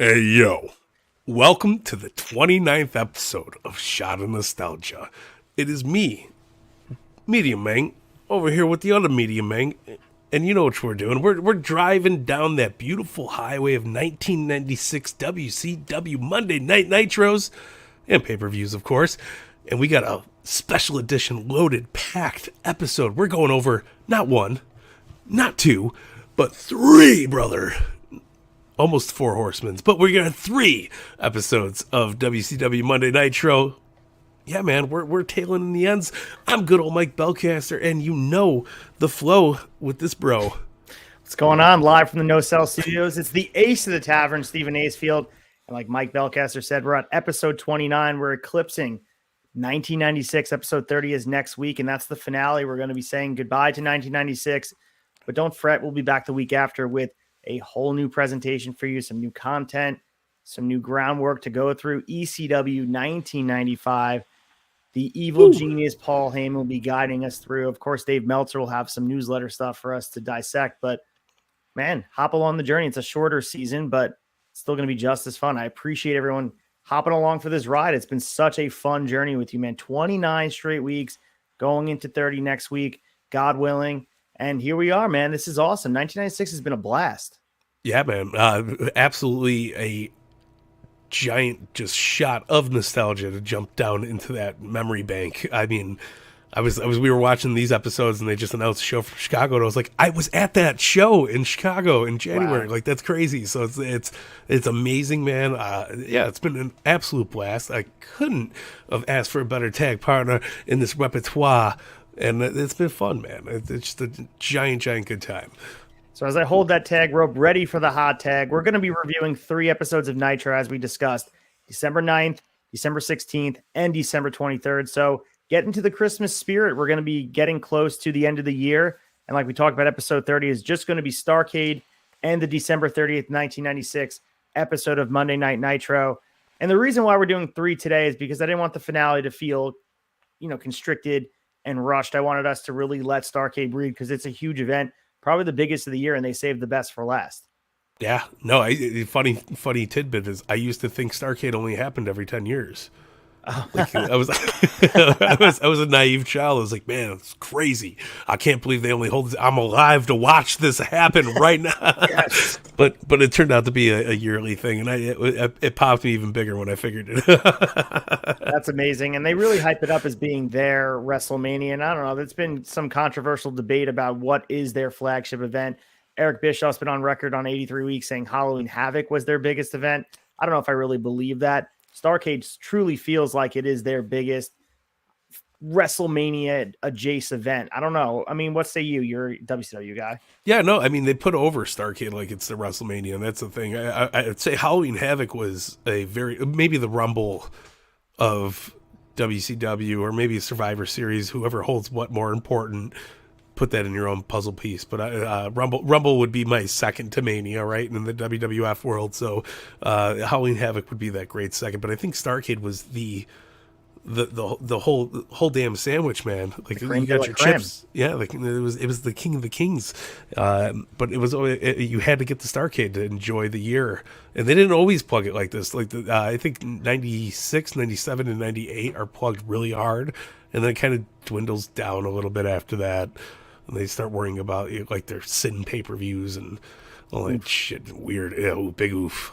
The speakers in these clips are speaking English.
Hey, yo. Welcome to the 29th episode of Shot of Nostalgia. It is me, Medium Man, over here with the other Medium Man. And you know what we're doing. We're driving down that beautiful highway of 1996 WCW Monday Night Nitros and pay-per-views, of course. And we got a special edition loaded, packed episode. We're going over not one, not two, but three, brother. Almost four horsemen, but we got 3 episodes of WCW Monday Nitro. Yeah, man, we're tailing in the ends. I'm good old Mike Belcaster, and you know the flow with this bro. What's going on? Live from the No Cell Studios. It's the ace of the tavern, Stephen ACEFIELD. And like Mike Belcaster said, we're at episode 29. We're eclipsing 1996. Episode 30 is next week, and that's the finale. We're going to be saying goodbye to 1996. But don't fret, we'll be back the week after with a whole new presentation for you, some new content, some new groundwork to go through. ECW 1995. The evil genius Paul Heyman will be guiding us through. Of course, Dave Meltzer will have some newsletter stuff for us to dissect. But, man, hop along the journey. It's a shorter season, but it's still going to be just as fun. I appreciate everyone hopping along for this ride. It's been such a fun journey with you, man. 29 straight weeks, going into 30 next week, God willing. And here we are, man. This is awesome. 1996 has been a blast. Yeah, man. Absolutely a giant just shot of nostalgia to jump down into that memory bank. I mean, we were watching these episodes and they just announced a show from Chicago, and I was like, I was at that show in Chicago in January. Wow. Like, that's crazy. So it's amazing, man. Yeah, it's been an absolute blast. I couldn't have asked for a better tag partner in this repertoire. And it's been fun, man. It's just a giant good time. So as I hold that tag rope ready for the hot tag, we're going to be reviewing 3 episodes of Nitro as we discussed. December 9th, December 16th, and December 23rd. So get into the Christmas spirit. We're going to be getting close to the end of the year. And like we talked about, episode 30 is just going to be Starrcade and the December 30th, 1996 episode of Monday Night Nitro. And the reason why we're doing 3 today is because I didn't want the finale to feel, constricted and rushed. I wanted us to really let Starrcade breathe because it's a huge event, probably the biggest of the year, and they saved the best for last. Yeah, no, funny tidbit is I used to think Starrcade only happened every 10 years. Like, I was a naive child. I was like, man, it's crazy. I can't believe they only hold this. I'm alive to watch this happen right now. Yes. But it turned out to be a yearly thing, and it popped me even bigger when I figured it. That's amazing, and they really hype it up as being their WrestleMania. And I don't know, there's been some controversial debate about what is their flagship event. Eric Bischoff's been on record on 83 Weeks saying Halloween Havoc was their biggest event. I don't know if I really believe that. Starrcade truly feels like it is their biggest WrestleMania adjacent event. I don't know. I mean, what say you? You're a WCW guy. Yeah, no, I mean, they put over Starrcade like it's the WrestleMania, and that's the thing. I'd say Halloween Havoc was maybe the Rumble of WCW, or maybe a Survivor Series, whoever holds what more important. Put that in your own puzzle piece, but Rumble would be my second to Mania, right, in the WWF world. So Halloween Havoc would be that great second. But I think Starrcade was the whole damn sandwich, man. Like, you got your chips, yeah. Like, it was the king of the kings. But you had to get the Starrcade to enjoy the year, and they didn't always plug it like this. Like I think 96, 97, and 98 are plugged really hard, and then it kind of dwindles down a little bit after that. And they start worrying about like their sin pay-per-views and all that shit. Weird. Ew, big oof.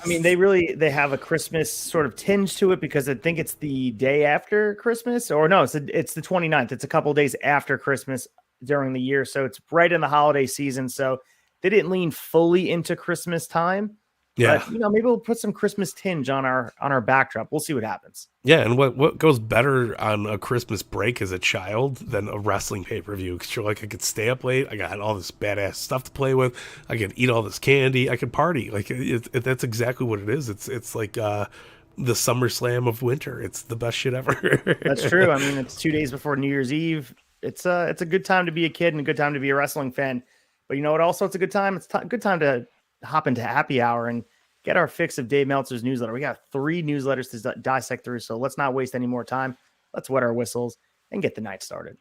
I mean, they have a Christmas sort of tinge to it because I think it's the day after Christmas, or no, it's the 29th. It's a couple of days after Christmas during the year. So it's right in the holiday season. So they didn't lean fully into Christmas time. Yeah. But, maybe we'll put some Christmas tinge on our backdrop. We'll see what happens. Yeah, and what goes better on a Christmas break as a child than a wrestling pay-per-view? Because you're like, I could stay up late. I got all this badass stuff to play with. I could eat all this candy. I could party. Like, that's exactly what it is. It's like the SummerSlam of winter. It's the best shit ever. That's true. I mean, it's 2 days before New Year's Eve. It's a good time to be a kid and a good time to be a wrestling fan. But you know what? Also, it's a good time. It's a good time to hop into happy hour and get our fix of Dave Meltzer's newsletter. We got 3 newsletters to dissect through, so let's not waste any more time. Let's wet our whistles and get the night started.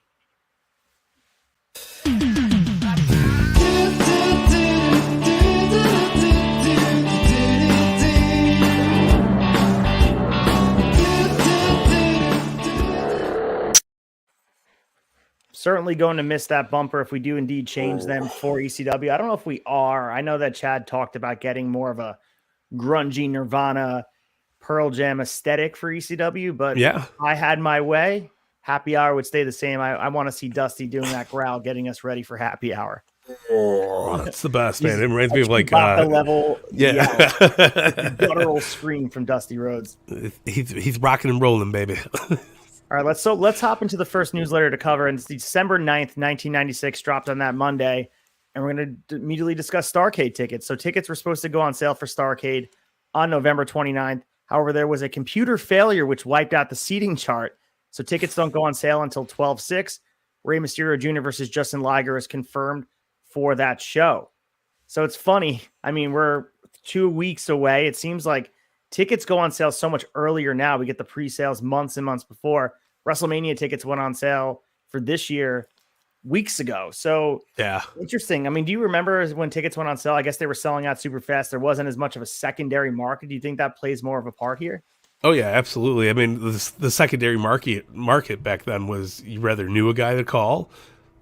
certainly going to miss that bumper if we do indeed change them for ECW. I don't know if we are. I know that Chad talked about getting more of a grungy Nirvana Pearl Jam aesthetic for ECW, but Yeah. I had my way. Happy Hour would stay the same. I want to see Dusty doing that growl, getting us ready for Happy Hour. Oh, that's the best, man. It reminds me of like the level, guttural scream from Dusty Rhodes. He's rocking and rolling, baby. All right, let's hop into the first newsletter to cover. And it's December 9th, 1996, dropped on that Monday. And we're going to immediately discuss Starrcade tickets. So tickets were supposed to go on sale for Starrcade on November 29th. However, there was a computer failure which wiped out the seating chart. So tickets don't go on sale until 12/6. Rey Mysterio Jr. versus Justin Liger is confirmed for that show. So it's funny. I mean, we're 2 weeks away. It seems like tickets go on sale so much earlier now. We get the pre-sales months and months before. WrestleMania tickets went on sale for this year weeks ago. So yeah, interesting. I mean, do you remember when tickets went on sale? I guess they were selling out super fast. There wasn't as much of a secondary market. Do you think that plays more of a part here? Oh yeah, absolutely. I mean, the secondary market back then was you rather knew a guy to call,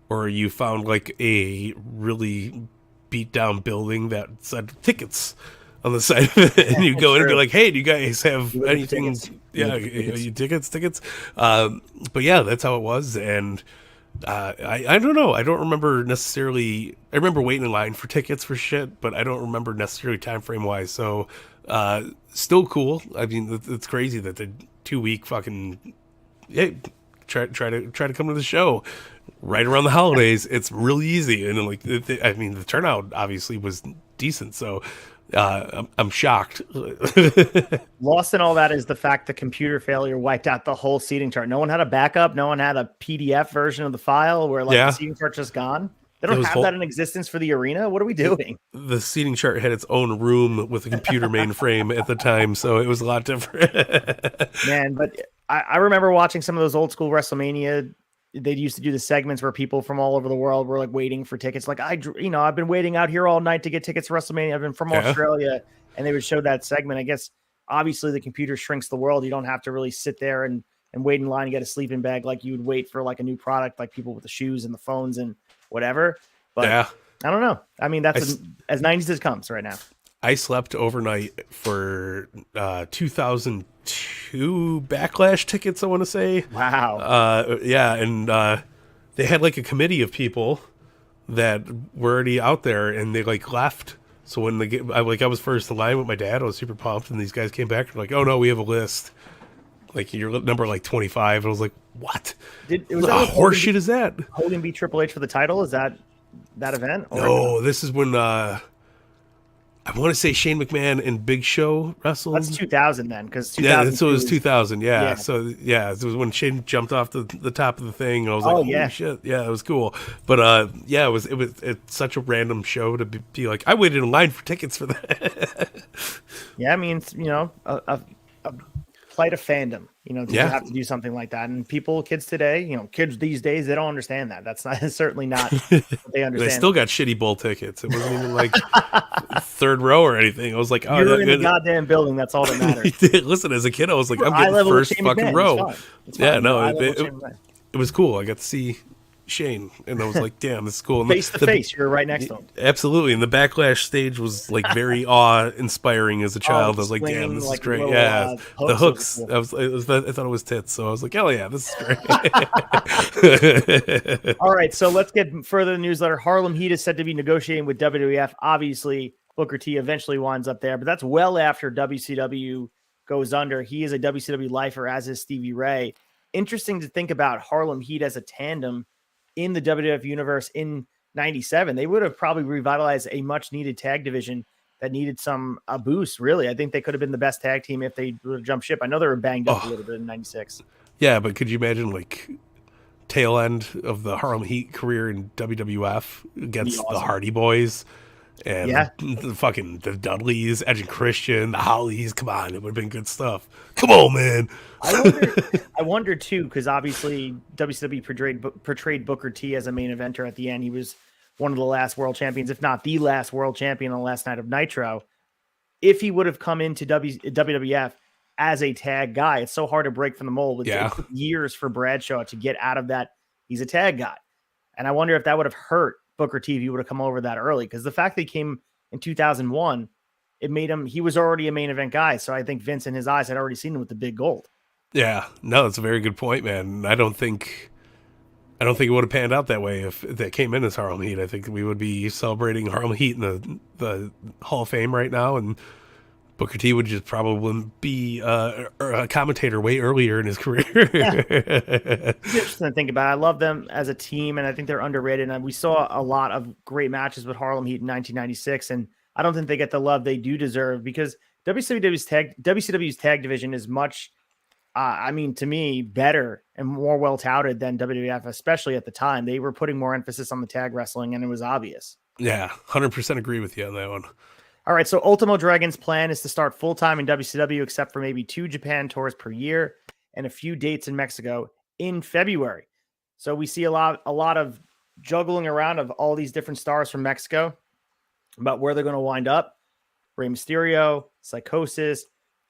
or you found like a really beat down building that said tickets on the side of it, and you go in and be like, "Hey, do you guys have anything? Yeah, you tickets." But yeah, that's how it was, and I don't know. I don't remember necessarily. I remember waiting in line for tickets for shit, but I don't remember necessarily time frame wise. So. Still cool. I mean, it's crazy that the 2 week fucking try to come to the show right around the holidays. It's really easy, and like I mean, the turnout obviously was decent. So I'm shocked. Lost in all that is the fact the computer failure wiped out the whole seating chart. No one had a backup. No one had a PDF version of the file where the seating chart just gone. They don't have that in existence for the arena. What are we doing? The seating chart had its own room with a computer mainframe at the time, so it was a lot different. Man, but I remember watching some of those old school WrestleMania. They used to do the segments where people from all over the world were like waiting for tickets. Like I've been waiting out here all night to get tickets to WrestleMania. I've been from Australia, and they would show that segment. I guess obviously the computer shrinks the world. You don't have to really sit there and wait in line and get a sleeping bag like you would wait for like a new product, like people with the shoes and the phones and whatever. But I don't know. I mean, that's as 90s as comes right now. I slept overnight for 2002 Backlash tickets, I want to say. Wow. Yeah, and they had like a committee of people that were already out there, and they like left. So when I was first in line with my dad, I was super pumped, and these guys came back and were like, "Oh no, we have a list. Like you're number like 25." And I was like, "What? What horse shit is that?" Hogan beat Triple H for the title. Is that event? No, this is when I want to say Shane McMahon and Big Show wrestled. That's 2000 then, because so it was 2000. Yeah. So it was when Shane jumped off the top of the thing, and I was like, "Holy shit!" Yeah, it was cool. But it's such a random show to be like, I waited in line for tickets for that. Yeah, I mean, it's, a plight of fandom, to have to do something like that. And kids today, kids these days, they don't understand that. That's certainly not what they understand. They still got shitty bowl tickets. It wasn't even like third row or anything. I was like, you're in the goddamn building. That's all that matters. Listen, as a kid, I was like, I'm getting first fucking row. It's fine. Yeah, no, it was cool. I got to see Shane, and I was like, damn, this is cool. And face to face, you're right next to him. Absolutely. And the Backlash stage was like very awe-inspiring as a child. I was like, damn, this is great. Little, the hooks. I thought it was tits, so I was like, hell yeah, this is great. All right, so let's get further in the newsletter. Harlem Heat is said to be negotiating with WWF. Obviously, Booker T eventually winds up there, but that's well after WCW goes under. He is a WCW lifer, as is Stevie Ray. Interesting to think about Harlem Heat as a tandem in the WWF universe in 97. They would have probably revitalized a much needed tag division that needed a boost. Really. I think they could have been the best tag team if they would have jumped ship. I know they were banged up a little bit in 96. Yeah. But could you imagine like tail end of the Harlem Heat career in WWF against the Hardy Boys and the Dudleys, Edge and Christian, the Hollies? Come on. It would have been good stuff. Come on, man. I wonder too, because obviously WCW portrayed Booker T as a main eventer at the end. He was one of the last world champions, if not the last world champion on the last night of Nitro. If he would have come into WWF as a tag guy, it's so hard to break from the mold. It took years for Bradshaw to get out of that. He's a tag guy. And I wonder if that would have hurt Booker T if he would have come over that early, because the fact that he came in 2001, it made him, he was already a main event guy. So I think Vince in his eyes had already seen him with the big gold. Yeah, no, that's a very good point, man. I don't think it would have panned out that way if that came in as Harlem Heat. I think we would be celebrating Harlem Heat in the Hall of Fame right now, and Booker T would just probably be a commentator way earlier in his career. Yeah. It's interesting to think about. I love them as a team, and I think they're underrated. And we saw a lot of great matches with Harlem Heat in 1996, and I don't think they get the love they do deserve, because WCW's tag division is much, to me, better and more well touted than WWF, especially at the time. They were putting more emphasis on the tag wrestling, and it was obvious. Yeah, 100% agree with you on that one. All right, so Ultimo Dragon's plan is to start full-time in WCW, except for maybe 2 Japan tours per year and a few dates in Mexico in February. So we see a lot of juggling around of all these different stars from Mexico about where they're going to wind up. Rey Mysterio, Psychosis,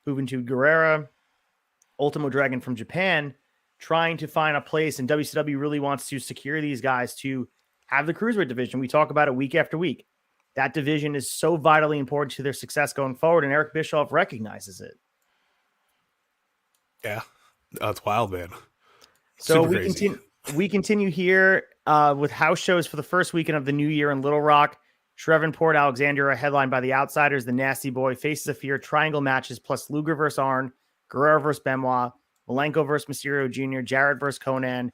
Juventud Guerrera, Ultimo Dragon from Japan, trying to find a place, and WCW really wants to secure these guys to have the Cruiserweight division. We talk about it week after week. That division is so vitally important to their success going forward, and Eric Bischoff recognizes it. Yeah, that's wild, man. So we continue here with house shows for the first weekend of the new year in Little Rock. Shreveport, Alexandria, headlined by the Outsiders, the Nasty Boy, Faces of Fear, triangle matches, plus Luger versus Arn, Guerrero versus Benoit, Malenko versus Mysterio Jr., Jarrett versus Conan,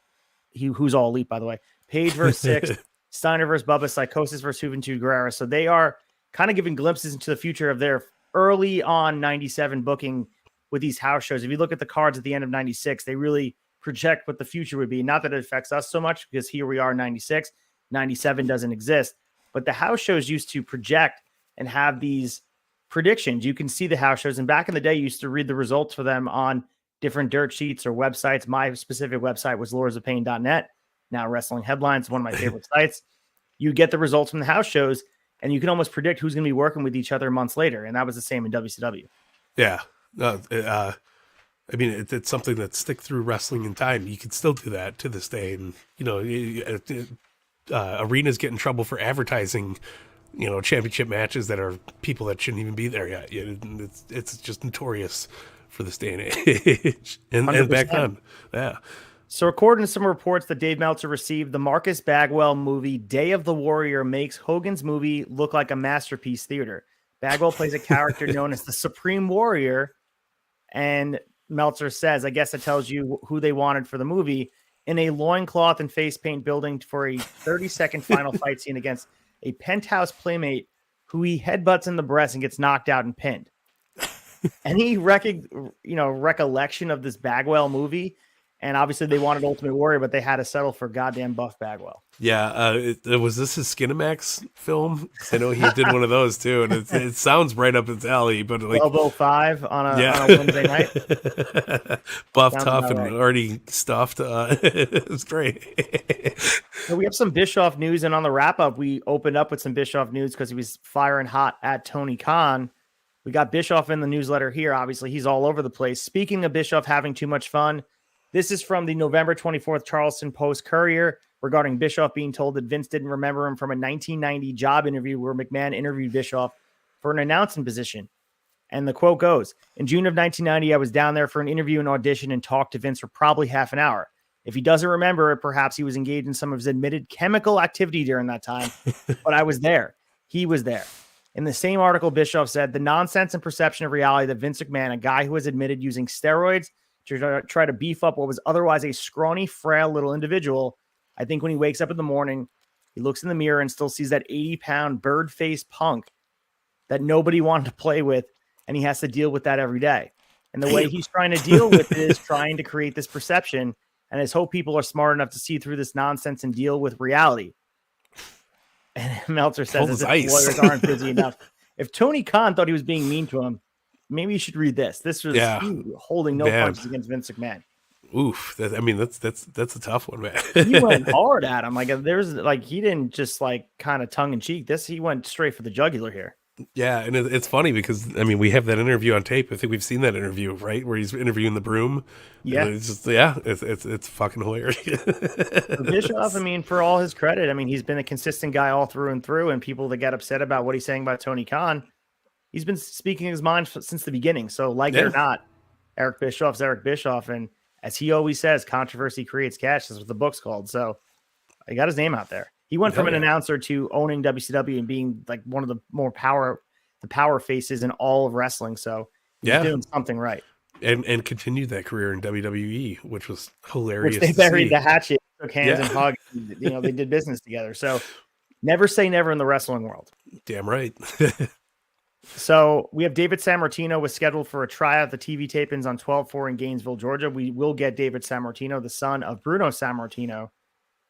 who's all elite, by the way, Page versus Six, Steiner versus Bubba, Psychosis versus Juventud Guerrera. So they are kind of giving glimpses into the future of their early on 97 booking with these house shows. If you look at the cards at the end of 96, they really project what the future would be. Not that it affects us so much, because here we are in 96, 97 doesn't exist, but the house shows used to project and have these predictions. You can see the house shows, and back in the day, you used to read the results for them on different dirt sheets or websites. My specific website was lordsofpain.net. Now Wrestling Headlines, one of my favorite sites. You get the results from the house shows, and you can almost predict who's going to be working with each other months later. And that was the same in WCW. Yeah. It's something that stick through wrestling in time. You can still do that to this day. And, arenas get in trouble for advertising, championship matches that are people that shouldn't even be there yet. It's just notorious for this day and age. and back then. Yeah. So according to some reports that Dave Meltzer received, the Marcus Bagwell movie Day of the Warrior makes Hogan's movie look like a masterpiece theater. Bagwell plays a character known as the Supreme Warrior, and Meltzer says, I guess it tells you who they wanted for the movie, in a loincloth and face paint building for a 30-second final fight scene against a penthouse playmate who he headbutts in the breast and gets knocked out and pinned. Any recollection of this Bagwell movie? And obviously they wanted Ultimate Warrior, but they had to settle for goddamn Buff Bagwell. Yeah. Was this his Skinamax film? I know he did one of those too. And it sounds right up his alley, but like Elbow 5 on a Wednesday night. Buff, tough, and already stuffed. It's great. So we have some Bischoff news. And on the wrap up, we opened up with some Bischoff news because he was firing hot at Tony Khan. We got Bischoff in the newsletter here. Obviously, he's all over the place. Speaking of Bischoff having too much fun, this is from the November 24th Charleston Post-Courier regarding Bischoff being told that Vince didn't remember him from a 1990 job interview where McMahon interviewed Bischoff for an announcing position. And the quote goes, in June of 1990, I was down there for an interview and audition and talked to Vince for probably half an hour. If he doesn't remember it, perhaps he was engaged in some of his admitted chemical activity during that time, but I was there. He was there. In the same article, Bischoff said, the nonsense and perception of reality that Vince McMahon, a guy who has admitted using steroids to try to beef up what was otherwise a scrawny, frail little individual, I think when he wakes up in the morning, he looks in the mirror and still sees that 80-pound bird-faced punk that nobody wanted to play with, and he has to deal with that every day. And the way he's trying to deal with it is trying to create this perception, and his hope people are smart enough to see through this nonsense and deal with reality. And Meltzer says as if lawyers aren't busy enough. If Tony Khan thought he was being mean to him, maybe you should read this. This was holding no punches against Vince McMahon. Oof. That's a tough one, man. He went hard at him. He didn't just kind of tongue in cheek. He went straight for the jugular here. Yeah, and it's funny because I mean we have that interview on tape. I think we've seen that interview, right, where he's interviewing the Broom. And Yeah. it's just yeah, it's fucking hilarious. For Bischoff, I mean, for all his credit, I mean, he's been a consistent guy all through and through. And people that get upset about what he's saying about Tony Khan, he's been speaking his mind since the beginning. So, like it or Yeah, not, Eric Bischoff's Eric Bischoff. And as he always says, controversy creates cash. That's what the book's called. So, he got his name out there. He went from an announcer to owning WCW and being like one of the more power faces in all of wrestling. So, he's doing something right. and continued that career in WWE, which was hilarious. Which they buried the hatchet, shook hands, and hugged. You know, they did business together. So, never say never in the wrestling world. Damn right. So we have David Sammartino was scheduled for a tryout at the TV tapings on 12/4 in Gainesville, Georgia. We will get David Sammartino, the son of Bruno Sammartino.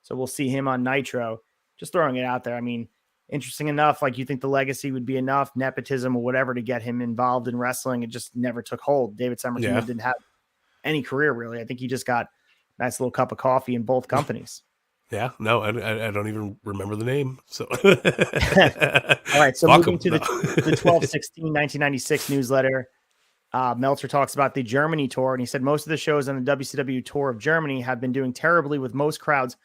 So we'll see him on Nitro. Just throwing it out there. I mean, interesting enough, like you think the legacy would be enough, nepotism or whatever to get him involved in wrestling. It just never took hold. David Sammartino didn't have any career really. I think he just got a nice little cup of coffee in both companies. Yeah, no, I don't even remember the name. So, all right. So moving to the 12/16/1996 newsletter, Meltzer talks about the Germany tour, and he said most of the shows on the WCW tour of Germany have been doing terribly with most crowds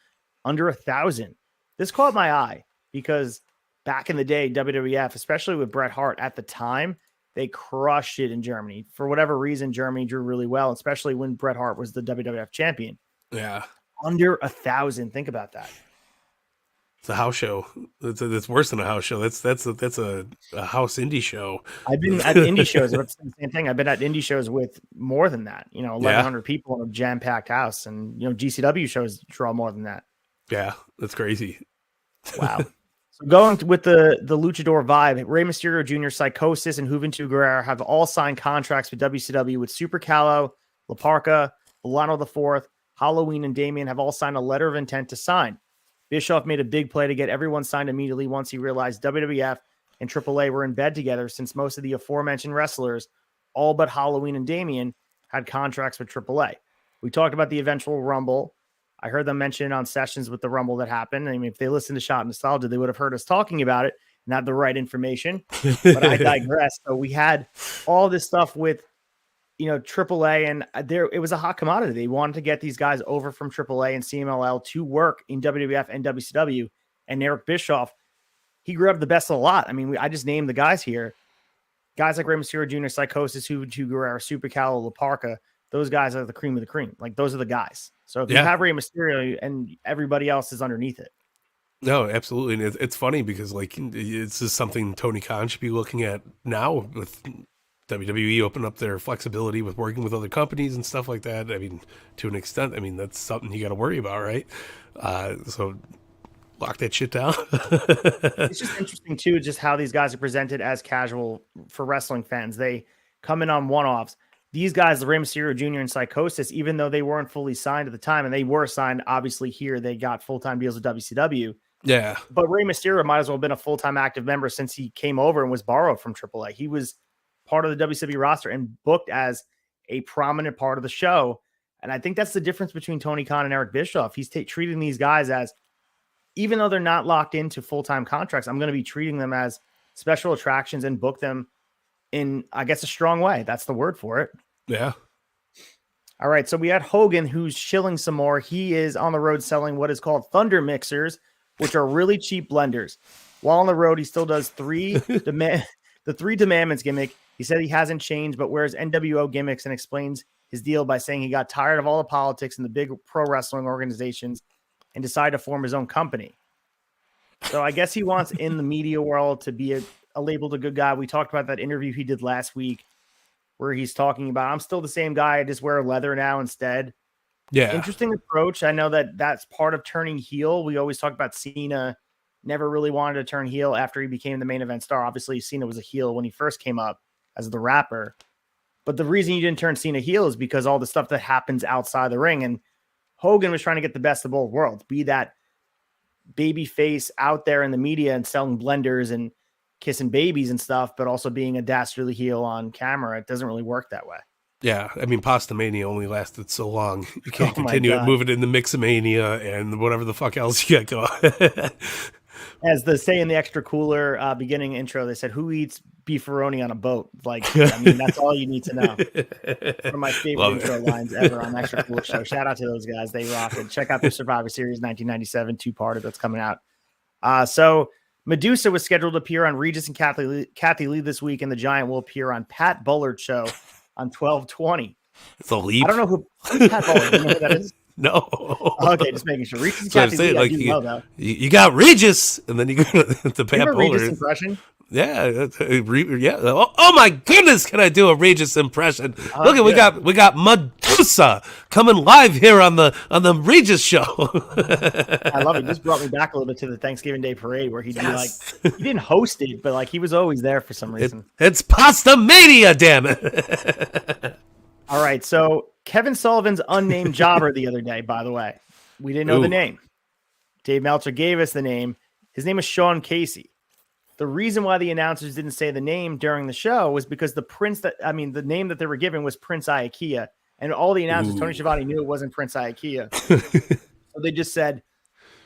under 1,000. This caught my eye because back in the day, WWF, especially with Bret Hart at the time, they crushed it in Germany. For whatever reason, Germany drew really well, especially when Bret Hart was the WWF champion. Yeah. Under 1,000. Think about that. It's a house show. It's worse than a house show. That's a house indie show. I've been at indie shows. It's the same thing. I've been at indie shows with more than that. 1,100 people in a jam-packed house, and GCW shows draw more than that. Yeah, that's crazy. Wow. So going with the luchador vibe, Rey Mysterio Jr., Psychosis, and Juventud Guerrero have all signed contracts with WCW with Super Calo, La Parca, Milano IV, Halloween, and Damien have all signed a letter of intent to sign. Bischoff made a big play to get everyone signed immediately once he realized WWF and AAA were in bed together, since most of the aforementioned wrestlers, all but Halloween and Damien, had contracts with AAA. We talked about the eventual Rumble. I heard them mention on sessions with the Rumble that happened. I mean, if they listened to Shot Nostalgia, they would have heard us talking about it and had the right information. But I digress. So we had all this stuff with AAA, and it was a hot commodity. They wanted to get these guys over from AAA and CMLL to work in WWF and WCW. And Eric Bischoff, he grew up the best of the lot. I mean, I just named the guys here. Guys like Rey Mysterio Jr., Psychosis, Juventud Guerrero, Super Calo, La Parca, those guys are the cream of the cream. Like, those are the guys. So if you have Rey Mysterio, and everybody else is underneath it. No, absolutely. And it's funny because, like, it's just something Tony Khan should be looking at now with WWE open up their flexibility with working with other companies and stuff like that. I mean, to an extent, that's something you got to worry about, right? So lock that shit down. It's just interesting too, just how these guys are presented as casual for wrestling fans. They come in on one-offs. These guys, the Rey Mysterio Jr. and Psychosis, even though they weren't fully signed at the time, and they were signed, obviously here, they got full-time deals with WCW. Yeah. But Rey Mysterio might as well have been a full-time active member since he came over and was borrowed from AAA. He was part of the WCW roster and booked as a prominent part of the show. And I think that's the difference between Tony Khan and Eric Bischoff. He's treating these guys as, even though they're not locked into full-time contracts, I'm going to be treating them as special attractions and book them in, I guess, a strong way. That's the word for it. Yeah. All right. So we had Hogan, who's shilling some more. He is on the road selling what is called Thunder Mixers, which are really cheap blenders. While on the road, he still does the Three Demandments gimmick. He said he hasn't changed, but wears NWO gimmicks, and explains his deal by saying he got tired of all the politics in the big pro wrestling organizations and decided to form his own company. So I guess he wants in the media world to be a labeled a good guy. We talked about that interview he did last week where he's talking about, I'm still the same guy. I just wear leather now instead. Yeah. Interesting approach. I know that that's part of turning heel. We always talk about Cena never really wanted to turn heel after he became the main event star. Obviously, Cena was a heel when he first came up as the rapper. But the reason you didn't turn Cena heel is because all the stuff that happens outside the ring. And Hogan was trying to get the best of both worlds, be that baby face out there in the media and selling blenders and kissing babies and stuff, but also being a dastardly heel on camera. It doesn't really work that way. Yeah, Pasta Mania only lasted so long. You can't continue it, move it into Mixomania and whatever the fuck else you got going. As they say in the extra cooler beginning intro, they said, "Who eats beefaroni on a boat?" Like, I mean, that's all you need to know. One of my favorite intro lines ever on Extra Cooler Show. Shout out to those guys; they rock it. Check out their Survivor Series 1997 two-parter that's coming out. So Medusa was scheduled to appear on Regis and Kathy Lee this week, and the Giant will appear on Pat Bullard's show on 12/20. It's a leap. I don't know who's Pat Bullard. Do you know who that is? No. Okay, just making sure. Regis and Kathy Lee, like, I do know, though. You got Regis, and then you go to Pat Bullard. Regis impression? Yeah, yeah. Oh my goodness, can I do a Regis impression? Look at we got Medusa coming live here on the Regis show. I love it. Just brought me back a little bit to the Thanksgiving Day parade where he'd be like, he didn't host it, but like he was always there for some reason. It's Pasta Mania, damn it. All right, so Kevin Sullivan's unnamed jobber the other day, by the way. We didn't know the name. Dave Meltzer gave us the name. His name is Sean Casey. The reason why the announcers didn't say the name during the show was because the name that they were given was Prince Iaukea, and all the announcers, Tony Schiavone, knew it wasn't Prince Iaukea. So they just said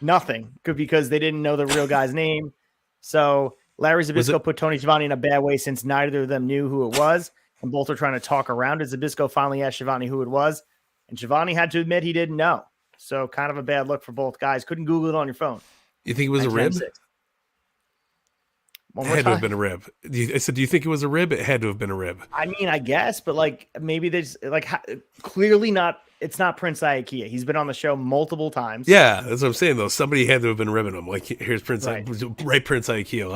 nothing because they didn't know the real guy's name. So Larry Zbyszko put Tony Schiavone in a bad way since neither of them knew who it was, and both are trying to talk around it. Zbyszko finally asked Schiavone who it was, and Schiavone had to admit he didn't know. So kind of a bad look for both guys. Couldn't Google it on your phone. You think it was a rib? It had to have been a rib. I said, do you think it was a rib? It had to have been a rib. I mean, I guess, but like maybe there's like clearly not. It's not Prince Iaukea. He's been on the show multiple times. Yeah, that's what I'm saying though. Somebody had to have been ribbing him. Like, here's Prince, right Prince Iaukea.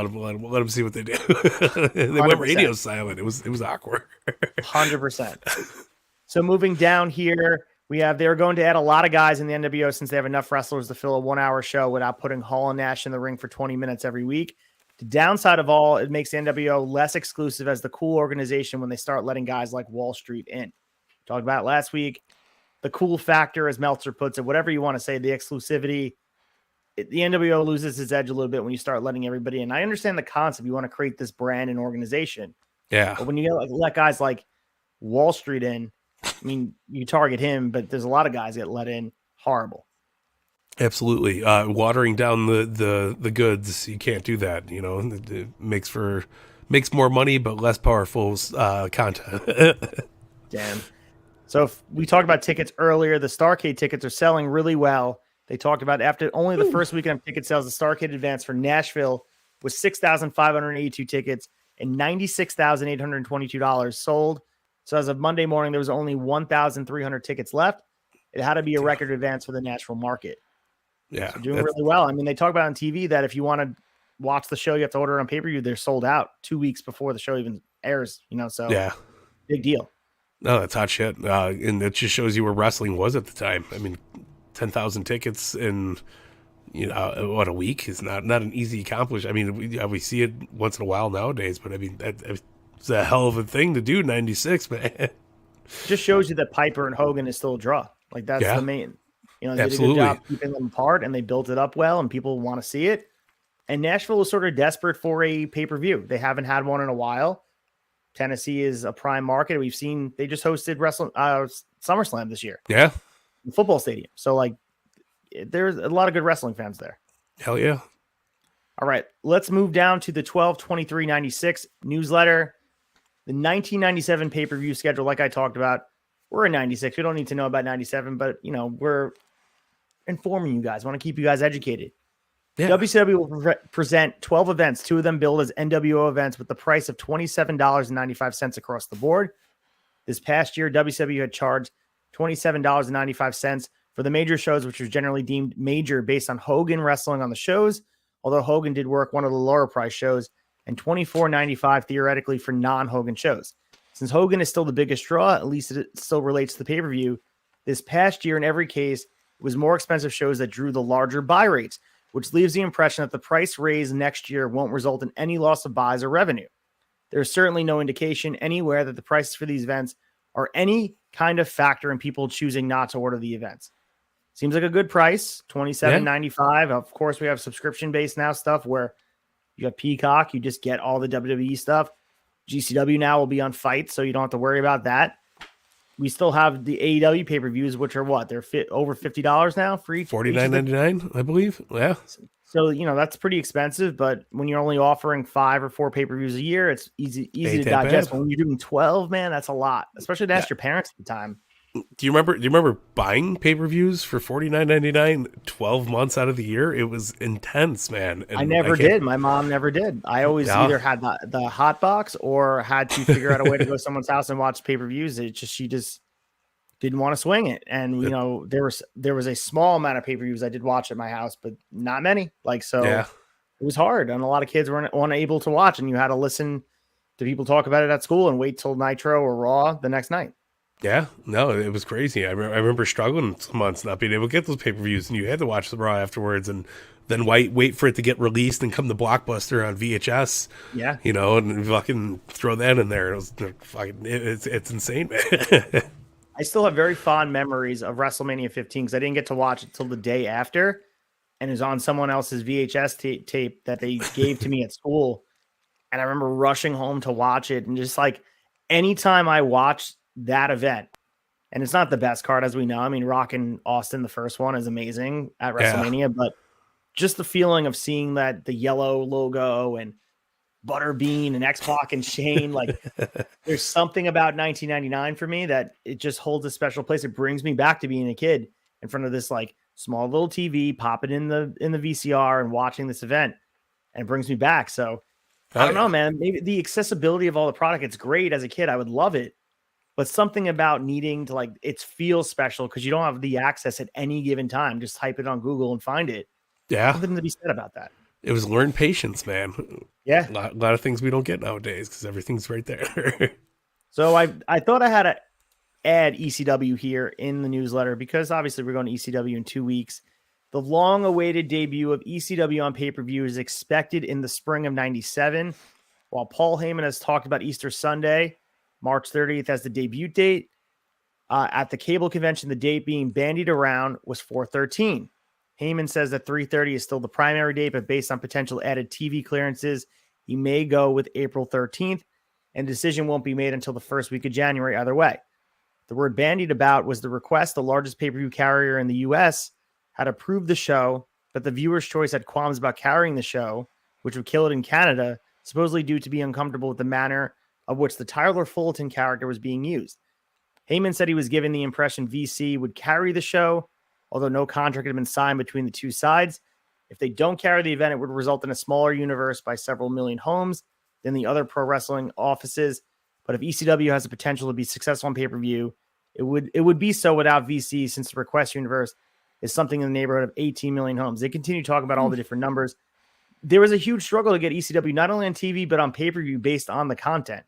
Let him see what they do. They 100%. Went radio silent. It was awkward. 100%. So moving down here, they're going to add a lot of guys in the NWO since they have enough wrestlers to fill a 1-hour show without putting Hall and Nash in the ring for 20 minutes every week. The downside of all, it makes the NWO less exclusive as the cool organization when they start letting guys like Wall Street in. Talked about it last week. The cool factor, as Meltzer puts it, whatever you want to say, the exclusivity, the NWO loses its edge a little bit when you start letting everybody in. I understand the concept. You want to create this brand and organization. Yeah. But when you let guys like Wall Street in, I mean, you target him, but there's a lot of guys that let in. Horrible. Absolutely. Watering down the goods, you can't do that. You know, it makes more money, but less powerful content. Damn. So if we talked about tickets earlier, the Starrcade tickets are selling really well. They talked about after only the first weekend of ticket sales, the Starrcade advance for Nashville was 6,582 tickets and $96,822 sold. So as of Monday morning, there was only 1,300 tickets left. It had to be a record advance for the Nashville market. Yeah, so doing really well. I mean, they talk about on TV that if you want to watch the show, you have to order it on pay-per-view. They're sold out 2 weeks before the show even airs, you know, so yeah, big deal. No, that's hot shit. And it just shows you where wrestling was at the time. I mean, 10,000 tickets in, a week is not an easy accomplishment. I mean, we see it once in a while nowadays, but I mean, it's a hell of a thing to do, 96, man. Just shows you that Piper and Hogan is still a draw. Like, that's the main. They Absolutely. did a good job keeping them apart, and they built it up well, and people want to see it. And Nashville was sort of desperate for a pay-per-view. They haven't had one in a while. Tennessee is a prime market. We've seen they just hosted SummerSlam this year. Yeah. In the football stadium. So, like, there's a lot of good wrestling fans there. Hell yeah. All right. Let's move down to the 12/23/96 newsletter. The 1997 pay-per-view schedule, like I talked about, we're in 96. We don't need to know about 97, but, we're informing you guys. I want to keep you guys educated. Yeah. WCW will present 12 events, 2 of them billed as NWO events with the price of $27.95 across the board. This past year, WCW had charged $27.95 for the major shows, which was generally deemed major based on Hogan wrestling on the shows, although Hogan did work one of the lower price shows, and $24.95 theoretically for non-Hogan shows. Since Hogan is still the biggest draw, at least it still relates to the pay-per-view, this past year in every case, it was more expensive shows that drew the larger buy rates, which leaves the impression that the price raise next year won't result in any loss of buys or revenue. There's certainly no indication anywhere that the prices for these events are any kind of factor in people choosing not to order the events. Seems like a good price, $27.95. Yeah. Of course, we have subscription-based now stuff where you have Peacock, you just get all the WWE stuff. GCW now will be on Fight, so you don't have to worry about that. we still have the AEW pay-per-views, which are what? They're over $50 now for each. $49.99, I believe. Yeah. So, that's pretty expensive, but when you're only offering 5 or 4 pay-per-views a year, it's easy to digest. But when you're doing 12, man, that's a lot, especially to ask your parents at the time. Do you remember buying pay-per-views for $49.99 12 months out of the year? It was intense, man. And I never did. My mom never did. I always either had the hot box or had to figure out a way to go to someone's house and watch pay-per-views. She just didn't want to swing it. And there was a small amount of pay-per-views I did watch at my house, but not many. It was hard. And a lot of kids weren't able to watch, and you had to listen to people talk about it at school and wait till Nitro or Raw the next night. Yeah, no, it was crazy. I remember struggling some months not being able to get those pay-per-views, and you had to watch the Raw afterwards, and then wait for it to get released and come to Blockbuster on VHS. Yeah, and fucking throw that in there. It was fucking, it's insane, man. I still have very fond memories of WrestleMania 15 because I didn't get to watch it till the day after, and it was on someone else's VHS tape that they gave to me at school, and I remember rushing home to watch it, and just like anytime I watched that event, and it's not the best card, as we know. I mean, Rock and Austin, the first one, is amazing at WrestleMania, but just the feeling of seeing that the yellow logo and Butterbean and X-Pac and Shane, like there's something about 1999 for me that it just holds a special place. It brings me back to being a kid in front of this like small little TV, pop it in the VCR and watching this event, and it brings me back. So I don't know, man. Maybe the accessibility of all the product, it's great. As a kid, I would love it. But something about needing to it feels special because you don't have the access at any given time. Just type it on Google and find it. Yeah. Something to be said about that. It was learned patience, man. Yeah. A lot of things we don't get nowadays because everything's right there. So I thought I had to add ECW here in the newsletter because obviously we're going to ECW in 2 weeks. The long-awaited debut of ECW on pay-per-view is expected in the spring of 97. While Paul Heyman has talked about Easter Sunday, March 30th as the debut date. At the cable convention, the date being bandied around was 4/13. Heyman says that 3/30 is still the primary date, but based on potential added TV clearances, he may go with April 13th, and decision won't be made until the first week of January either way. The word bandied about was the request. The largest pay-per-view carrier in the U.S. had approved the show, but the viewer's choice had qualms about carrying the show, which would kill it in Canada, supposedly due to be uncomfortable with the manner of which the Tyler Fulton character was being used. Heyman said he was given the impression VC would carry the show, although no contract had been signed between the two sides. If they don't carry the event, it would result in a smaller universe by several million homes than the other pro wrestling offices. But if ECW has the potential to be successful on pay-per-view, it would be so without VC, since the request universe is something in the neighborhood of 18 million homes. They continue talking about all the different numbers. There was a huge struggle to get ECW not only on TV, but on pay-per-view based on the content.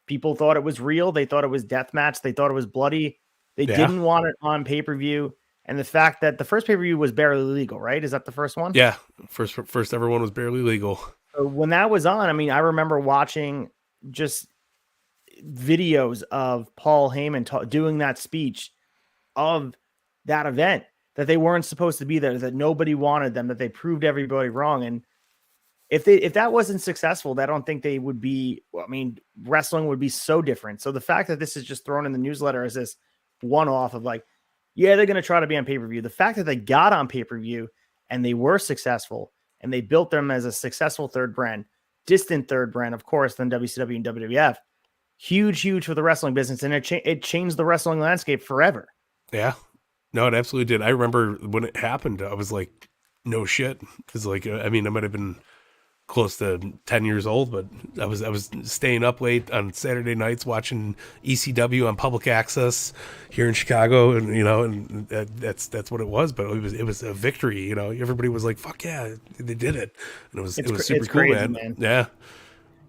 People thought it was real. They thought it was deathmatch. They thought it was bloody. They didn't want it on pay-per-view. And the fact that the first pay-per-view was barely legal, right? Is that the first one? Yeah. First ever one was barely legal. So when that was on, I mean, I remember watching just videos of Paul Heyman doing that speech of that event, that they weren't supposed to be there, that nobody wanted them, that they proved everybody wrong. And if that wasn't successful, I don't think they would be. I mean, wrestling would be so different. So the fact that this is just thrown in the newsletter as this one-off of like, yeah, they're going to try to be on pay-per-view. The fact that they got on pay-per-view and they were successful and they built them as a successful third brand, distant third brand, of course, than WCW and WWF, huge for the wrestling business. And it changed the wrestling landscape forever. Yeah, no, it absolutely did. I remember when it happened, I was like, no shit. Because like, I mean, I might have been close to 10 years old, but I was staying up late on Saturday nights watching ECW on public access here in Chicago, and and that's what it was. But it was a victory. Everybody was like, "Fuck yeah, they did it!" And it was super cool, crazy, man. Yeah,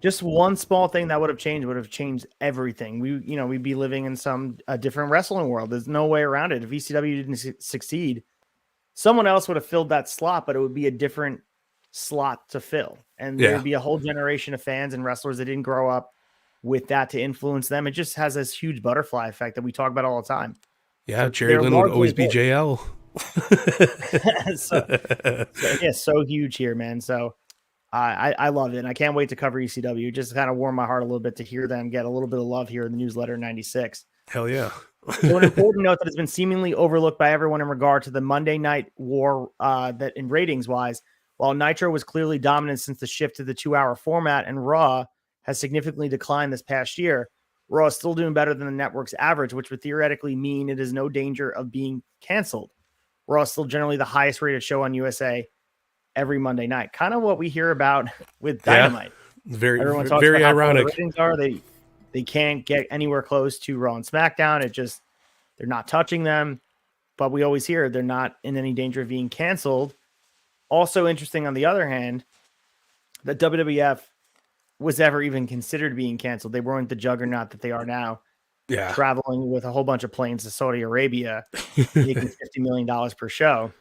just one small thing that would have changed everything. We'd be living in some different wrestling world. There's no way around it. If ECW didn't succeed, someone else would have filled that slot, but it would be a different slot to fill, and there'd be a whole generation of fans and wrestlers that didn't grow up with that to influence them. It just has this huge butterfly effect that we talk about all the time. Yeah, so Jerry Lynn would always be JL. so huge here, man. So I love it, and I can't wait to cover ECW. Just kind of warmed my heart a little bit to hear them get a little bit of love here in the newsletter 96. Hell yeah. So an important note that has been seemingly overlooked by everyone in regard to the Monday Night War that in ratings wise, while Nitro was clearly dominant since the shift to the 2-hour format and Raw has significantly declined this past year, Raw is still doing better than the network's average, which would theoretically mean it is no danger of being canceled. Raw is still generally the highest rated show on USA every Monday night. Kind of what we hear about with Dynamite. Everyone talks very about how ironic. the ratings are. They can't get anywhere close to Raw and SmackDown. They're not touching them, but we always hear they're not in any danger of being canceled. Also interesting, on the other hand, that WWF was ever even considered being canceled. They weren't the juggernaut that they are now. Yeah. Traveling with a whole bunch of planes to Saudi Arabia, making $50 million per show.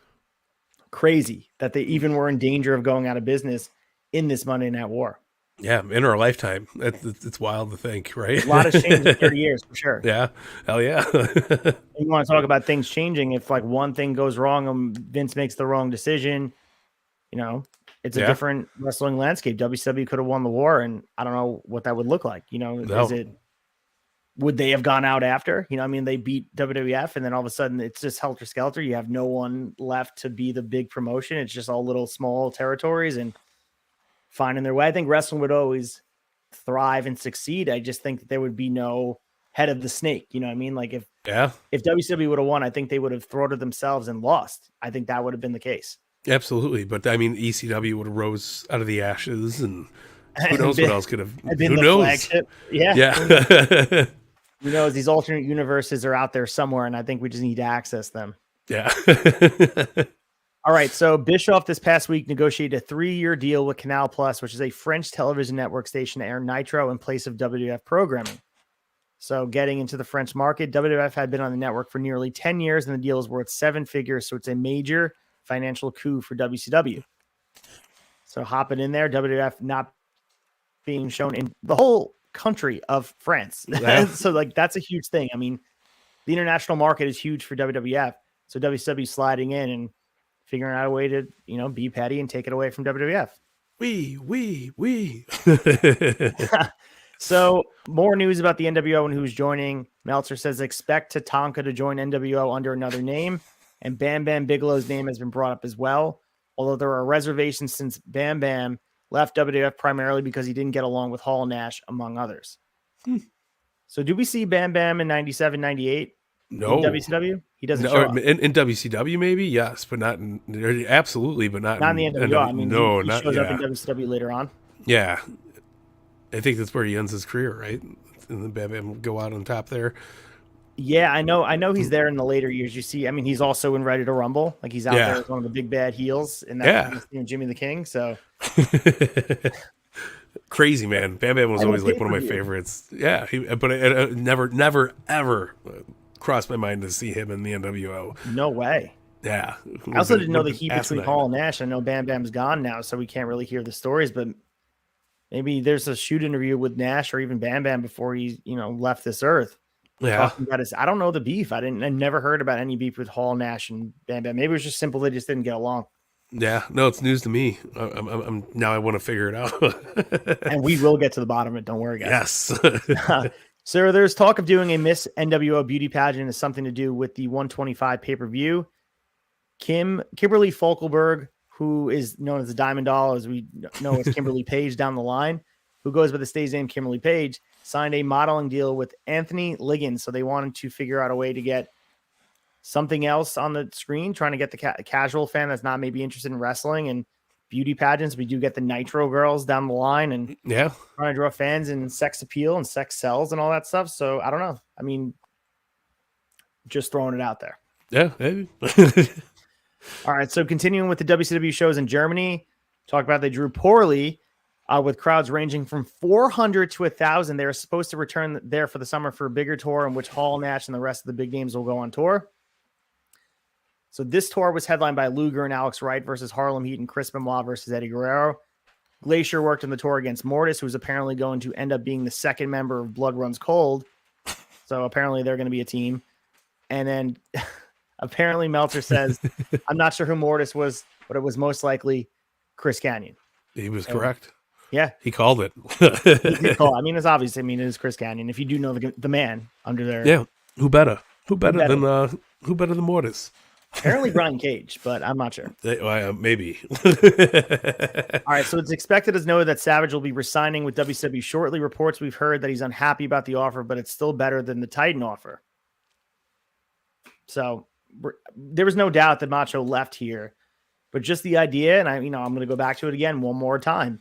Crazy that they even were in danger of going out of business in this Monday Night War. Yeah, in our lifetime. It's wild to think, right? A lot has changed in 30 years, for sure. Yeah, hell yeah. You want to talk about things changing. If like one thing goes wrong and Vince makes the wrong decision, it's a different wrestling landscape. WCW could have won the war, and I don't know what that would look like. Would they have gone out after? They beat WWF, and then all of a sudden it's just helter skelter. You have no one left to be the big promotion. It's just all little small territories and finding their way. I think wrestling would always thrive and succeed. I just think that there would be no head of the snake. You know what I mean? Like if WCW would have won, I think they would have thwarted themselves and lost. I think that would have been the case. Absolutely. But I mean, ECW would have rose out of the ashes, and who knows what else could have, who knows? Flagship. Yeah. Who knows? These alternate universes are out there somewhere, and I think we just need to access them. Yeah. All right, so Bischoff this past week negotiated a 3-year deal with Canal Plus, which is a French television network station to air Nitro in place of WWF programming. So getting into the French market, WWF had been on the network for nearly 10 years, and the deal is worth 7 figures, so it's a major financial coup for WCW. So hopping in there, WWF not being shown in the whole country of France. Yeah. So that's a huge thing. I mean, the international market is huge for WWF, so WCW sliding in and figuring out a way to, be petty and take it away from WWF. We. So more news about the NWO and who's joining. Meltzer says expect Tatanka to join NWO under another name, and Bam Bam Bigelow's name has been brought up as well. Although there are reservations since Bam Bam left WWF primarily because he didn't get along with Hall and Nash, among others. So do we see Bam Bam in 97, 98? No. In WCW? He doesn't show up. In WCW, maybe, yes, but not absolutely, but not in the NWO. He shows up in WCW later on. Yeah. I think that's where he ends his career, right? And then Bam Bam go out on top there. Yeah, I know he's there in the later years. You see, he's also in Ready to Rumble. Like he's out there as one of the big bad heels in that Jimmy the King. So crazy, man. Bam Bam was always like one of my favorites. Yeah, but it never ever crossed my mind to see him in the NWO. No way. Yeah. I also didn't know the heat between Hall and Nash. I know Bam Bam's gone now, so we can't really hear the stories, but maybe there's a shoot interview with Nash or even Bam Bam before he, left this earth. Yeah. I don't know the beef. I never heard about any beef with Hall, Nash, and Bam Bam. Maybe it was just simple. They just didn't get along. Yeah. No, it's news to me. I'm now I want to figure it out. And we will get to the bottom of it. Don't worry, guys. Yes. So there's talk of doing a Miss NWO beauty pageant. Is something to do with the 125 pay-per-view. Kimberly Falkelberg, who is known as the Diamond Doll, as we know as Kimberly Page down the line, who goes by the stage name Kimberly Page, signed a modeling deal with Anthony Liggins. So they wanted to figure out a way to get something else on the screen, trying to get the casual fan that's not maybe interested in wrestling and beauty pageants. We do get the Nitro girls down the line and trying to draw fans and sex appeal and sex sells and all that stuff. So I don't know. Just throwing it out there. Yeah. Maybe. All right. So continuing with the WCW shows in Germany, talk about they drew poorly with crowds ranging from 400 to 1,000. They're supposed to return there for the summer for a bigger tour in which Hall, Nash, and the rest of the big names will go on tour. So this tour was headlined by Luger and Alex Wright versus Harlem Heat and Chris Benoit versus Eddie Guerrero. Glacier worked on the tour against Mortis, who's apparently going to end up being the second member of Blood Runs Cold. So apparently they're going to be a team. And then apparently Meltzer says, I'm not sure who Mortis was, but it was most likely Chris Kanyon. He was correct. Yeah, He called it. he did call. I mean, it's obvious. I mean, it is Chris Canyon. If you do know the man under there, Yeah. Who better? Who better better? than Mortis? Apparently Brian Cage, but I'm not sure. Maybe. All right, so it's expected as noted that Savage will be resigning with WCW shortly. Reports we've heard that he's unhappy about the offer, but it's still better than the Titan offer. So there was no doubt that Macho left here, but just the idea, and I'm going to go back to it again one more time,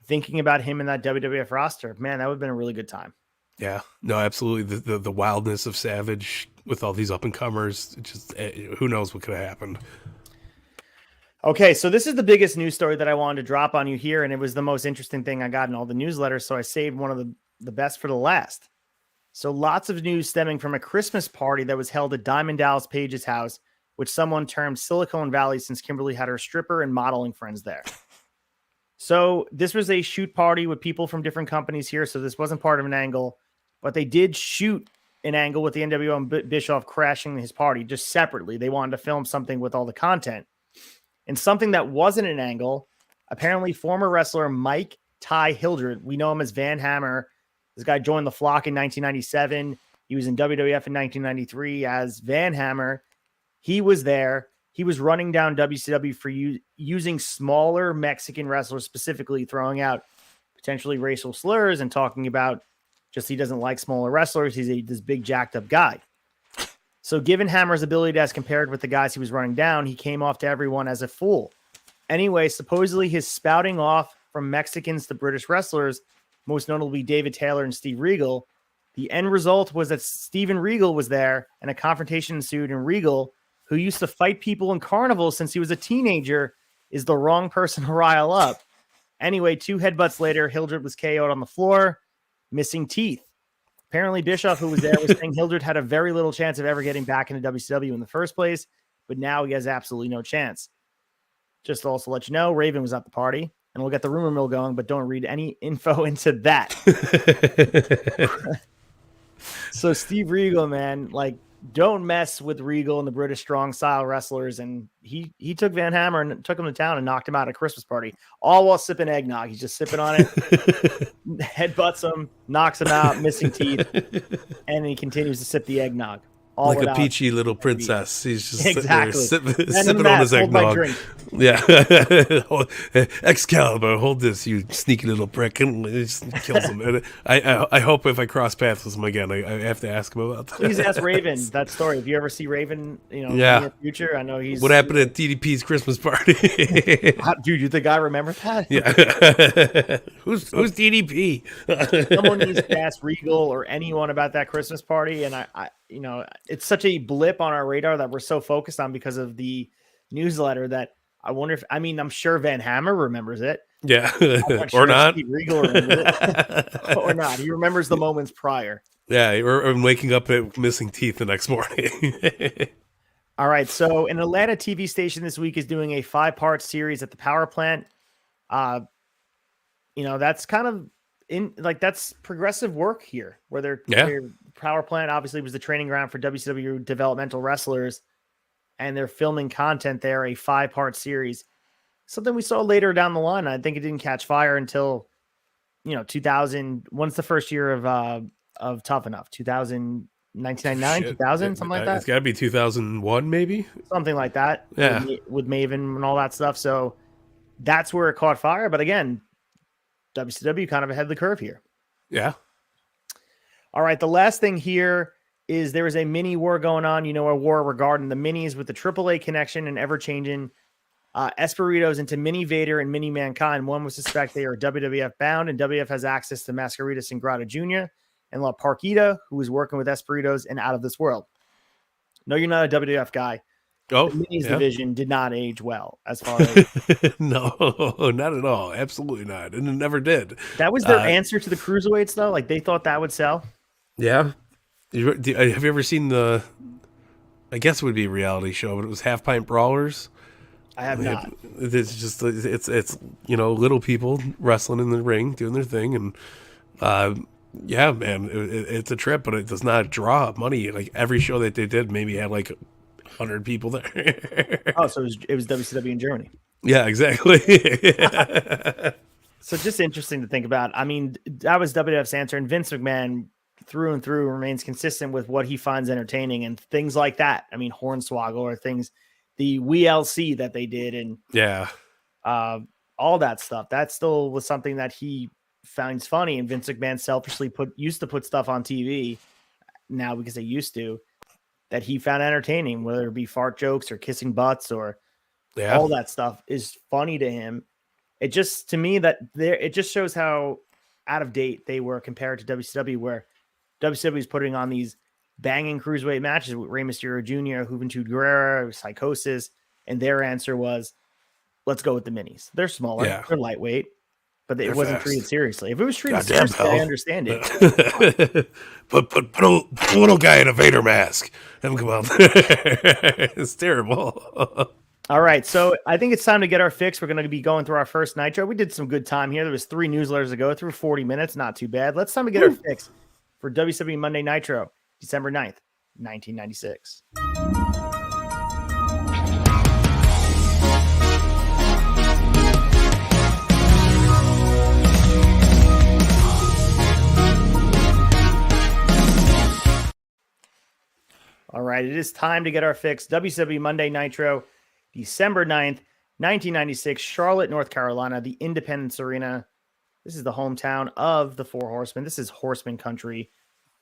thinking about him in that WWF roster, man, that would have been a really good time. Yeah, no, absolutely. The wildness of Savage with all these up and comers, just who knows what could have happened. Okay, so this is the biggest news story that I wanted to drop on you here, and it was the most interesting thing I got in all the newsletters, so I saved one of the best for the last. So lots of news stemming from a Christmas party that was held at Diamond Dallas Page's house, which someone termed Silicon Valley since Kimberly had her stripper and modeling friends there. So this was a shoot party with people from different companies here, so this wasn't part of an angle, but they did shoot an angle with the NWO and Bischoff crashing his party just separately. They wanted to film something with all the content. And something that wasn't an angle, apparently former wrestler Mike Ty Hildred, we know him as Van Hammer. This guy joined the Flock in 1997. He was in WWF in 1993 as Van Hammer. He was there. He was running down WCW for using smaller Mexican wrestlers, specifically throwing out potentially racial slurs and talking about just he doesn't like smaller wrestlers. He's this big jacked up guy. So given Hammer's ability as compared with the guys he was running down, he came off to everyone as a fool. Anyway, supposedly his spouting off from Mexicans to British wrestlers, most notably David Taylor and Steve Regal, the end result was that Steven Regal was there and a confrontation ensued, and Regal, who used to fight people in carnivals since he was a teenager, is the wrong person to rile up. Anyway, 2 headbutts later, Hildred was KO'd on the floor, missing teeth. Apparently, Bischoff, who was there, was saying Hildred had a very little chance of ever getting back into WCW in the first place, but now he has absolutely no chance. Just to also let you know, Raven was at the party, and we'll get the rumor mill going, but don't read any info into that. So Steve Regal, man, like, don't mess with Regal and the British strong style wrestlers. And he took Van Hammer and took him to town and knocked him out at a Christmas party, all while sipping eggnog. He's just sipping on it, headbutts him, knocks him out, missing teeth, and he continues to sip the eggnog. All like a peachy little princess. He's just exactly sipping on his eggnog. Yeah. Excalibur, hold this, you sneaky little prick. And it just kills him. And I hope if I cross paths with him again, I have to ask him about that. Please ask Raven that story. If you ever see Raven, in the future, I know he's... What happened at DDP's Christmas party? Dude, you think I remember that? Yeah. Who's DDP? Someone needs to ask Regal or anyone about that Christmas party, and I it's such a blip on our radar that we're so focused on because of the newsletter that I wonder if, I'm sure Van Hammer remembers it. Yeah. Sure or not. Regal remembers it. Or not. He remembers the moments prior. Yeah. Or waking up at missing teeth the next morning. All right. So an Atlanta TV station this week is doing a 5-part series at the power plant. That's kind of that's progressive work here where their power plant obviously was the training ground for WCW developmental wrestlers, and they're filming content there, a 5-part series, something we saw later down the line. I think it didn't catch fire until, 2000. When's the first year of Tough Enough? 2000, 1999, 2000, something like that. It's gotta be 2001, maybe something like that. Yeah. With Maven and all that stuff. So that's where it caught fire. But again, WCW kind of ahead of the curve here. Yeah. All right. The last thing here is there is a mini war going on. A war regarding the minis with the AAA connection and ever-changing Esperitos into Mini Vader and Mini Mankind. One would suspect they are WWF bound, and WWF has access to Mascarita Sangrado Jr. and La Parquita, who is working with Esperitos and Out of This World. No, you're not a WWF guy. Oh, the minis division did not age well as far as no, not at all. Absolutely not. And it never did. That was their answer to the cruiserweights, though. Like, they thought that would sell. Yeah. Have you ever seen I guess it would be a reality show, but it was Half Pint Brawlers. I have not. It's just, it's little people wrestling in the ring, doing their thing. And, yeah, man, it's a trip, but it does not draw money. Like, every show that they did maybe had like 100 people there. Oh, so it was WCW in Germany. Yeah, exactly. So just interesting to think about. I mean, that was WWF's answer, and Vince McMahon through and through remains consistent with what he finds entertaining and things like that. I mean, Hornswoggle or things, the WLC that they did, and all that stuff. That still was something that he finds funny. And Vince McMahon selfishly used to put stuff on TV now because they used to, that he found entertaining, whether it be fart jokes or kissing butts or all that stuff is funny to him. It just, to me, it just shows how out of date they were compared to WCW, where WCW is putting on these banging cruiserweight matches with Rey Mysterio Jr., Juventud Guerrera, Psychosis, and their answer was, let's go with the minis. They're smaller, they're lightweight, but it wasn't treated seriously. If it was treated seriously, I understand it. Put a little guy in a Vader mask. Have him come out. It's terrible. All right, so I think it's time to get our fix. We're going to be going through our first Nitro. We did some good time here. There was 3 newsletters to go through, 40 minutes, not too bad. Let's time to get our fix for WCW Monday Nitro, December 9th, 1996. All right, it is time to get our fix. WCW Monday Nitro, December 9th, 1996, Charlotte, North Carolina, the Independence Arena. This is the hometown of the Four Horsemen. This is Horseman country.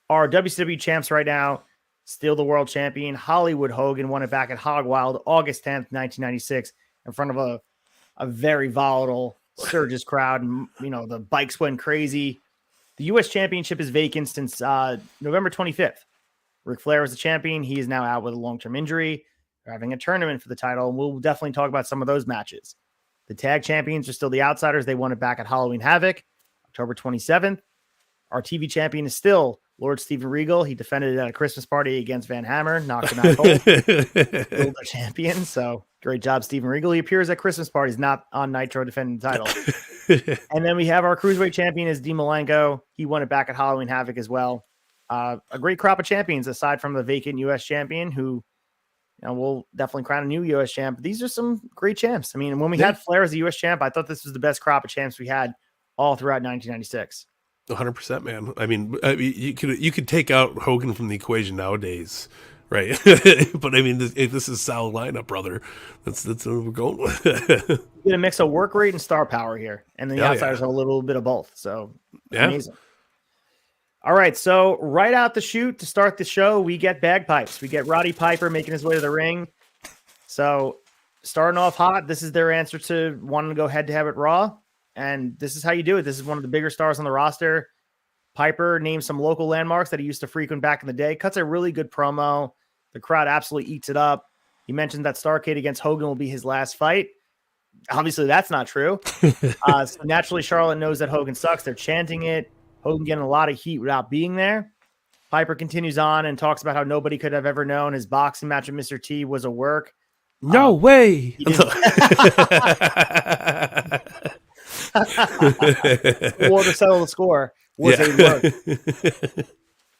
Our WCW champs right now, still the world champion, Hollywood Hogan, won it back at Hog Wild, August 10th, 1996, in front of a very volatile Surges crowd. And, the bikes went crazy. The U.S. Championship is vacant since November 25th. Ric Flair was the champion. He is now out with a long-term injury. They're having a tournament for the title, and we'll definitely talk about some of those matches. The tag champions are still the Outsiders. They won it back at Halloween Havoc, October 27th. Our TV champion is still Lord Steven Regal. He defended it at a Christmas party against Van Hammer, knocked him out cold. Still the champion, so great job, Steven Regal. He appears at Christmas parties, not on Nitro defending the title. And then we have our Cruiserweight champion is Dean Malenko. He won it back at Halloween Havoc as well. A great crop of champions aside from the vacant U.S. champion who we'll definitely crown a new U.S. champ. These are some great champs. I mean, when we had Flair as a U.S. champ, I thought this was the best crop of champs we had all throughout 1996. 100%, man. I mean, you could take out Hogan from the equation nowadays, right? But I mean, this is solid lineup, brother. That's what we're going with. You get a mix of work rate and star power here, and then the Outsiders have a little bit of both. So amazing. All right, so right out the chute to start the show, we get bagpipes. We get Roddy Piper making his way to the ring. So starting off hot, this is their answer to wanting to go head-to-head at Raw, and this is how you do it. This is one of the bigger stars on the roster. Piper names some local landmarks that he used to frequent back in the day, cuts a really good promo. The crowd absolutely eats it up. He mentioned that Starrcade against Hogan will be his last fight. Obviously, that's not true. So naturally, Charlotte knows that Hogan sucks. They're chanting it. Hogan getting a lot of heat without being there. Piper continues on and talks about how nobody could have ever known his boxing match with Mr. T was a work. No way. War to settle the score was a work.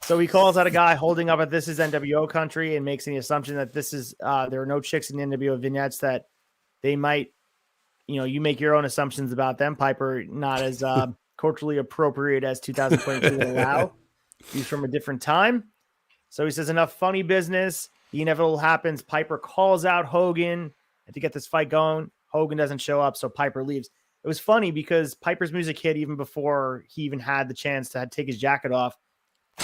So he calls out a guy holding up at This Is NWO Country and makes the assumption that this is there are no chicks in the NWO vignettes, that they might, you make your own assumptions about them. Piper not as culturally appropriate as 2022 will allow. He's from a different time. So he says, enough funny business. The inevitable happens. Piper calls out Hogan to get this fight going. Hogan doesn't show up, so Piper leaves. It was funny because Piper's music hit even before he even had the chance to take his jacket off.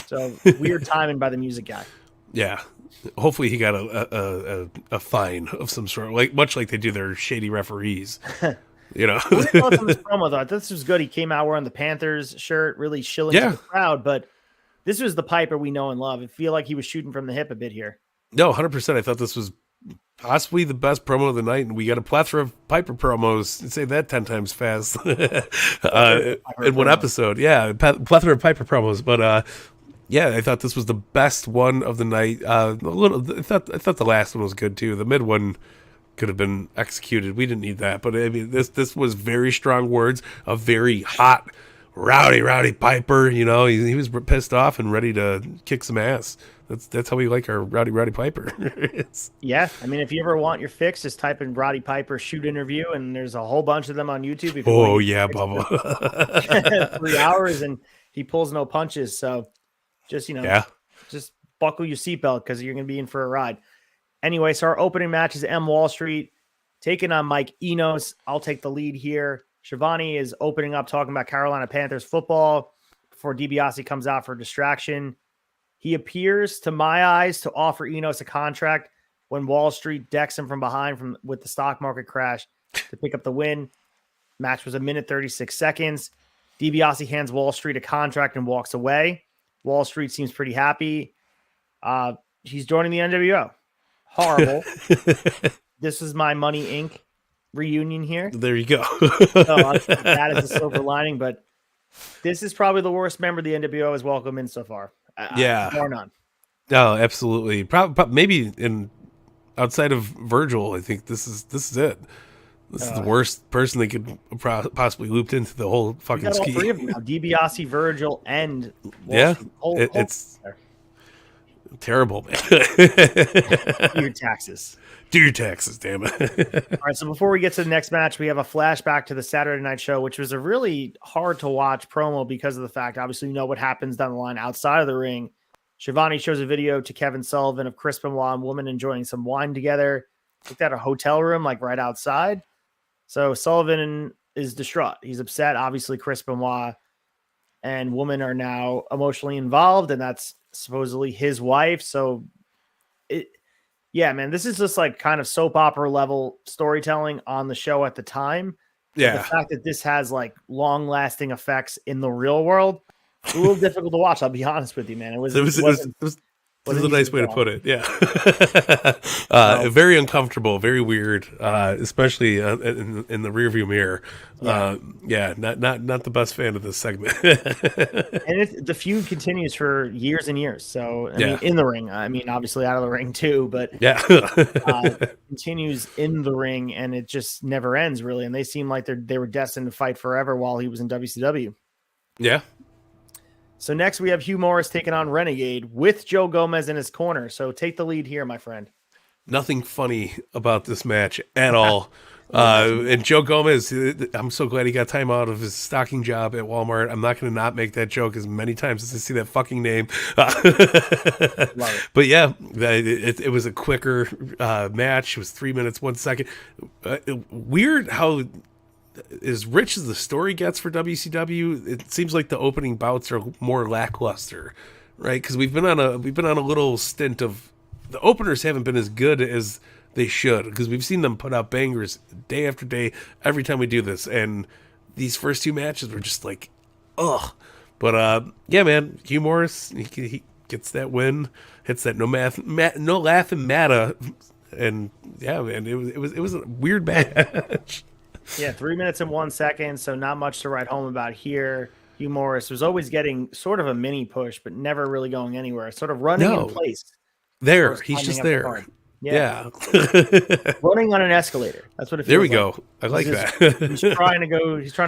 So weird timing by the music guy. Yeah. Hopefully he got a fine of some sort, much like they do their shady referees. What are your thoughts on this promo, though? This was good. He came out wearing the Panthers shirt, really shilling to the crowd, but this was the Piper we know and love. I feel like he was shooting from the hip a bit here. No, 100%. I thought this was possibly the best promo of the night, and we got a plethora of Piper promos. Say that 10 times fast in one episode. Yeah, plethora of Piper promos. But I thought this was the best one of the night. I thought the last one was good too. The mid one could have been executed. We didn't need that, but I mean, this was very strong words, a very hot Rowdy Piper. You know, he was pissed off and ready to kick some ass. That's how we like our Rowdy Piper. Yeah, I mean, if you ever want your fix, just type in Roddy Piper shoot interview, and there's a whole bunch of them on YouTube. If you Oh want yeah, Bubba. 3 hours, and he pulls no punches. So just just buckle your seatbelt because you're going to be in for a ride. Anyway, so our opening match is M Wall Street taking on Mike Enos. I'll take the lead here. Shivani is opening up talking about Carolina Panthers football before DiBiase comes out for distraction. He appears, to my eyes, to offer Enos a contract when Wall Street decks him from behind with the stock market crash to pick up the win. Match was 1:36 seconds. DiBiase hands Wall Street a contract and walks away. Wall Street seems pretty happy. He's joining the NWO. Horrible. This is my Money Inc. reunion here. There you go. So that is a silver lining, but this is probably the worst member the NWO has welcomed in so far. Or none. No, absolutely. Probably maybe outside of Virgil, I think this is it. This is the worst person they could possibly looped into the whole fucking scheme. All three of them now. DiBiase, Virgil, and it's terrible, man. Do your taxes. Do your taxes, damn it. All right, so before we get to the next match, we have a flashback to the Saturday Night Show, which was a really hard to watch promo because of the fact, obviously, you know what happens down the line outside of the ring. Shivani shows a video to Kevin Sullivan of Chris Benoit and woman enjoying some wine together. Looked at a hotel room, like right outside. So Sullivan is distraught. He's upset. Obviously, Chris Benoit and woman are now emotionally involved, and that's supposedly his wife. So yeah, man, this is just like kind of soap opera level storytelling on the show at the time. Yeah. The fact that this has like long lasting effects in the real world, a little difficult to watch. I'll be honest with you, man. It was a nice way to put it. Yeah. Very uncomfortable, very weird, especially in the rearview mirror. Not the best fan of this segment. And the feud continues for years and years. So, I mean, in the ring, I mean, obviously out of the ring too, but continues in the ring, and it just never ends really. And they seem like they were destined to fight forever while he was in WCW. Yeah. So next we have Hugh Morris taking on Renegade with Joe Gomez in his corner. So take the lead here, my friend. Nothing funny about this match at all. And Joe Gomez, I'm so glad he got time out of his stocking job at Walmart. I'm not going to not make that joke as many times as I see that fucking name. But yeah, it was a quicker match. It was 3 minutes, 1 second. Weird how, as rich as the story gets for WCW, it seems like the opening bouts are more lackluster, right? Because we've been on a little stint of the openers haven't been as good as they should, because we've seen them put out bangers day after day every time we do this, and these first two matches were just like, ugh. But yeah, man, Hugh Morris, he gets that win, hits that no laughing matter, and yeah, man, it was a weird match. Yeah, 3 minutes and 1 second, so not much to write home about here. Hugh Morris was always getting sort of a mini push, but never really going anywhere. Sort of running in place. He's just there. Yeah. Running on an escalator. That's what it feels like. There we go. I like that. He's trying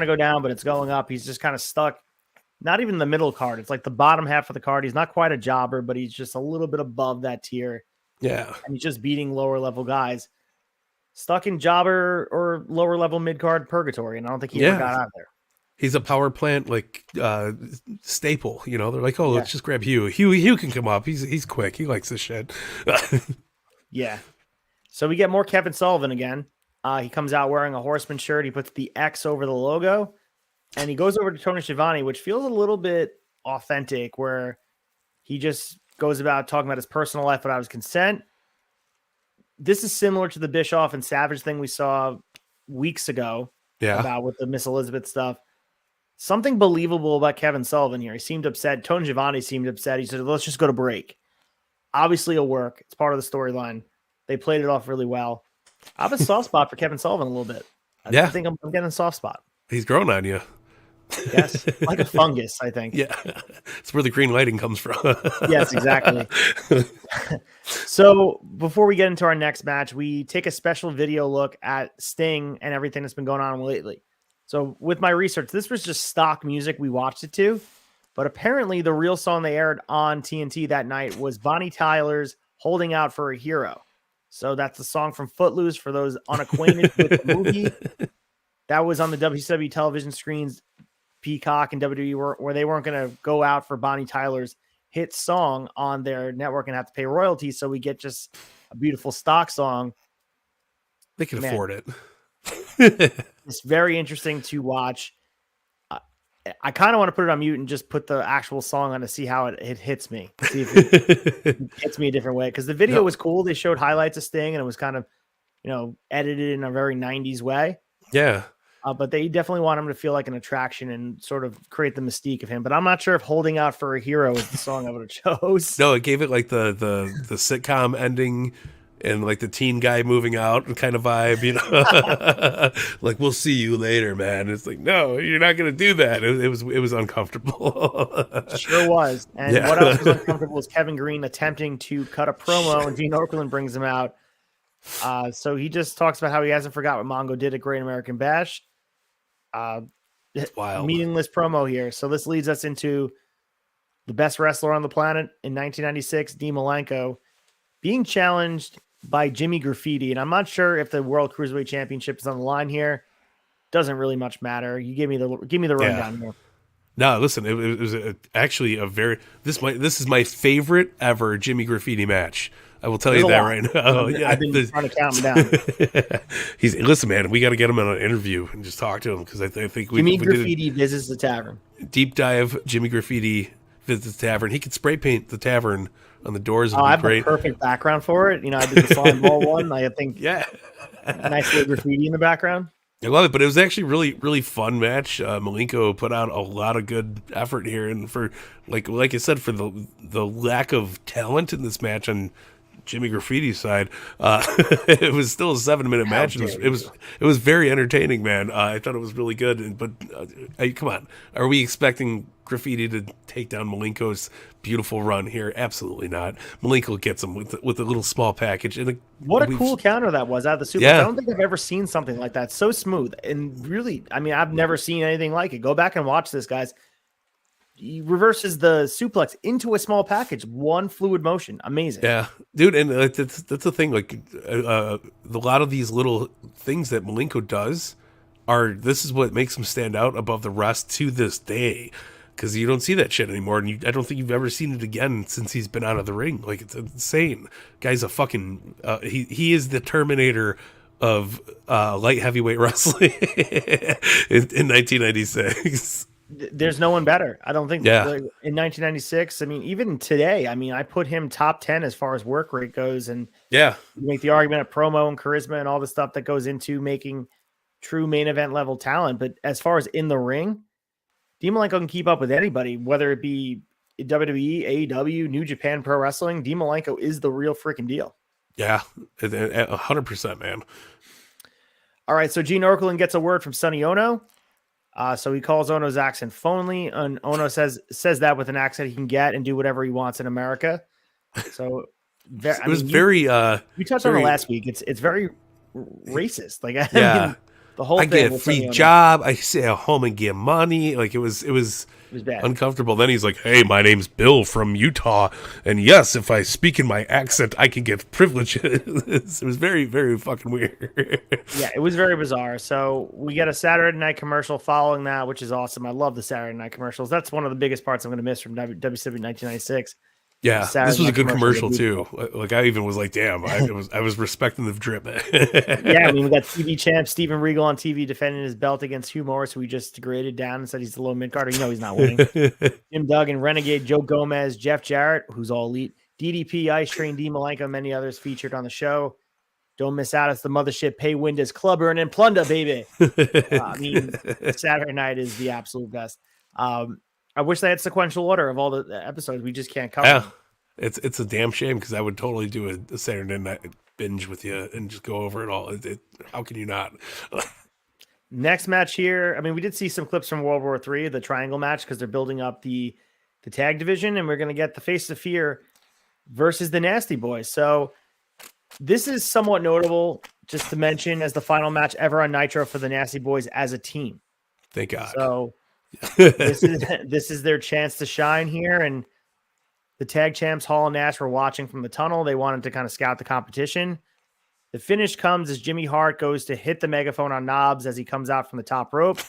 to go down, but it's going up. He's just kind of stuck. Not even the middle card. It's like the bottom half of the card. He's not quite a jobber, but he's just a little bit above that tier. Yeah. And he's just beating lower level guys. Stuck in jobber or lower level mid card purgatory, and I don't think he ever got out of there. He's a power plant staple, you know. They're like, let's just grab Hugh. Hugh can come up. He's quick. He likes this shit. Yeah. So we get more Kevin Sullivan again. He comes out wearing a Horseman shirt. He puts the X over the logo, and he goes over to Tony Schiavone, which feels a little bit authentic, where he just goes about talking about his personal life without his consent. This is similar to the Bischoff and Savage thing we saw weeks ago about with the Miss Elizabeth stuff. Something believable about Kevin Sullivan here. He seemed upset. Tony Schiavone seemed upset. He said, let's just go to break. Obviously it'll work. It's part of the storyline. They played it off really well. I have a soft spot for Kevin Sullivan a little bit. I think I'm getting a soft spot. He's grown on you. Yes, like a fungus, I think. Yeah, it's where the green lighting comes from. Yes, exactly. So before we get into our next match, we take a special video look at Sting and everything that's been going on lately. So with my research, this was just stock music we watched it to, but apparently the real song they aired on TNT that night was Bonnie Tyler's Holding Out for a Hero. So that's the song from Footloose for those unacquainted with the movie. That was on the WCW television screens, Peacock and WWE, where they weren't going to go out for Bonnie Tyler's hit song on their network and have to pay royalties. So we get just a beautiful stock song. They can afford it. It's very interesting to watch. I kind of want to put it on mute and just put the actual song on to see how it hits me. See if it hits me a different way. Because the video was cool. They showed highlights of Sting and it was kind of, edited in a very 90s way. Yeah. But they definitely want him to feel like an attraction and sort of create the mystique of him. But I'm not sure if Holding Out for a Hero is the song I would have chose. No, it gave it like the sitcom ending and like the teen guy moving out kind of vibe, like we'll see you later, man. It's like, no, you're not going to do that. It was uncomfortable. Sure was. And what else was uncomfortable was Kevin Green attempting to cut a promo and Gene Okerlund brings him out. So he just talks about how he hasn't forgot what Mongo did at Great American Bash. Wild. Meaningless promo here. So this leads us into the best wrestler on the planet in 1996, Dean Malenko, being challenged by Jimmy Graffiti. And I'm not sure if the World Cruiserweight Championship is on the line here. Doesn't really much matter. You give me the rundown here. No, listen, it was actually a very this is my favorite ever Jimmy Graffiti match. I will tell you that right now. I've been trying to count him down. Listen, man, we got to get him on an interview and just talk to him because I think Jimmy Graffiti visits the tavern. Deep dive Jimmy Graffiti visits the tavern. He could spray paint the tavern on the doors. I have the perfect background for it. I did the slime ball one. I think nice little graffiti in the background. I love it, but it was actually really, really fun match. Malenko put out a lot of good effort here, and for like I said, for the lack of talent in this match on Jimmy Graffiti's side, it was still a 7-minute match. It was very entertaining, man. I thought it was really good. But come on, are we expecting Graffiti to take down Malenko's beautiful run here? Absolutely not. Malenko gets him with a little small package. And what a cool counter that was out of the Super. I don't think I've ever seen something like that. So smooth and really, I've never seen anything like it. Go back and watch this, guys. He reverses the suplex into a small package, one fluid motion. Amazing. Yeah, dude, and that's the thing. Like a lot of these little things that Malenko does this is what makes him stand out above the rest to this day. Because you don't see that shit anymore, and I don't think you've ever seen it again since he's been out of the ring. Like, it's insane. Guy's a fucking he is the Terminator of light heavyweight wrestling in 1996. There's no one better. I don't think. Yeah. In 1996, even today, I put him top 10 as far as work rate goes, and you make the argument of promo and charisma and all the stuff that goes into making true main event level talent. But as far as in the ring, Dean Malenko can keep up with anybody, whether it be WWE, AEW, New Japan Pro Wrestling. Dean Malenko is the real freaking deal. Yeah, 100%, man. All right, so Gene Okerlund gets a word from Sonny Ono. So he calls Ono's accent phonely, and Ono says that with an accent he can get and do whatever he wants in America. So it was very. We touched on it last week. It's very racist. Like the whole I thing. get a free job. I stay at home and get money. Like it was bad. Uncomfortable. Then he's like, "Hey, my name's Bill from Utah, and yes, if I speak in my accent, I can get privileges." It was very, very fucking weird. Yeah, it was very bizarre. So we get a Saturday night commercial following that, which is awesome. I love the Saturday night commercials. That's one of the biggest parts I'm going to miss from WCW 1996. Yeah, this was a good commercial too. Like I even was like, damn, I was respecting the drip. Yeah, we got TV champ Steven Regal on TV defending his belt against Hugh Morris, who we just degraded down and said he's the low mid carder. He's not winning. Jim Duggan, Renegade, Joe Gomez, Jeff Jarrett, who's all elite, DDP, Ice Train, Dean Malenko, many others featured on the show. Don't miss out. It's the mothership. Pay Windows, Clubber, and Plunder, baby. Saturday night is the absolute best. I wish they had sequential order of all the episodes. We just can't cover them. It's a damn shame because I would totally do a Saturday night binge with you and just go over it all. How can you not? Next match here. We did see some clips from World War III, the triangle match, because they're building up the tag division, and we're going to get the Face of Fear versus the Nasty Boys. So this is somewhat notable, just to mention, as the final match ever on Nitro for the Nasty Boys as a team. Thank God. So this is their chance to shine here. And the tag champs, Hall and Nash, were watching from the tunnel. They wanted to kind of scout the competition. The finish comes as Jimmy Hart goes to hit the megaphone on Knobbs as he comes out from the top rope.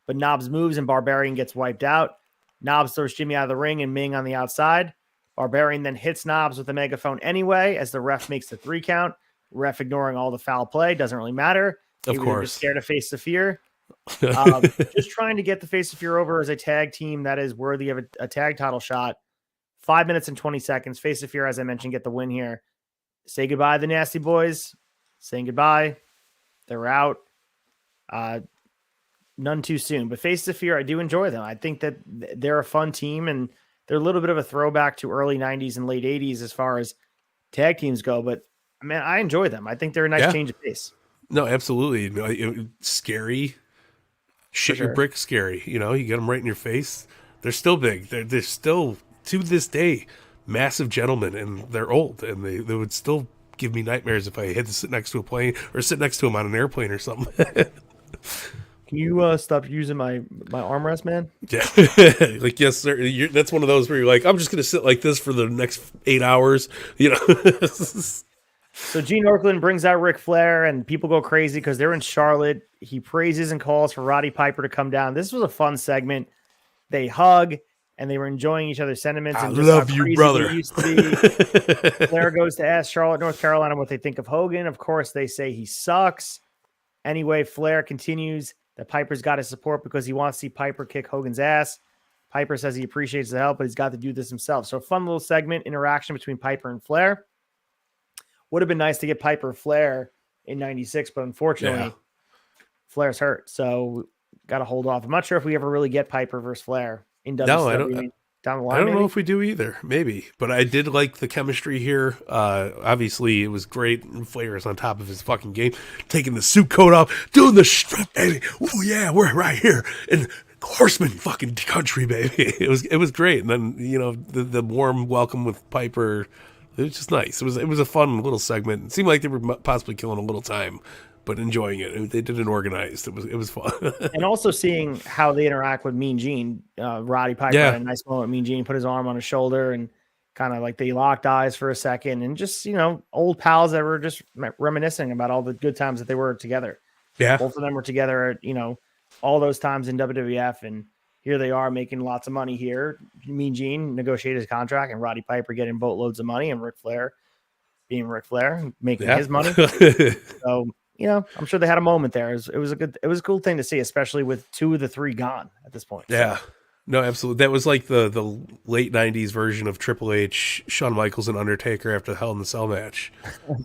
But Knobbs moves and Barbarian gets wiped out. Knobbs throws Jimmy out of the ring and Ming on the outside. Barbarian then hits Knobbs with the megaphone anyway as the ref makes the 3 count. Ref ignoring all the foul play. Doesn't really matter. Of course. Just scared of Face the Fear. Just trying to get the Face of Fear over as a tag team that is worthy of a tag title shot. 5 minutes and 20 seconds. Face of Fear, as I mentioned, get the win here. Say goodbye to the Nasty Boys. Saying goodbye. They're out. None too soon. But Face of Fear, I do enjoy them. I think that they're a fun team, and they're a little bit of a throwback to early 90s and late 80s as far as tag teams go. But, man, I enjoy them. I think they're a nice change of pace. No, absolutely. Scary. Shit your brick scary. You get them right in your face. They're still big. They're still, to this day, massive gentlemen, and they're old, and they would still give me nightmares if I had to sit next to a plane or sit next to them on an airplane or something. Can you stop using my armrest, man? Yeah. Like, yes, sir. That's one of those where you're like, I'm just going to sit like this for the next 8 hours. So Gene Okerlund brings out Ric Flair, and people go crazy because they're in Charlotte. He praises and calls for Roddy Piper to come down. This was a fun segment. They hug, and they were enjoying each other's sentiments. I and just love you, brother. Used to be. Flair goes to ask Charlotte, North Carolina, what they think of Hogan. Of course, they say he sucks. Anyway, Flair continues that Piper's got his support because he wants to see Piper kick Hogan's ass. Piper says he appreciates the help, but he's got to do this himself. So a fun little segment, interaction between Piper and Flair. Would have been nice to get Piper Flair in 96, but unfortunately, Flair's hurt. So got to hold off. I'm not sure if we ever really get Piper versus Flair in WCW. No, down the line, I don't know if we do either. Maybe. But I did like the chemistry here. Obviously, it was great. Flair is on top of his fucking game. Taking the suit coat off. Doing the strut, baby. Oh, yeah, we're right here. And Horseman fucking country, baby. It was great. And then, the warm welcome with Piper. It was just nice. It was a fun little segment. It seemed like they were possibly killing a little time, but enjoying it. They did it organized. It was fun. And also seeing how they interact with Mean Gene. Roddy Piper had a nice moment. Mean Gene put his arm on his shoulder and kind of like they locked eyes for a second, and just old pals that were just reminiscing about all the good times that they were together. Yeah, both of them were together at all those times in WWF, and here they are making lots of money here. Mean Gene negotiated his contract, and Roddy Piper getting boatloads of money, and Ric Flair being Ric Flair making his money. So, I'm sure they had a moment there. It was a cool thing to see, especially with 2 of the 3 gone at this point. Yeah. So. No, absolutely. That was like the late 90s version of Triple H, Shawn Michaels, and Undertaker after the Hell in the Cell match.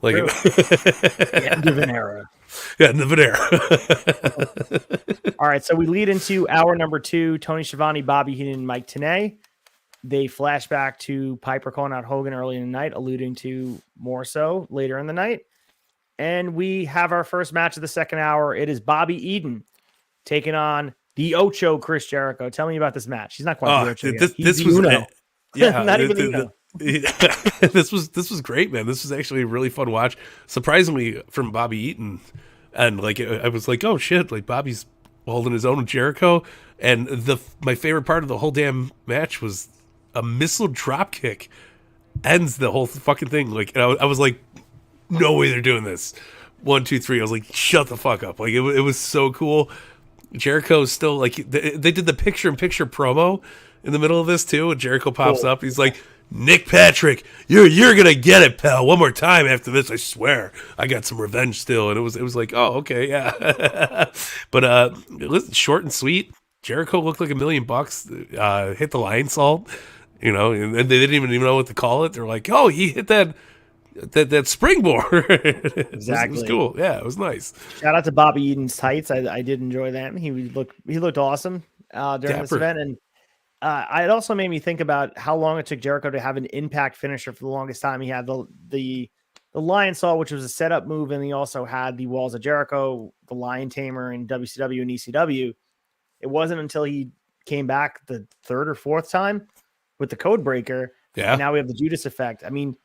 Like the end of an era. Yeah, end of an era. All right, so we lead into hour number 2. Tony Schiavone, Bobby Heenan, and Mike Tenay. They flash back to Piper calling out Hogan early in the night, alluding to more so later in the night. And we have our first match of the second hour. It is Bobby Eaton taking on the Ocho, Chris Jericho. Tell me about this match. He's not quite the Ocho yet. This was Uno. Not even Uno. This was great, man. This was actually a really fun watch. Surprisingly, from Bobby Eaton, and I was like, oh shit, like Bobby's holding his own with Jericho. And my favorite part of the whole damn match was a missile drop kick ends the whole fucking thing. Like, and I was like, no way they're doing this. 1, 2, 3. I was like, shut the fuck up. Like, it was so cool. Jericho's still like, they did the picture-in-picture promo in the middle of this too, and Jericho pops up. He's like, Nick Patrick, you're gonna get it, pal. One more time after this, I swear. I got some revenge still. And it was like, oh, okay, yeah. But listen, short and sweet. Jericho looked like $1 million. Hit the lion salt, and they didn't even know what to call it. They're like, oh, he hit that springboard. Exactly. It was cool. Yeah, it was nice. Shout out to Bobby Eaton's tights. I did enjoy them. He looked awesome during this event, and it also made me think about how long it took Jericho to have an impact finisher. For the longest time, he had the Lion Saw, which was a setup move, and he also had the Walls of Jericho, the Lion Tamer in WCW and ECW. It wasn't until he came back the 3rd or 4th time with the Code Breaker. Yeah. Now we have the Judas effect. I mean,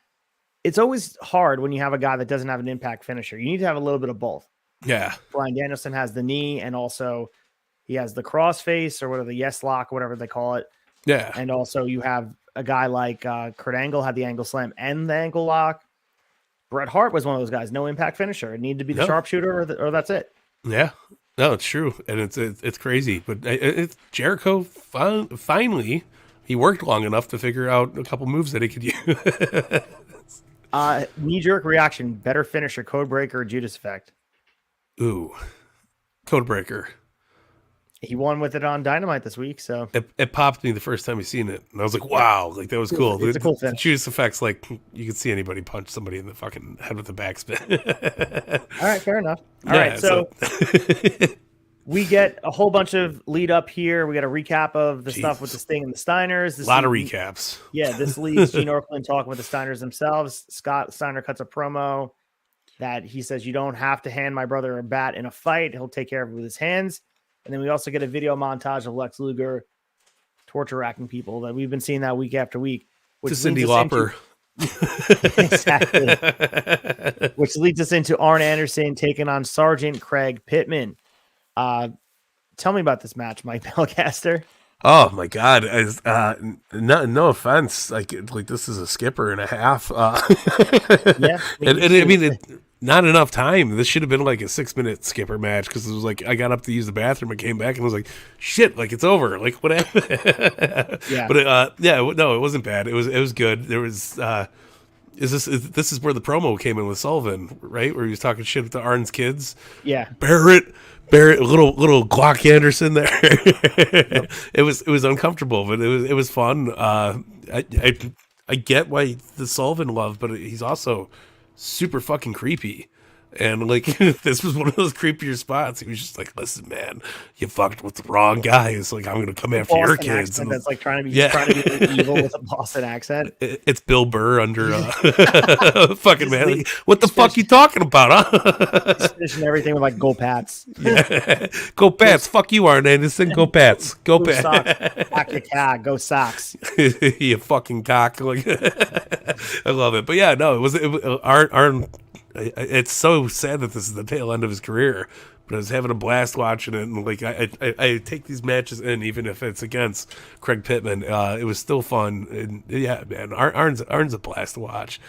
it's always hard when you have a guy that doesn't have an impact finisher. You need to have a little bit of both. Yeah. Bryan Danielson has the knee, and also He has the crossface or whatever, the yes lock, whatever they call it. Yeah. And also you have a guy like Kurt Angle had the angle slam and the ankle lock. Bret Hart was one of those guys, no impact finisher. It needed to be the sharpshooter or that's it. Yeah. No, it's true. And it's crazy. But it's Jericho finally, he worked long enough to figure out a couple moves that he could use. Knee-jerk reaction, better finisher, code breaker, or Judas effect? Ooh. Code breaker. He won with it on Dynamite this week, so it popped me the first time I seen it, and I was like, "Wow!" Like that was cool. It's a cool finish. The Judas effects, like you could see anybody punch somebody in the fucking head with a backspin. All right, fair enough. All right, so we get a whole bunch of lead up here. We got a recap of the stuff with the Sting and the Steiners. A lot of recaps. Yeah, this leads Gene Okerlund talking with the Steiners themselves. Scott Steiner cuts a promo that he says, "You don't have to hand my brother a bat in a fight. He'll take care of it with his hands." And then we also get a video montage of Lex Luger torture racking people that we've been seeing that week after week. To Cyndi Lauper. Exactly. Which leads us into Arn Anderson taking on Sergeant Craig Pittman. Tell me about this match, Mike Belcaster. Oh my God! No offense, like this is a skipper and a half. Yeah, I mean, not enough time. This should have been like a 6-minute skipper match because it was like I got up to use the bathroom and came back and was like, shit, like it's over. Like what happened? Yeah, but no, it wasn't bad. It was good. There was this is where the promo came in with Sullivan, right? Where he was talking shit with the Arn's kids. Yeah, Barrett, little Glock Anderson there. Yep. It was uncomfortable, but it was fun. I get why the Sullivan love, but he's also super fucking creepy. And like this was one of those creepier spots. He was just like, "Listen, man, you fucked with the wrong guys. Like I'm gonna come after your kids." And that's like trying to be like evil with a Boston accent. It's Bill Burr under fucking man. Like, what the fuck you talking about? Huh? Finishing everything with like "Go Pats." Yeah. Go Pats. Fuck you, Arn Anderson. Go Pats. Go Pats. Go Sox. You fucking cock. Like I love it. But yeah, no, it was Arn. It's so sad that this is the tail end of his career, but I was having a blast watching it, and like I take these matches in, even if it's against Craig Pittman. It was still fun, and yeah, man, Arn's a blast to watch.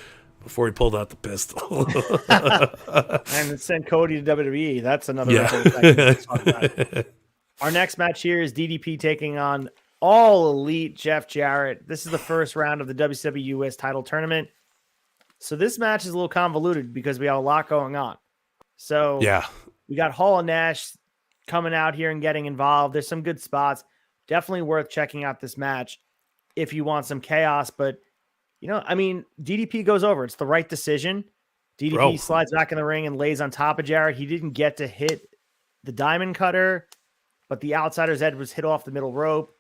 Before he pulled out the pistol, and sent Cody to WWE. That's another. Yeah. Our next match here is DDP taking on All Elite Jeff Jarrett. This is the first round of the WCW US title tournament. So this match is a little convoluted because we have a lot going on. So yeah, we got Hall and Nash coming out here and getting involved. There's some good spots. Definitely worth checking out this match if you want some chaos. But, you know, I mean, DDP goes over. It's the right decision. DDP slides back in the ring and lays on top of Jarrett. He didn't get to hit the diamond cutter, but the outsider's edge was hit off the middle rope.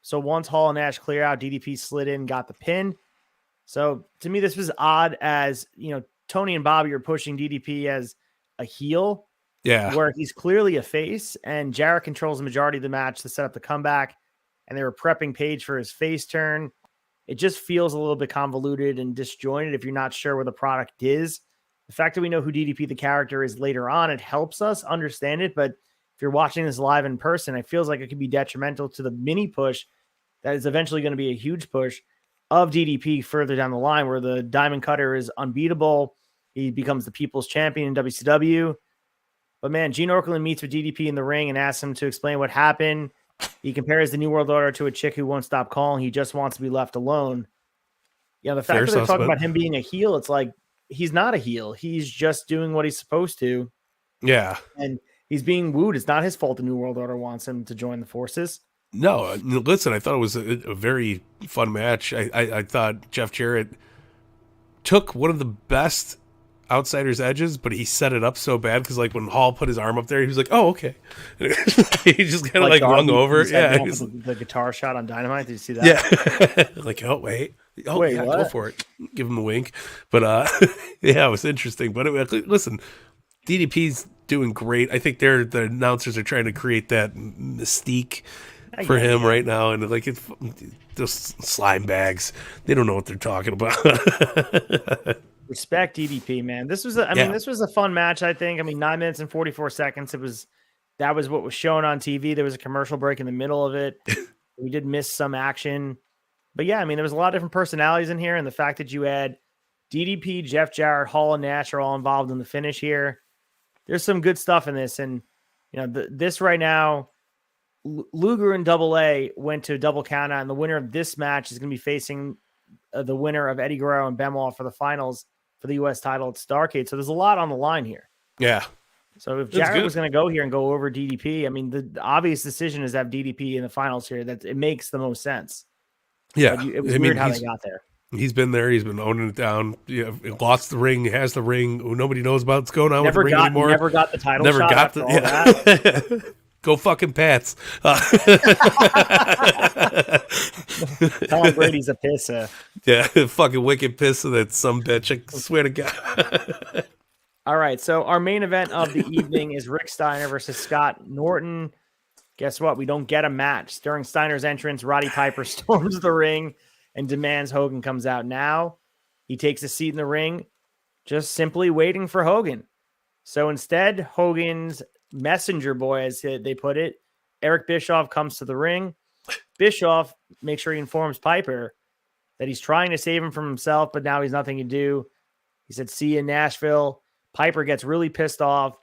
So once Hall and Nash clear out, DDP slid in, got the pin. So to me, this was odd as, you know, Tony and Bobby are pushing DDP as a heel. Yeah. Where he's clearly a face, and Jarrett controls the majority of the match to set up the comeback, and they were prepping Page for his face turn. It just feels a little bit convoluted and disjointed if you're not sure where the product is. The fact that we know who DDP the character is later on, it helps us understand it, but if you're watching this live in person, it feels like it could be detrimental to the mini push that is eventually going to be a huge push of DDP further down the line, where the Diamond Cutter is unbeatable. He becomes the people's champion in WCW. But man, Gene Okerlund meets with DDP in the ring and asks him to explain what happened. He compares the New World Order to a chick who won't stop calling. He just wants to be left alone. You know, the fact that they're talking about him being a heel, it's like, he's not a heel. He's just doing what he's supposed to. Yeah. And he's being wooed. It's not his fault the New World Order wants him to join the forces. No, listen, I thought it was a very fun match. I thought Jeff Jarrett took one of the best outsider's edges, but he set it up so bad because, like, when Hall put his arm up there, he was like, "Oh, okay." He just kind of like hung over. Yeah, the guitar shot on Dynamite. Did you see that? Yeah. Like, oh wait, yeah, what? go for it. Give him a wink. But yeah, it was interesting. But listen, DDP's doing great. I think the announcers are trying to create that mystique for him right now, and like it's just slime bags. They don't know what they're talking about. Respect DDP, man. This was this was a fun match, I think. I mean, 9 minutes and 44 seconds. It was that was what was shown on TV. There was a commercial break in the middle of it. We did miss some action. But yeah, I mean, there was a lot of different personalities in here. And the fact that you had DDP, Jeff Jarrett, Hall, and Nash are all involved in the finish here. There's some good stuff in this. And, this right now, Luger and Double A went to a double count out, and the winner of this match is going to be facing the winner of Eddie Guerrero and Benoit for the finals for the U.S. title at Starrcade. So there's a lot on the line here. Yeah. So if Jarrett was going to go here and go over DDP, I mean, the obvious decision is to have DDP in the finals here. That it makes the most sense. Yeah. It was weird how they got there. He's been there. He's been owning it down. Yeah, lost the ring. Has the ring. Nobody knows about what's going on with the ring anymore. Never got the title. Never shot got the. Yeah. Go fucking Pats. Tom Brady's a pisser. Yeah, fucking wicked pisser. That some bitch. I swear to God. All right, so our main event of the evening is Rick Steiner versus Scott Norton. Guess what? We don't get a match. During Steiner's entrance, Roddy Piper storms the ring and demands Hogan comes out now. He takes a seat in the ring, just simply waiting for Hogan. So instead, Hogan's messenger boy, as they put it, Eric Bischoff, comes to the ring. Bischoff makes sure he informs Piper that he's trying to save him from himself, but now he's nothing to do. He said, see you in Nashville. Piper gets really pissed off.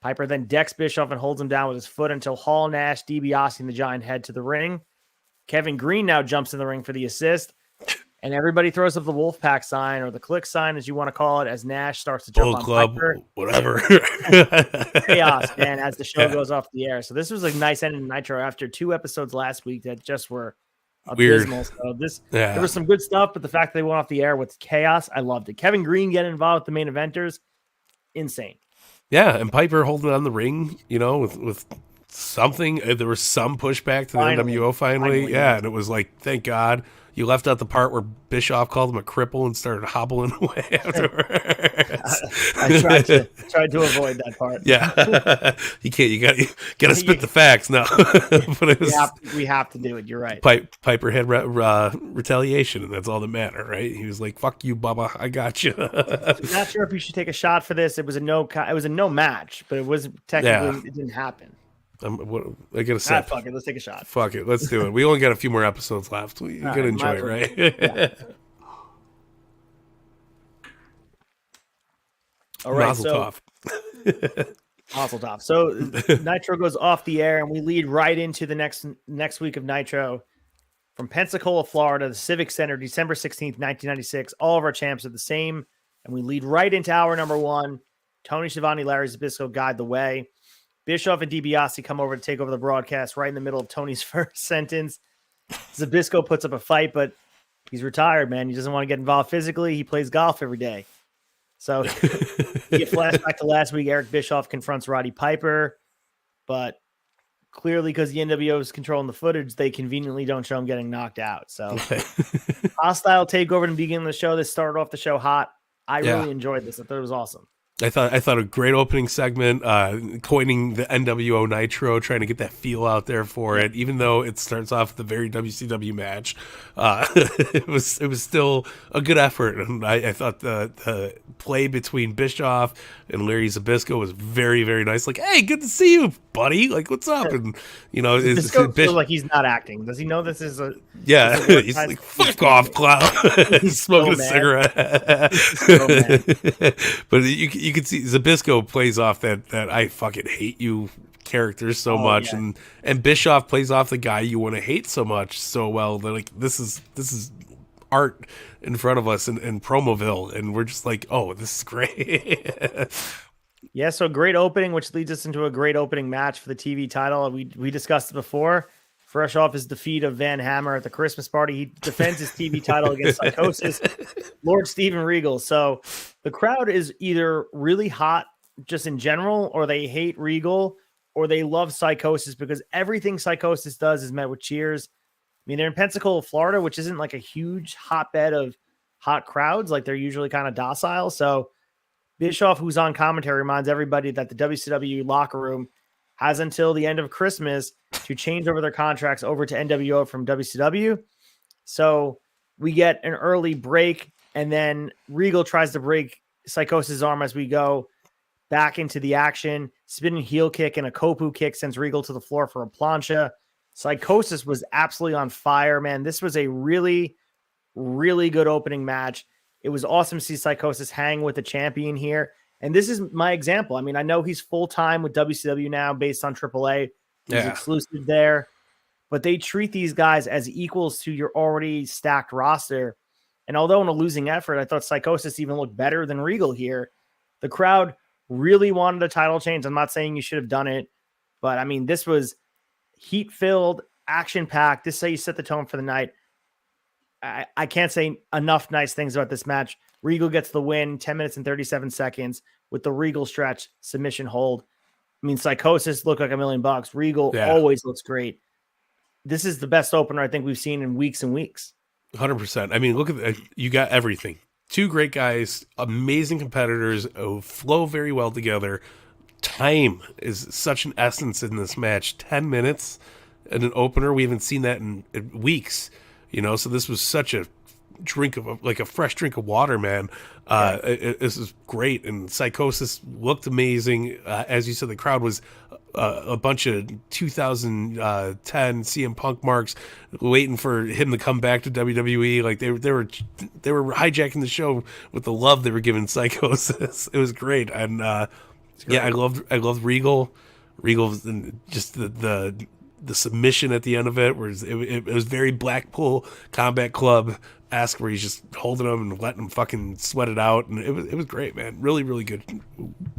Piper then decks Bischoff and holds him down with his foot until Hall, Nash, DiBiase, and the Giant head to the ring. Kevin Green now jumps in the ring for the assist. And everybody throws up the Wolfpack sign, or the click sign, as you want to call it, as Nash starts to jump Bull on Club, Piper. whatever. Chaos, man, as the show goes off the air. So this was a nice ending to Nitro after 2 episodes last week that just were abysmal. Weird. So there was some good stuff, but the fact that they went off the air with chaos, I loved it. Kevin Green getting involved with the main eventers, insane. Yeah, and Piper holding on the ring, with something. There was some pushback to the NWO finally. Yeah, and it was like, thank God. You left out the part where Bischoff called him a cripple and started hobbling away afterwards. I tried to avoid that part. Yeah, you can't. You got to spit the facts now. But we have to do it. You're right. Piper had retaliation, and that's all that mattered, right? He was like, "Fuck you, Bubba. I got you." Not sure if you should take a shot for this. It was a no match, but it was technically it didn't happen. I gotta say, fuck it. Let's take a shot. Fuck it. Let's do it. We only got a few more episodes left. You gotta enjoy it, right? Yeah. All right. Mazel tov. So Nitro goes off the air, and we lead right into the next week of Nitro from Pensacola, Florida, the Civic Center, December 16th, 1996. All of our champs are the same, and we lead right into hour number 1. Tony Schiavone, Larry Zbyszko guide the way. Bischoff and DiBiase come over to take over the broadcast right in the middle of Tony's first sentence. Zbyszko puts up a fight, but he's retired, man. He doesn't want to get involved physically. He plays golf every day. So you get flashback to last week. Eric Bischoff confronts Roddy Piper, but clearly because the NWO is controlling the footage, they conveniently don't show him getting knocked out. So hostile takeover in the beginning of the show. This started off the show hot. I really enjoyed this. I thought it was awesome. I thought a great opening segment, coining the NWO Nitro, trying to get that feel out there for it. Even though it starts off with a very WCW match, it was still a good effort, and I thought the play between Bischoff and Larry Zbyszko was very, very nice. Like, hey, good to see you, buddy. Like, what's up? And Zbyszko feels like he's not acting. Does he know this is a? Yeah, he's like, fuck off, clown. He's smoking a cigarette. But you can see Zbyszko plays off that I fucking hate you character so much, and Bischoff plays off the guy you want to hate so much so well that like this is art in front of us in Promoville, and we're just like, oh, this is great. Yeah, so great opening, which leads us into a great opening match for the TV title. We discussed it before. Fresh off his defeat of Van Hammer at the Christmas party, he defends his TV title against Psychosis, Lord Steven Regal. So the crowd is either really hot just in general, or they hate Regal, or they love Psychosis because everything Psychosis does is met with cheers. I mean, they're in Pensacola, Florida, which isn't like a huge hotbed of hot crowds. Like they're usually kind of docile. So Bischoff, who's on commentary, reminds everybody that the WCW locker room has until the end of Christmas to change over their contracts over to NWO from WCW. So we get an early break, and then Regal tries to break Psychosis' arm as we go. back into the action. Spinning heel kick and a Kopu kick sends Regal to the floor for a plancha. Psychosis was absolutely on fire, man. This was a really, really good opening match. It was awesome to see Psychosis hang with the champion here. And this is my example. I mean, I know he's full-time with WCW now based on AAA. He's exclusive there. But they treat these guys as equals to your already stacked roster. And although in a losing effort, I thought Psychosis even looked better than Regal here. The crowd really wanted a title change. I'm not saying you should have done it. But, I mean, this was heat-filled, action-packed. This is how you set the tone for the night. I can't say enough nice things about this match. Regal gets the win, 10 minutes and 37 seconds with the Regal stretch submission hold. I mean, Psychosis looked like $1 million. Regal always looks great. This is the best opener I think we've seen in weeks and weeks. 100%. I mean, look at you got everything. Two great guys, amazing competitors who flow very well together. Time is such an essence in this match. 10 minutes in an opener. We haven't seen that in weeks. So this was such a drink of a fresh drink of water, man. This is great, and Psychosis looked amazing. As you said, the crowd was a bunch of 2010 CM Punk marks waiting for him to come back to WWE. Like they were hijacking the show with the love they were giving Psychosis. It was great, and I loved Regal. Just the submission at the end of it, where it was very Blackpool Combat Club-esque, where he's just holding him and letting him fucking sweat it out, and it was great, man. Really, really good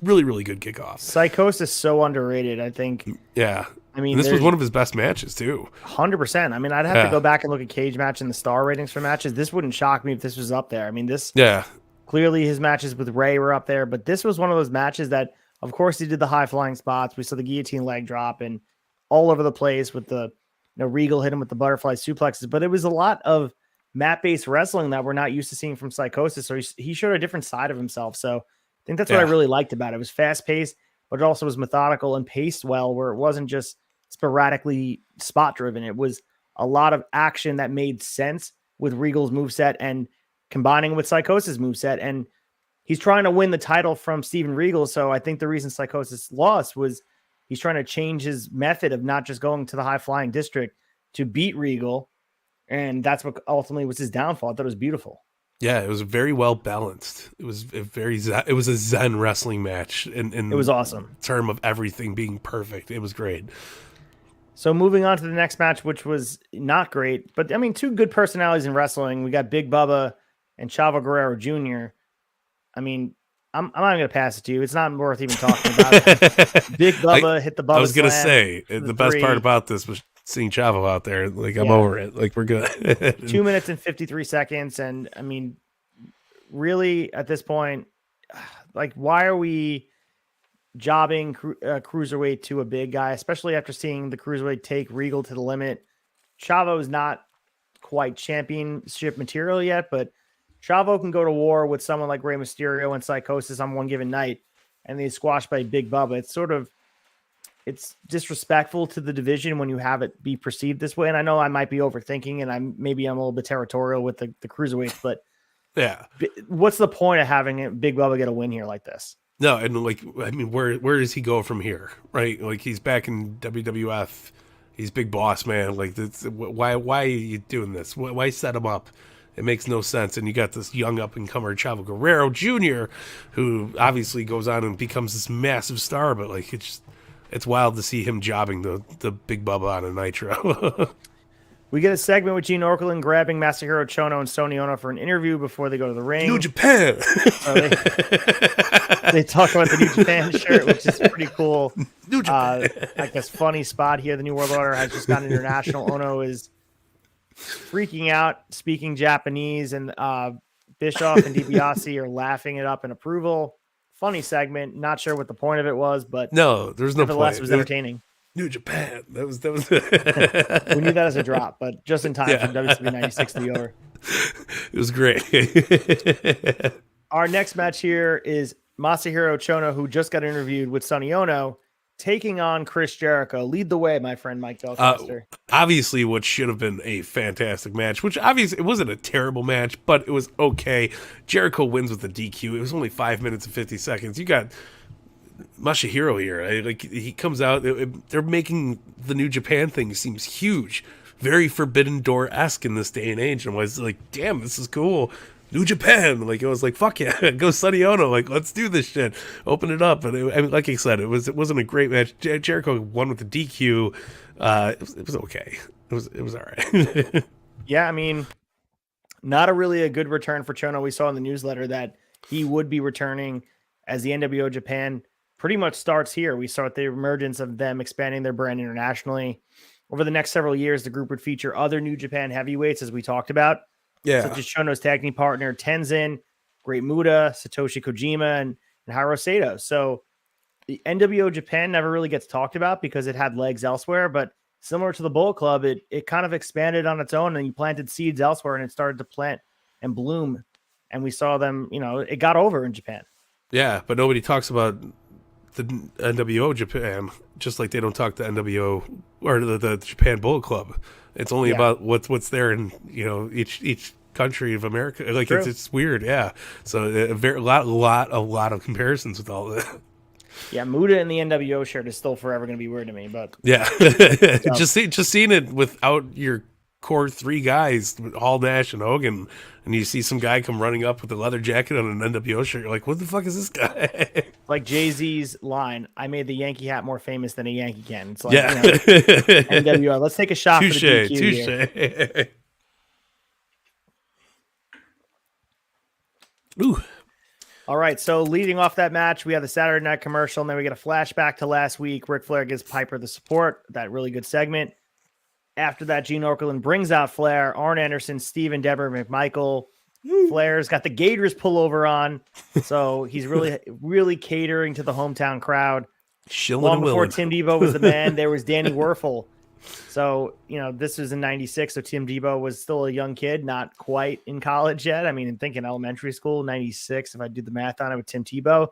kickoff. Psychosis so underrated, I think. Yeah, I mean, this was one of his best matches too. 100%. I mean, I'd have to go back and look at Cage Match and the star ratings for matches. This wouldn't shock me if this was up there. I mean, clearly his matches with Ray were up there, but this was one of those matches that, of course, he did the high flying spots. We saw the guillotine leg drop and all over the place with the Regal hit him with the butterfly suplexes, but it was a lot of mat-based wrestling that we're not used to seeing from Psychosis. So he showed a different side of himself. So I think that's what I really liked about it. It was fast-paced, but it also was methodical and paced well, where it wasn't just sporadically spot-driven. It was a lot of action that made sense with Regal's moveset and combining with Psychosis' moveset. And he's trying to win the title from Steven Regal. So I think the reason Psychosis lost was he's trying to change his method of not just going to the high-flying district to beat Regal, and that's what ultimately was his downfall. I thought it was beautiful. Yeah, it was very well balanced. It was it was a Zen wrestling match, and it was awesome. Term of everything being perfect. It was great. So moving on to the next match, which was not great, but I mean, two good personalities in wrestling. We got Big Bubba and Chavo Guerrero Jr. I mean, I'm not going to pass it to you. It's not worth even talking about it. Big Bubba hit the Bubba. I was going to slam say, the best part about this was seeing Chavo out there. Like, I'm over it. Like, we're good. 2 minutes and 53 seconds. And, I mean, really, at this point, like, why are we jobbing Cruiserweight to a big guy, especially after seeing the Cruiserweight take Regal to the limit? Chavo is not quite championship material yet, but Chavo can go to war with someone like Rey Mysterio and Psychosis on one given night, and they squashed by Big Bubba. It's disrespectful to the division when you have it be perceived this way. And I know I might be overthinking, and I'm a little bit territorial with the cruiserweights, but yeah, what's the point of having Big Bubba get a win here like this? No, and like, I mean, where does he go from here? Right? Like, he's back in WWF. He's big boss, man. Like, why are you doing this? Why set him up? It makes no sense. And you got this young up-and-comer Chavo Guerrero Jr., who obviously goes on and becomes this massive star, but like, it's wild to see him jobbing the Big Bubba on a Nitro. We get a segment with Gene Okerlund grabbing Masahiro Chono and Sonny Ono for an interview before they go to the ring. New Japan! So they talk about the New Japan shirt, which is pretty cool. New Japan. I guess funny spot here. The New World Order has just gone international. Ono is freaking out, speaking Japanese, and Bischoff and DiBiase are laughing it up in approval. Funny segment. Not sure what the point of it was, but no, there's no point. Nevertheless, it was entertaining. New Japan. That was. We knew that as a drop, but just in time for WCW 96 to be over. It was great. Our next match here is Masahiro Chono, who just got interviewed with Sonny Ono, taking on Chris Jericho. Lead the way, my friend Mike Belcaster. Obviously, what should have been a fantastic match, which obviously it wasn't a terrible match, but it was okay. Jericho wins with the DQ. It was only 5 minutes and 50 seconds. You got Masahiro here. Like he comes out, they're making the New Japan thing seems huge, very Forbidden Door-esque in this day and age. And I was like, damn, this is cool. New Japan, like it was like, fuck yeah, go Sonny Ono, like let's do this shit, open it up. And I mean, like I said, it wasn't a great match. Jericho won with the DQ. It was okay. It was all right. Yeah, I mean, not really a good return for Chono. We saw in the newsletter that he would be returning as the NWO Japan pretty much starts here. We start the emergence of them expanding their brand internationally. Over the next several years, the group would feature other New Japan heavyweights, as we talked about, such as Chono's tag team partner Tenzin, Great Muta, Satoshi Kojima, and Hiro Sato. So the NWO Japan never really gets talked about because it had legs elsewhere, but similar to the Bullet Club, it kind of expanded on its own, and you planted seeds elsewhere, and it started to plant and bloom. And we saw them, it got over in Japan. Yeah, but nobody talks about the NWO Japan, just like they don't talk the NWO or the Japan Bullet Club. It's only about what's there in each country of America. Like it's weird, yeah. So a lot of comparisons with all that. Yeah, Muda in the NWO shirt is still forever going to be weird to me, but yeah, just seeing it without your core three guys, Hall, Nash, and Hogan, and you see some guy come running up with a leather jacket on an NWO shirt. You're like, what the fuck is this guy? Like Jay-Z's line, "I made the Yankee hat more famous than a Yankee can." It's like, NWO. Let's take a shot for the DQ here. Ooh. All right, so leading off that match, we have the Saturday night commercial, and then we get a flashback to last week. Ric Flair gives Piper the support, that really good segment. After that, Gene Okerlund brings out Flair, Arn Anderson, Steven Deborah McMichael. Flair's got the Gators pullover on, so he's really catering to the hometown crowd. Long before Tim Tebow was the man, there was Danny Werfel. So, this was in 96, so Tim Tebow was still a young kid, not quite in college yet. I mean, I'm thinking elementary school, 96, if I do the math on it with Tim Tebow,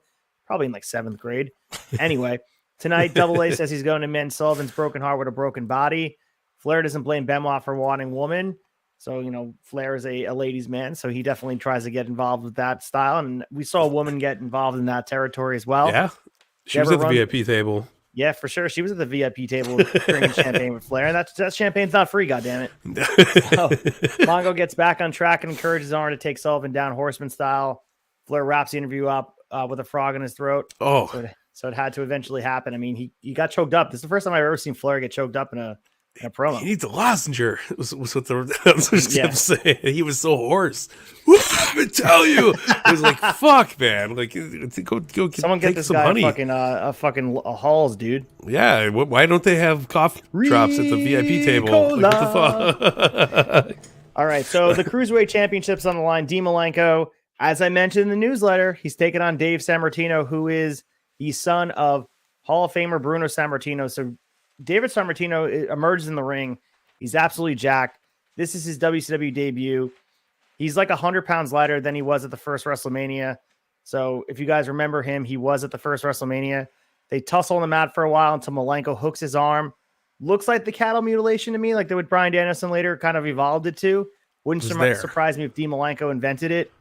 probably in like 7th grade. Anyway, tonight, Double A says he's going to mend Sullivan's broken heart with a broken body. Flair doesn't blame Benoit for wanting woman. So, Flair is a ladies' man, so he definitely tries to get involved with that style. And we saw a woman get involved in that territory as well. Yeah, she was at the VIP table. Yeah, for sure. She was at the VIP table drinking champagne with Flair, and that champagne's not free, goddammit. So, Mongo gets back on track and encourages Arn to take Sullivan down horseman style. Flair wraps the interview up with a frog in his throat. Oh. So it had to eventually happen. I mean, he got choked up. This is the first time I've ever seen Flair get choked up in a promo. He needs a lossenger. Was what the announcers kept saying. He was so hoarse. Let me tell you. It was like, fuck, man. Like, go someone get this guy honey. A Halls, dude. Yeah. Why don't they have cough drops at the VIP table? Like, what the fuck? All right. So the Cruiserweight Championship's on the line. Dean Malenko, as I mentioned in the newsletter, he's taking on Dave Sammartino, who is the son of Hall of Famer Bruno Sammartino. So David Sammartino emerges in the ring. He's absolutely jacked. This is his WCW debut. He's like 100 pounds lighter than he was at the first WrestleMania. So if you guys remember him, he was at the first WrestleMania. They tussle on the mat for a while until Malenko hooks his arm. Looks like the cattle mutilation to me, like they would Bryan Danielson later kind of evolved it to. Wouldn't surprise me if Dean Malenko invented it.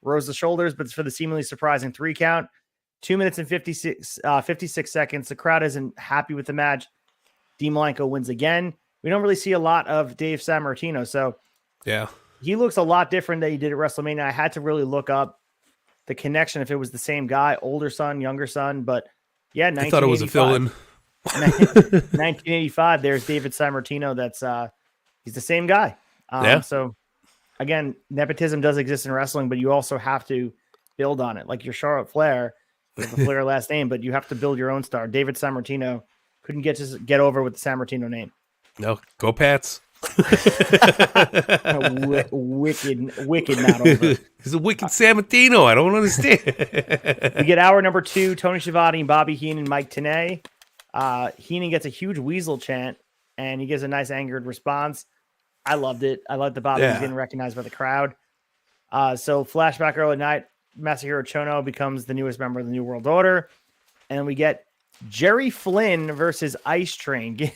Rose the shoulders, but it's for the seemingly surprising 3 count. 2 minutes and 56 seconds. The crowd isn't happy with the match. Dean Malenko wins again. We don't really see a lot of Dave Sammartino, so yeah, he looks a lot different than he did at WrestleMania. I had to really look up the connection if it was the same guy, older son, younger son, but yeah, I thought it was a fill-in. 1985. There's David Sammartino. That's he's the same guy. So again, nepotism does exist in wrestling, but you also have to build on it. Like your Charlotte Flair, with the Flair last name, but you have to build your own star. David Sammartino couldn't get over with the Sammartino name. No, go Pats. wicked not over. He's a wicked Sammartino. I don't understand. We get hour number 2, Tony Schiavone, Bobby Heenan, Mike Tenay. Heenan gets a huge weasel chant, and he gives a nice angered response. I loved it. I loved the Bobby was getting recognized by the crowd. So flashback early night, Masahiro Chono becomes the newest member of the New World Order, and we get Jerry Flynn versus Ice Train.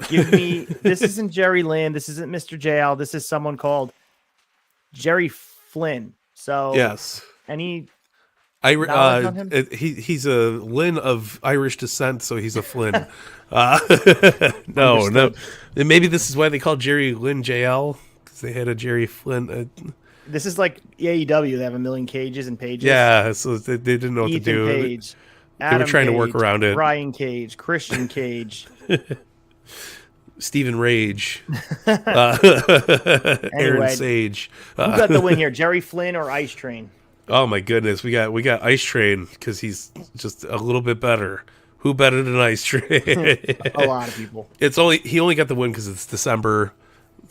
Give me, this isn't Jerry Lynn. This isn't Mr. JL. This is someone called Jerry Flynn. So yes. Any knowledge on him? He's a Lynn of Irish descent, so he's a Flynn. No. And maybe this is why they called Jerry Lynn JL, because they had a Jerry Flynn. This is like AEW. They have a million cages and pages. Yeah, so they didn't know what Ethan to do. Page, They were trying to work around it. Brian Cage, Christian Cage. Stephen Rage, Aaron Sage. Who got the win here, Jerry Flynn or Ice Train? Oh my goodness, we got Ice Train because he's just a little bit better. Who better than Ice Train? A lot of people. He only got the win because it's December.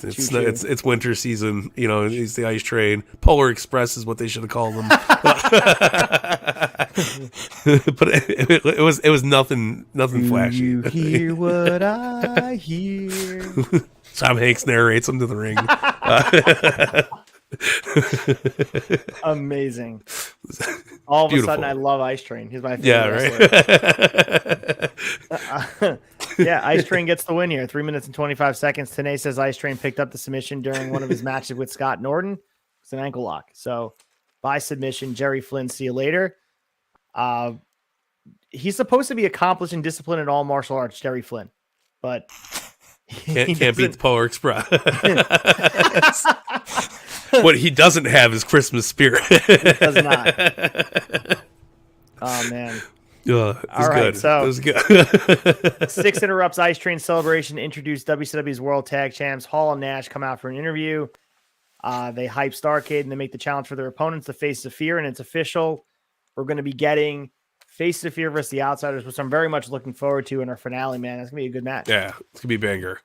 It's winter season. You know, he's the Ice Train. Polar Express is what they should have called him. But it was nothing flashy. You hear what I hear? Tom Hanks narrates him to the ring. Amazing. All of Beautiful. a sudden, I love Ice Train. He's my favorite wrestler. Yeah, Ice Train gets the win here. 3 minutes and 25 seconds. Tanay says Ice Train picked up the submission during one of his matches with Scott Norton. It's an ankle lock. So by submission, Jerry Flynn, see you later. He's supposed to be accomplished and disciplined in all martial arts, Jerry Flynn, but can't beat the Polar Express. What he doesn't have is Christmas spirit. He does not. Oh man. All right, so it was good. 6 interrupts Ice Train celebration. Introduced WCW's World Tag Champs. Hall and Nash come out for an interview. They hype Starrcade and they make the challenge for their opponents, the Faces of Fear, and it's official. We're going to be getting Faces of Fear versus the Outsiders, which I'm very much looking forward to in our finale, man. It's going to be a good match. Yeah, it's going to be a banger.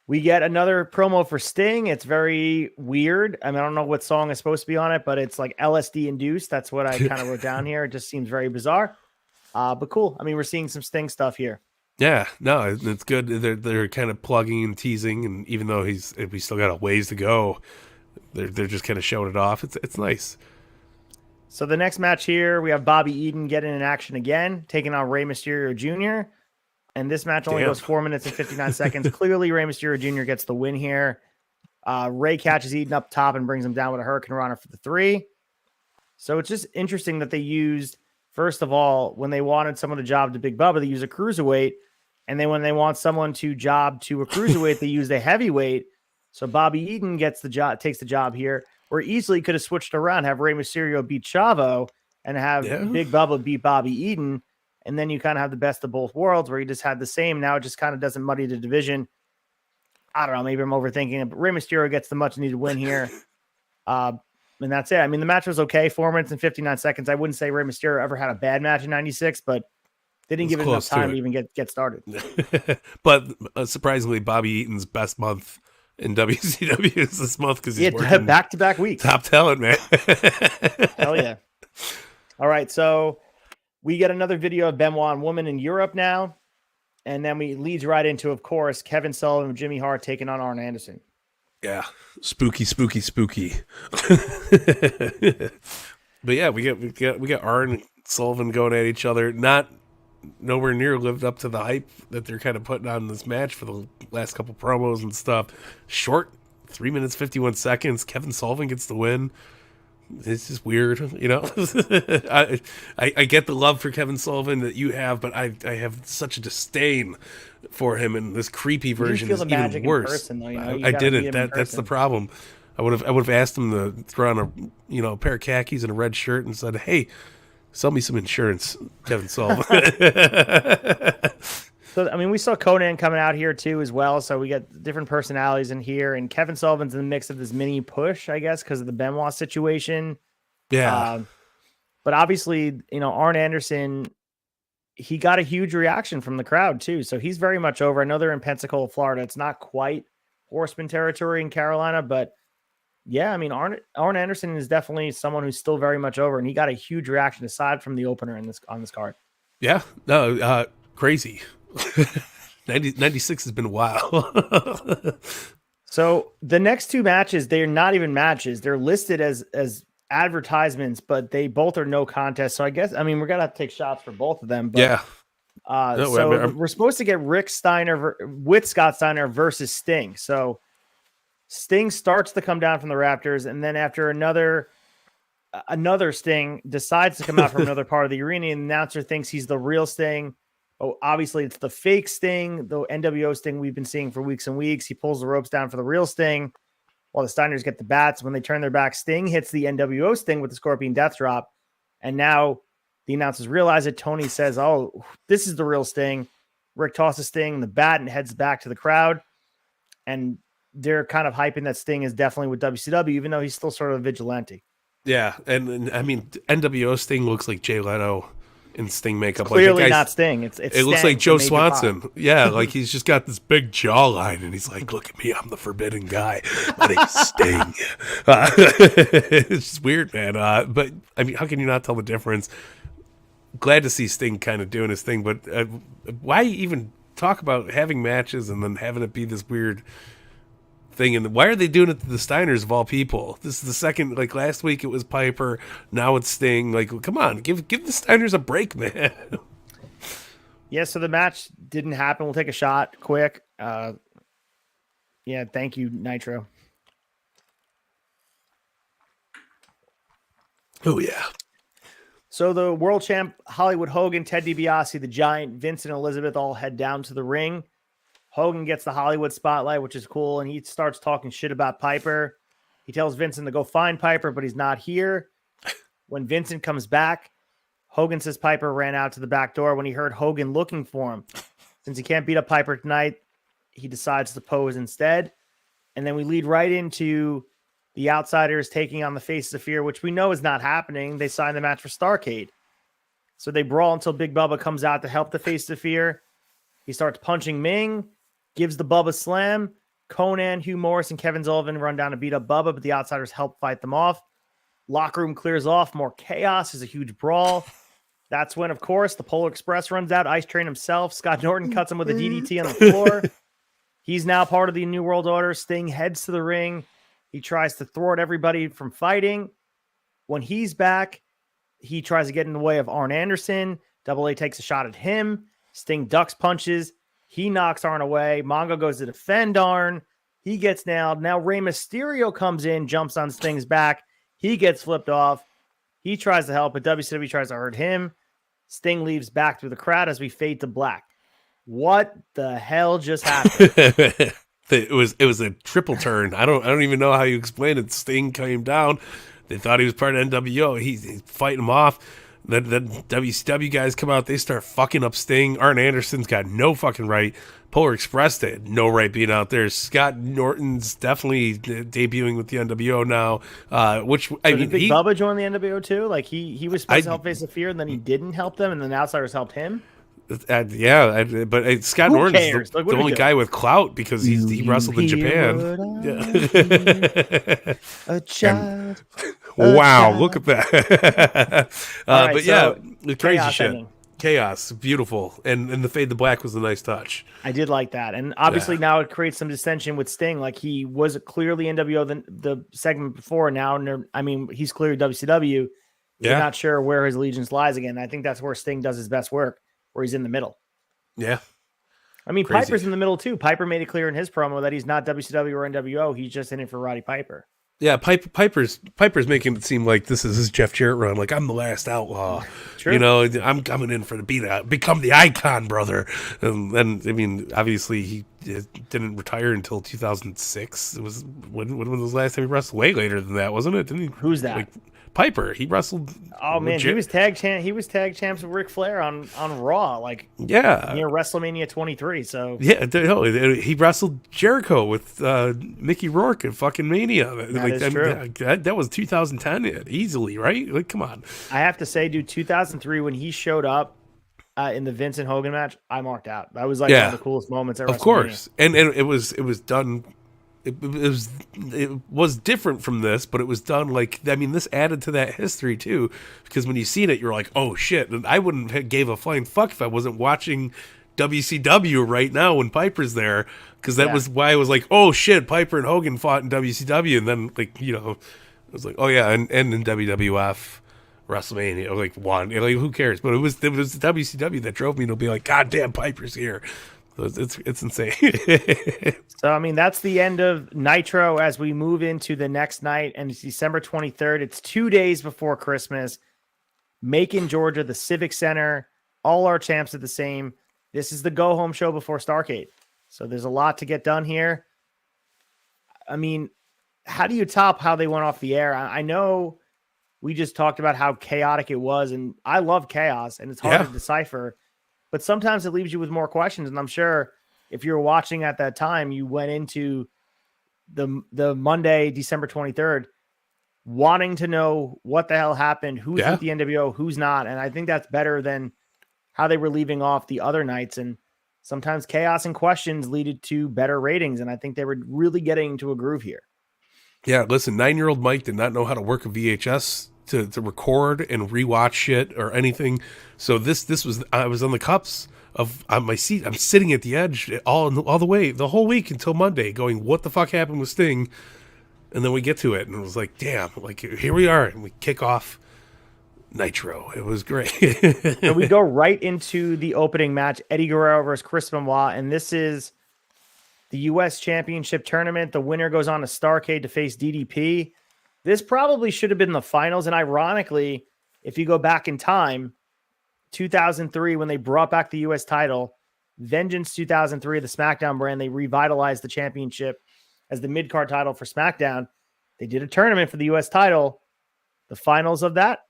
We get another promo for Sting. It's very weird. I mean, I don't know what song is supposed to be on it, but it's like LSD induced. That's what I kind of wrote down here. It just seems very bizarre. But cool. I mean, we're seeing some Sting stuff here. Yeah, no, it's good. They're kind of plugging and teasing, and even though we still got a ways to go, they're just kind of showing it off. It's nice. So the next match here, we have Bobby Eaton getting in action again, taking on Rey Mysterio Jr. And this match only goes 4 minutes and 59 seconds. Clearly, Rey Mysterio Jr. gets the win here. Rey catches Eaton up top and brings him down with a Hurricane Runner for the 3. So it's just interesting that they used, first of all, when they wanted someone to job to Big Bubba, they use a cruiserweight. And then when they want someone to job to a cruiserweight, they use a heavyweight. So Bobby Eaton takes the job here, where easily could have switched around, have Rey Mysterio beat Chavo and have Big Bubba beat Bobby Eaton. And then you kind of have the best of both worlds where you just had the same. Now it just kind of doesn't muddy the division. I don't know. Maybe I'm overthinking it, but Rey Mysterio gets the much needed win here. And that's it. I mean, the match was okay. 4 minutes and 59 seconds. I wouldn't say Rey Mysterio ever had a bad match in 96, but they didn't give it enough time to even get started. But surprisingly, Bobby Eaton's best month in WCW is this month because he's working back-to-back weeks. Top talent, man. Hell yeah. All right, so we get another video of Benoit and Woman in Europe now. And then we leads right into, of course, Kevin Sullivan and Jimmy Hart taking on Arn Anderson. Yeah. Spooky. But yeah, we got Arn Sullivan going at each other. Nowhere near lived up to the hype that they're kind of putting on this match for the last couple promos and stuff. Short, 3 minutes, 51 seconds. Kevin Sullivan gets the win. It's just weird, you know. I get the love for Kevin Sullivan that you have, but I have such a disdain for him, and this creepy version is even worse. Person, though, you know? I didn't. That's the problem. I would have asked him to throw on a pair of khakis and a red shirt and said, "Hey, sell me some insurance, Kevin Sullivan." So, I mean, we saw Conan coming out here too as well. So we got different personalities in here, and Kevin Sullivan's in the mix of this mini push, I guess, because of the Benoit situation. Yeah. But obviously, Arn Anderson, he got a huge reaction from the crowd too. So he's very much over. I know they're in Pensacola, Florida. It's not quite Horseman territory in Carolina, but yeah, I mean, Arn Anderson is definitely someone who's still very much over, and he got a huge reaction aside from the opener on this card. Yeah. No, crazy. 96 has been a while. So the next two matches, they're not even matches. They're listed as advertisements, but they both are no contest. So I guess, we're going to have to take shots for both of them. But, yeah. We're supposed to get Rick Steiner with Scott Steiner versus Sting. So Sting starts to come down from the Raptors, and then after another another Sting decides to come out from another part of the arena, and the announcer thinks he's the real Sting. Oh, obviously it's the fake Sting, the NWO Sting we've been seeing for weeks and weeks. He pulls the ropes down for the real Sting while the Steiners get the bats. When they turn their back, Sting hits the NWO Sting with the Scorpion Death Drop. And now the announcers realize it. Tony says, oh, this is the real Sting. Rick tosses Sting the bat and heads back to the crowd. And they're kind of hyping that Sting is definitely with WCW, even though he's still sort of a vigilante. Yeah, and I mean, NWO Sting looks like Jay Leno in Sting makeup. It's clearly not Sting. It looks like Joe Swanson. Yeah, like he's just got this big jawline, and he's like, "Look at me, I'm the forbidden guy. My name's Sting." It's just weird, man. But I mean, how can you not tell the difference? Glad to see Sting kind of doing his thing, but why even talk about having matches and then having it be this weird thing? And why are they doing it to the Steiners of all people? This is the second. Like last week, it was Piper. Now it's Sting. Like, come on, give the Steiners a break, man. Yeah. So the match didn't happen. We'll take a shot quick. Yeah. Thank you, Nitro. Oh yeah. So the world champ, Hollywood Hogan, Ted DiBiase, the Giant, Vince and Elizabeth all head down to the ring. Hogan gets the Hollywood spotlight, which is cool, and he starts talking shit about Piper. He tells Vincent to go find Piper, but he's not here. When Vincent comes back, Hogan says Piper ran out to the back door when he heard Hogan looking for him. Since he can't beat up Piper tonight, he decides to pose instead. And then we lead right into the Outsiders taking on the Faces of Fear, which we know is not happening. They signed the match for Starrcade. So they brawl until Big Bubba comes out to help the Faces of Fear. He starts punching Ming, gives the Bubba slam. Conan, Hugh Morris, and Kevin Sullivan run down to beat up Bubba, but the Outsiders help fight them off. Locker room clears off. More chaos. There's a huge brawl. That's when, of course, the Polar Express runs out. Ice Train himself. Scott Norton cuts him with a DDT on the floor. He's now part of the New World Order. Sting heads to the ring. He tries to thwart everybody from fighting. When he's back, he tries to get in the way of Arn Anderson. Double A takes a shot at him. Sting ducks punches. He knocks Arn away. Mongo goes to defend Arn. He gets nailed. Now Rey Mysterio comes in, jumps on Sting's back. He gets flipped off. He tries to help, but WCW tries to hurt him. Sting leaves back through the crowd as we fade to black. What the hell just happened? It was a triple turn. I don't even know how you explain it. Sting came down. They thought he was part of NWO. He's fighting him off. Then WCW guys come out. They start fucking up Sting. Arn Anderson's got no fucking right. Polar Express had no right being out there. Scott Norton's definitely debuting with the NWO now. Did Big Bubba join the NWO too? Like he was supposed to help Face of Fear, and then he didn't help them, and then the Outsiders helped him. But Scott Norton's the only guy with clout because he wrestled in Japan. Yeah. A child. Wow, look at that. Right, but yeah, the crazy shit. Ending. Chaos, beautiful. And the fade to black was a nice touch. I did like that. And obviously now it creates some dissension with Sting. Like he was clearly NWO the segment before. Now, he's clearly WCW. We're not sure where his allegiance lies again. I think that's where Sting does his best work, where he's in the middle. Yeah. I mean, crazy. Piper's in the middle too. Piper made it clear in his promo that he's not WCW or NWO. He's just in it for Roddy Piper. Yeah, Piper's making it seem like this is his Jeff Jarrett run. Like, I'm the last outlaw. True. You know, I'm coming in for become the icon, brother. And I mean, obviously he didn't retire until 2006. It was when was the last time he wrestled? Way later than that, wasn't it? Didn't he? Who's that? Like, Piper. He wrestled. Oh man, he was tag champs with Ric Flair on Raw, like WrestleMania 23. So he wrestled Jericho with Mickey Rourke at fucking Mania. That is true. That was 2010 easily, right? Like, come on. I have to say, dude, 2003 when he showed up in the Vince and Hogan match, I marked out. That was like one of the coolest moments at WrestleMania. Of course, and it was done. It was different from this, but it was done this added to that history too, because when you seen it, you're like, oh shit, and I wouldn't have gave a flying fuck if I wasn't watching WCW right now when Piper's there, because that was why I was like, oh shit, Piper and Hogan fought in WCW, and then I was like, oh yeah, and in WWF WrestleMania, won. Who cares? But it was WCW that drove me to be like, God damn, Piper's here. It's insane. So, I mean, that's the end of Nitro as we move into the next night, and it's December 23rd. It's 2 days before Christmas. Macon, Georgia, the Civic Center. All our champs are the same. This is the go-home show before Starrcade. So there's a lot to get done here. I mean, how do you top how they went off the air? I know we just talked about how chaotic it was, and I love chaos, and it's hard to decipher. But sometimes it leaves you with more questions, and I'm sure if you were watching at that time, you went into the Monday, December 23rd, wanting to know what the hell happened, who's with the NWO, who's not. And I think that's better than how they were leaving off the other nights. And sometimes chaos and questions leaded to better ratings, and I think they were really getting into a groove here. Yeah, listen, 9-year-old Mike did not know how to work a VHS to record and rewatch shit or anything. So this was, I was on the cups on my seat. I'm sitting at the edge all the way, the whole week until Monday going, what the fuck happened with Sting? And then we get to it and it was like, damn, like here we are. And we kick off Nitro. It was great. So we go right into the opening match, Eddie Guerrero versus Chris Benoit. And this is the U.S. Championship Tournament. The winner goes on to Starrcade to face DDP. This probably should have been the finals. And ironically, if you go back in time, 2003, when they brought back the U.S. title, Vengeance 2003, the SmackDown brand, they revitalized the championship as the mid-card title for SmackDown. They did a tournament for the U.S. title. The finals of that,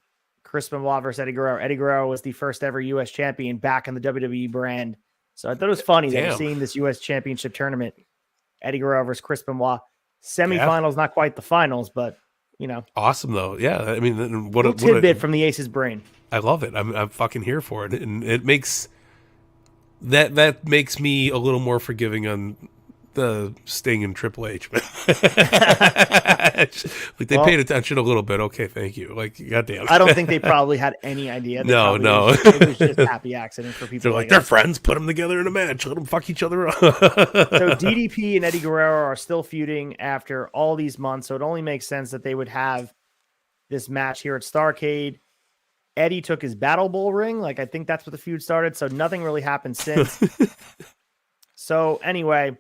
Chris Benoit versus Eddie Guerrero. Eddie Guerrero was the first ever U.S. champion back in the WWE brand. So I thought it was funny that we're seeing this U.S. Championship Tournament, Eddie Guerrero versus Chris Benoit. Semifinals, not quite the finals, but, you know. Awesome, though. Yeah, I mean, what a tidbit from the Ace's brain. I love it. I'm fucking here for it. And it makes... That makes me a little more forgiving on the Sting and Triple H. Like they paid attention a little bit. Okay, thank you. Like, goddamn. I don't think they probably had any idea. No. It was just a happy accident for people. They're like they're friends. Put them together in a match. Let them fuck each other up. So DDP and Eddie Guerrero are still feuding after all these months. So it only makes sense that they would have this match here at Starrcade. Eddie took his Battle Bowl ring. Like, I think that's what the feud started. So nothing really happened since. So anyway,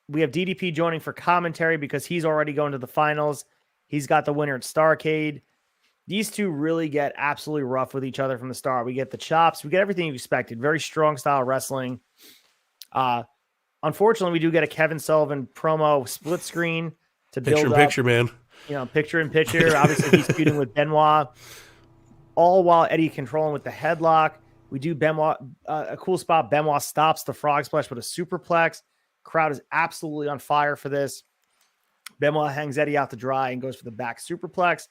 we have DDP joining for commentary because he's already going to the finals. He's got the winner at Starrcade. These two really get absolutely rough with each other from the start. We get the chops. We get everything you expected. Very strong style wrestling. Unfortunately, we do get a Kevin Sullivan promo split screen to build up. Picture, man. You know, picture in picture. Obviously, he's feuding with Benoit. All while Eddie controlling with the headlock. We do Benoit, a cool spot. Benoit stops the frog splash with a superplex. Crowd is absolutely on fire for this. Benoit hangs Eddie out to dry and goes for the back superplex.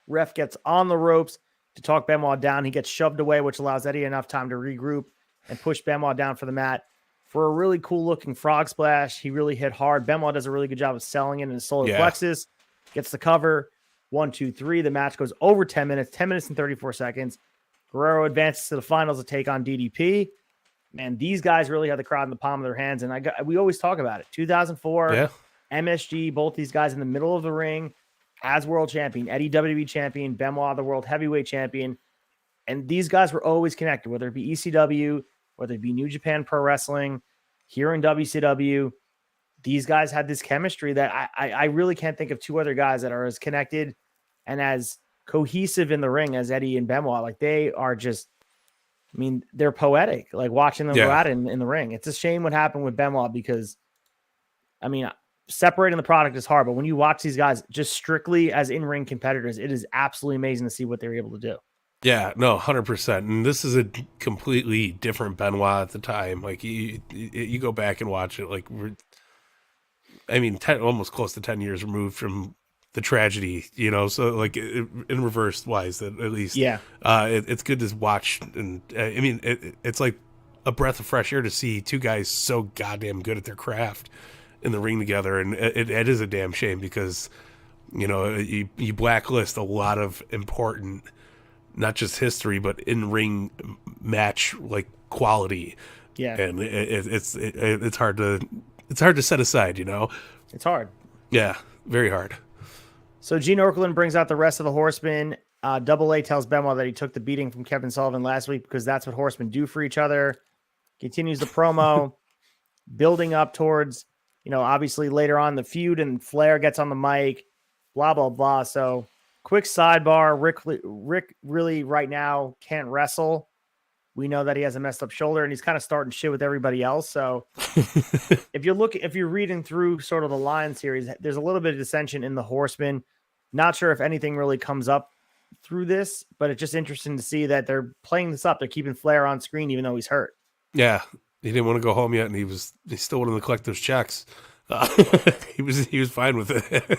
Ref gets on the ropes to talk Benoit down. He gets shoved away, which allows Eddie enough time to regroup and push Benoit down for the mat. For a really cool looking frog splash, he really hit hard. Benoit does a really good job of selling it in his solar plexus. Gets the cover. 1, 2, 3. The match goes over 10 minutes, 10 minutes and 34 seconds. Guerrero advances to the finals to take on DDP. Man, these guys really had the crowd in the palm of their hands. And we always talk about it. 2004, MSG, both these guys in the middle of the ring as world champion. Eddie WWE champion, Benoit the world heavyweight champion. And these guys were always connected, whether it be ECW, whether it be New Japan Pro Wrestling, here in WCW. These guys had this chemistry that I really can't think of two other guys that are as connected and as cohesive in the ring as Eddie and Benoit. Like, they are just, I mean, they're poetic, like watching them go out in the ring. It's a shame what happened with Benoit because, I mean, separating the product is hard, but when you watch these guys just strictly as in-ring competitors, it is absolutely amazing to see what they're able to do. Yeah, no, 100%. And this is a completely different Benoit at the time. Like, you go back and watch it, like, almost close to 10 years removed from the tragedy, you know, so like in reverse wise, at least. Yeah. It's good to watch. And I mean, it's like a breath of fresh air to see two guys so goddamn good at their craft in the ring together. And it is a damn shame because, you know, you blacklist a lot of important, not just history, but in-ring match, like, quality. Yeah. And it's hard to set aside, you know? It's hard. Yeah, very hard. So Gene Okerlund brings out the rest of the Horsemen. Double A tells Benoit that he took the beating from Kevin Sullivan last week because that's what Horsemen do for each other. continues the promo, building up towards, obviously later on the feud, and Flair gets on the mic, blah, blah, blah. So quick sidebar, Rick really right now can't wrestle. We know that he has a messed up shoulder and he's kind of starting shit with everybody else. So if you're reading through sort of the Lion series, there's a little bit of dissension in the Horsemen. Not sure if anything really comes up through this, but it's just interesting to see that they're playing this up. They're keeping Flair on screen, even though he's hurt. Yeah. He didn't want to go home yet. And he still wanted to collect those checks. He was fine with it.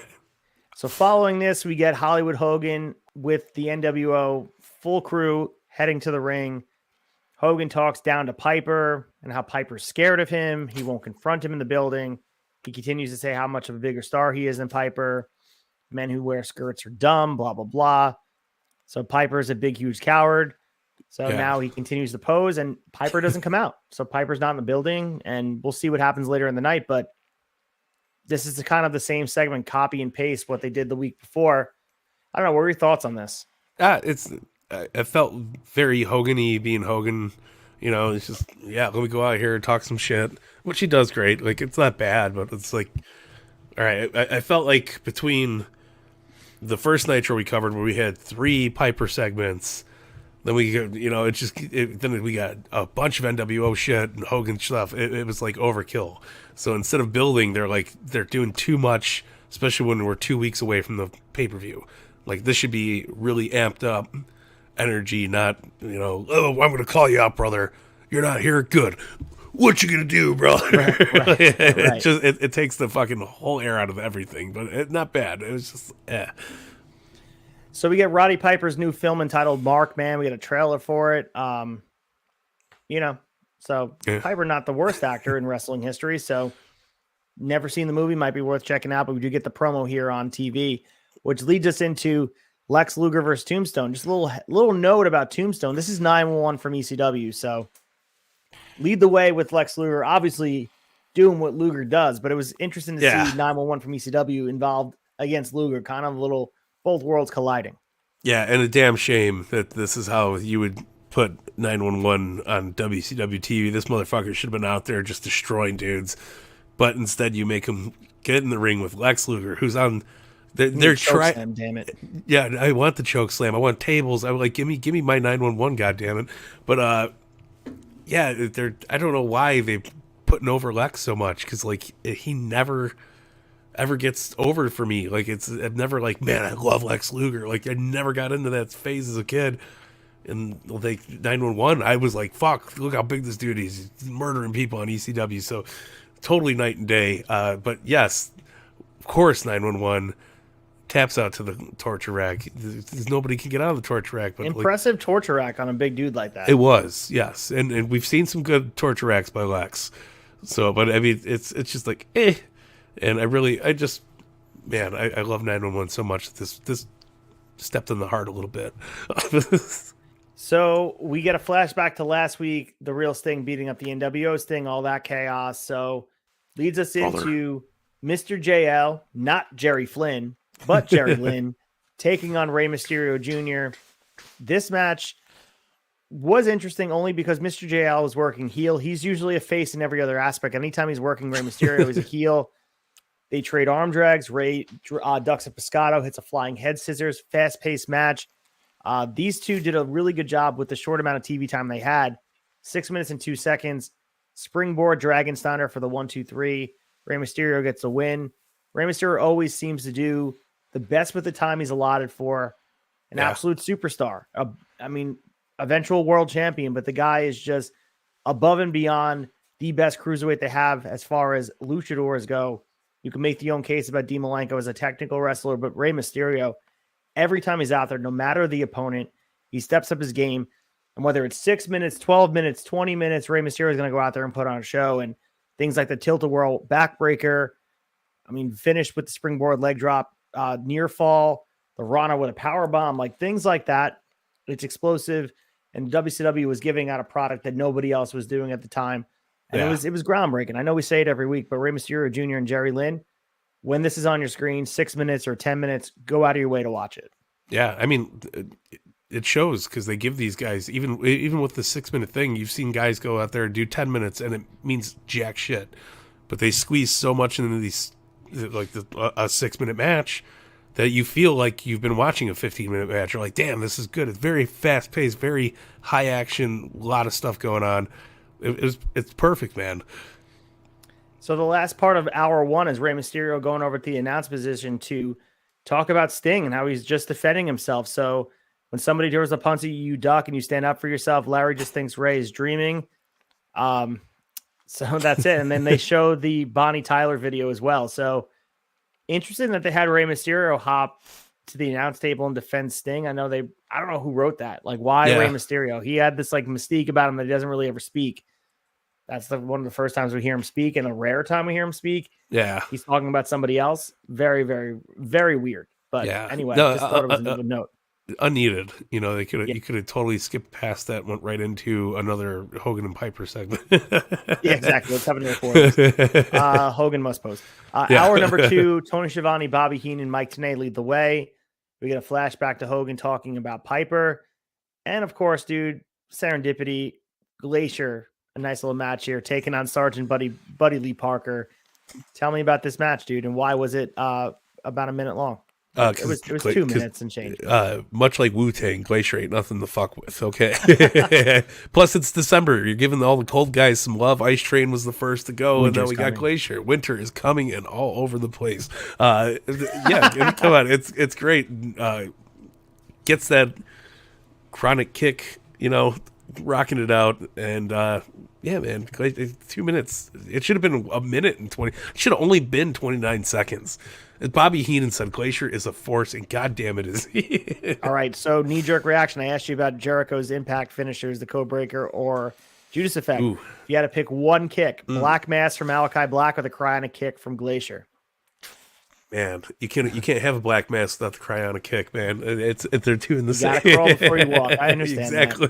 So following this, we get Hollywood Hogan with the NWO full crew heading to the ring. Hogan talks down to Piper and how Piper's scared of him. He won't confront him in the building. He continues to say how much of a bigger star he is than Piper. Men who wear skirts are dumb, blah, blah, blah. So Piper's a big, huge coward. So now he continues to pose and Piper doesn't come out. So Piper's not in the building and we'll see what happens later in the night. But this is kind of the same segment, copy and paste what they did the week before. I don't know. What are your thoughts on this? It felt very Hogan-y being Hogan. It's just, let me go out here and talk some shit, which he does great. Like, it's not bad, but it's like, all right. I felt like between the first Nitro we covered where we had 3 Piper segments, then we, then we got a bunch of NWO shit and Hogan stuff. It was like overkill. So instead of building, they're doing too much, especially when we're 2 weeks away from the pay-per-view. Like, this should be really amped up energy, not, oh, I'm going to call you out, brother. You're not here. Good. What you going to do, bro? Right. It takes the fucking whole air out of everything, but it's not bad. It was just, So we get Roddy Piper's new film entitled Mark Man. We get a trailer for it. Piper, not the worst actor in wrestling history. So never seen the movie, might be worth checking out, but we do get the promo here on TV, which leads us into Lex Luger versus Tombstone. Just a little note about Tombstone. This is 911 from ECW. So lead the way with Lex Luger, obviously doing what Luger does, but it was interesting to see 911 from ECW involved against Luger, kind of both worlds colliding. Yeah, and a damn shame that this is how you would put 911 on WCW TV. This motherfucker should have been out there just destroying dudes, but instead you make him get in the ring with Lex Luger, who's on. They're trying. Damn it! Yeah, I want the choke slam. I want tables. I would like give me my 911. God damn it! But I don't know why they putting over Lex so much, because like he never ever gets over for me. Like I'm never like, man, I love Lex Luger. Like I never got into that phase as a kid. And like 911, I was like, fuck, look how big this dude is. He's murdering people on ECW. So totally night and day. But yes, of course, 911 taps out to the torture rack. Nobody can get out of the torture rack. But impressive torture rack on a big dude like that. It was, yes. And we've seen some good torture racks by Lex. So, but I mean, it's just like, eh. And I love 911 so much. This stepped in the heart a little bit. So we get a flashback to last week, the real Sting beating up the NWO Sting, all that chaos. So leads us into Mr. JL, not Jerry Flynn, but Jerry Lynn, taking on Rey Mysterio Jr. This match was interesting only because Mr. JL was working heel. He's usually a face in every other aspect. Anytime he's working Rey Mysterio, he's a heel. They trade arm drags. Rey ducks a Pescado, hits a flying head scissors, fast-paced match. These two did a really good job with the short amount of TV time they had. 6 minutes and 2 seconds. Springboard Dragon Stunner for the 1-2-3. Rey Mysterio gets a win. Rey Mysterio always seems to do the best with the time he's allotted for. An absolute superstar. Eventual world champion, but the guy is just above and beyond the best cruiserweight they have as far as luchadors go. You can make your own case about Dean Malenko as a technical wrestler, but Rey Mysterio, every time he's out there, no matter the opponent, he steps up his game. And whether it's 6 minutes, 12 minutes, 20 minutes, Rey Mysterio is going to go out there and put on a show. And things like the tilt-a-whirl backbreaker, finished with the springboard leg drop, near fall, the Rana with a power bomb, like things like that. It's explosive. And WCW was giving out a product that nobody else was doing at the time. And it was groundbreaking. I know we say it every week, but Rey Mysterio Jr. and Jerry Lynn, when this is on your screen, 6 minutes or 10 minutes, go out of your way to watch it. Yeah, it shows because they give these guys even with the 6-minute thing. You've seen guys go out there and do 10 minutes, and it means jack shit. But they squeeze so much into these like a 6-minute match that you feel like you've been watching a 15-minute match. You're like, damn, this is good. It's very fast paced, very high action, a lot of stuff going on. It's perfect, man. So the last part of hour one is Rey Mysterio going over to the announce position to talk about Sting and how he's just defending himself. So when somebody throws a punch at you, you duck and you stand up for yourself. Larry just thinks Rey is dreaming. So that's it. And then they show the Bonnie Tyler video as well. So interesting that they had Rey Mysterio hop to the announce table and defend Sting. I don't know who wrote that. Like, why Rey Mysterio? He had this like mystique about him that he doesn't really ever speak. That's one of the first times we hear him speak, and a rare time we hear him speak. Yeah. He's talking about somebody else. Very, very, very weird. But anyway, no, just thought it was a note. Unneeded. You could have totally skipped past that, went right into another Hogan and Piper segment. Yeah, exactly. Let's have it record. Hogan must post. Hour number 2, Tony Schiavone, Bobby Heenan, Mike Tenay lead the way. We get a flashback to Hogan talking about Piper. And of course, dude, serendipity, Glacier, a nice little match here, taking on Sergeant Buddy Lee Parker. Tell me about this match, dude, and why was it about a minute long? It was 2 minutes and change. Much like Wu-Tang, Glacier ain't nothing to fuck with, okay? Plus, it's December. You're giving all the cold guys some love. Ice Train was the first to go, and now we got Glacier. Winter is coming and all over the place. Come on. It's great. Gets that chronic kick, rocking it out. And, man, 2 minutes. It should have been a minute and 20. It should have only been 29 seconds. As Bobby Heenan said, Glacier is a force, and goddamn it is he. All right, so knee-jerk reaction. I asked you about Jericho's impact finishers, the Codebreaker or Judas Effect. Ooh. If you had to pick one kick, Black Mass from Malachi Black or the Cryonic Kick from Glacier? Man, you can't have a Black Mass without the Cryonic Kick, man. They're two in the same. You gotta crawl before you walk. I understand exactly.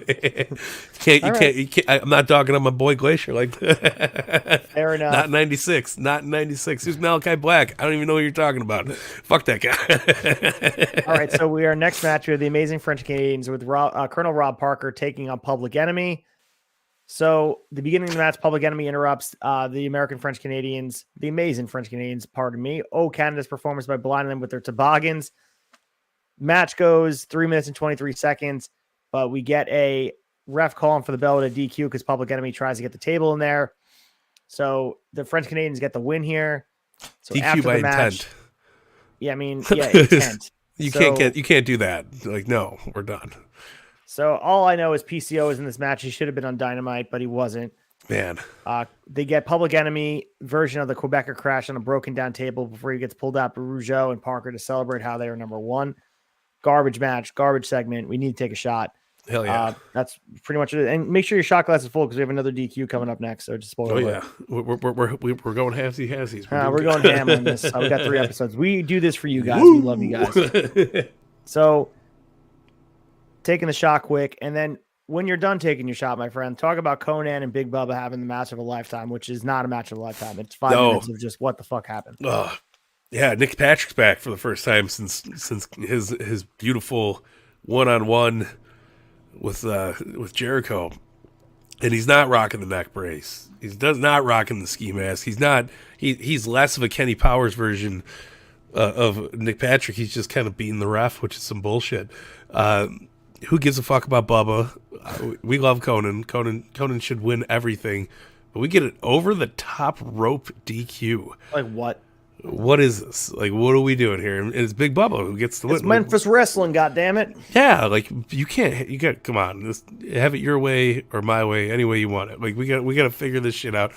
You can't. I'm not dogging on my boy Glacier like that. Fair enough. Not 96. Not 96. Who's Malachi Black? I don't even know what you're talking about. Fuck that guy. All right, so we are next match with the Amazing French Canadians with Colonel Rob Parker taking on Public Enemy. So the beginning of the match, Public Enemy interrupts the American French Canadians, the Amazing French Canadians, pardon me. Canada's performance by blinding them with their toboggans. Match goes 3 minutes and 23 seconds, but we get a ref calling for the bell with a DQ because Public Enemy tries to get the table in there. So the French Canadians get the win here. So DQ after by the match, intent. Yeah, I mean, intent. You can't do that. Like, no, we're done. So all I know is PCO is in this match. He should have been on Dynamite, but he wasn't. Man. They get Public Enemy version of the Quebecer crash on a broken down table before he gets pulled out by Rougeau and Parker to celebrate how they are number one. Garbage match, garbage segment. We need to take a shot. Hell yeah. That's pretty much it. And make sure your shot glass is full because we have another DQ coming up next. So just spoil it. Yeah. We're going halfsies. We're going ham on this. We got 3 episodes. We do this for you guys. Woo! We love you guys. So taking the shot quick, and then when you're done taking your shot, my friend, talk about Conan and Big Bubba having the match of a lifetime, which is not a match of a lifetime. It's 5 minutes of just what the fuck happened. Yeah, Nick Patrick's back for the first time since his beautiful one-on-one with Jericho, and he's not rocking the neck brace. He's not rocking the ski mask. He's less of a Kenny Powers version of Nick Patrick. He's just kind of beating the ref, which is some bullshit. Who gives a fuck about Bubba? We love Conan. Conan should win everything, but we get an over the top rope DQ. Like what? What is this? Like, what are we doing here? And it's Big Bubba who gets the win. It's Memphis Wrestling, goddammit. Yeah, like you got come on, have it your way or my way, any way you want it. Like we got to figure this shit out.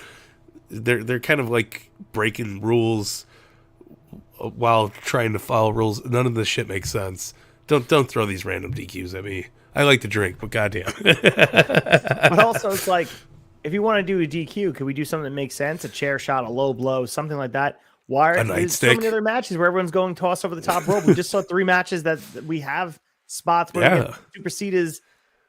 They're kind of like breaking rules while trying to follow rules. None of this shit makes sense. Don't throw these random DQs at me. I like to drink, but goddamn. But also, it's like, if you want to do a DQ, could we do something that makes sense? A chair shot, a low blow, something like that. Why are there so many other matches where everyone's going toss over the top rope? We just saw 3 matches that we have spots where we get supersedes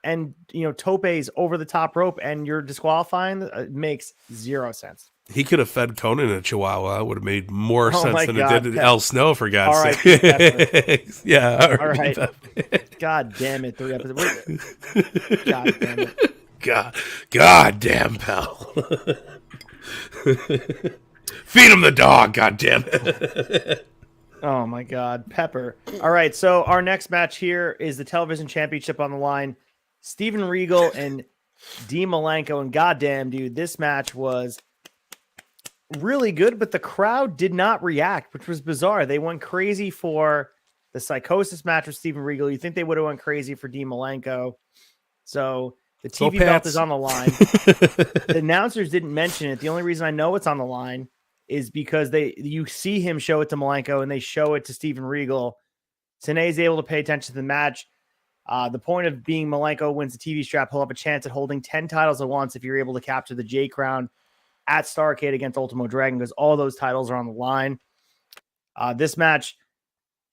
and topes over the top rope, and you're disqualifying. It makes 0 sense. He could have fed Conan a Chihuahua. It would have made more Oh sense my than God, it did El Snow, for God's R.I.P. sake. Yeah. All right. God damn it. 3 episodes. God damn it. God damn, pal. Feed him the dog, god damn it. Oh my God, Pepper. All right, so our next match here is the television championship on the line. Steven Regal and Dean Malenko, and goddamn, dude, this match was really good, but the crowd did not react, which was bizarre. They went crazy for the Psychosis match with Steven Regal. You think they would have went crazy for Dean Malenko. So the TV belt is on the line. The announcers didn't mention it. The only reason I know it's on the line is because you see him show it to Malenko and they show it to Steven Regal. Tane's able to pay attention to the match. The point of being Malenko wins the TV strap. He'll have a chance at holding 10 titles at once if you're able to capture the J Crown at Starrcade against Ultimo Dragon, because all those titles are on the line. This match,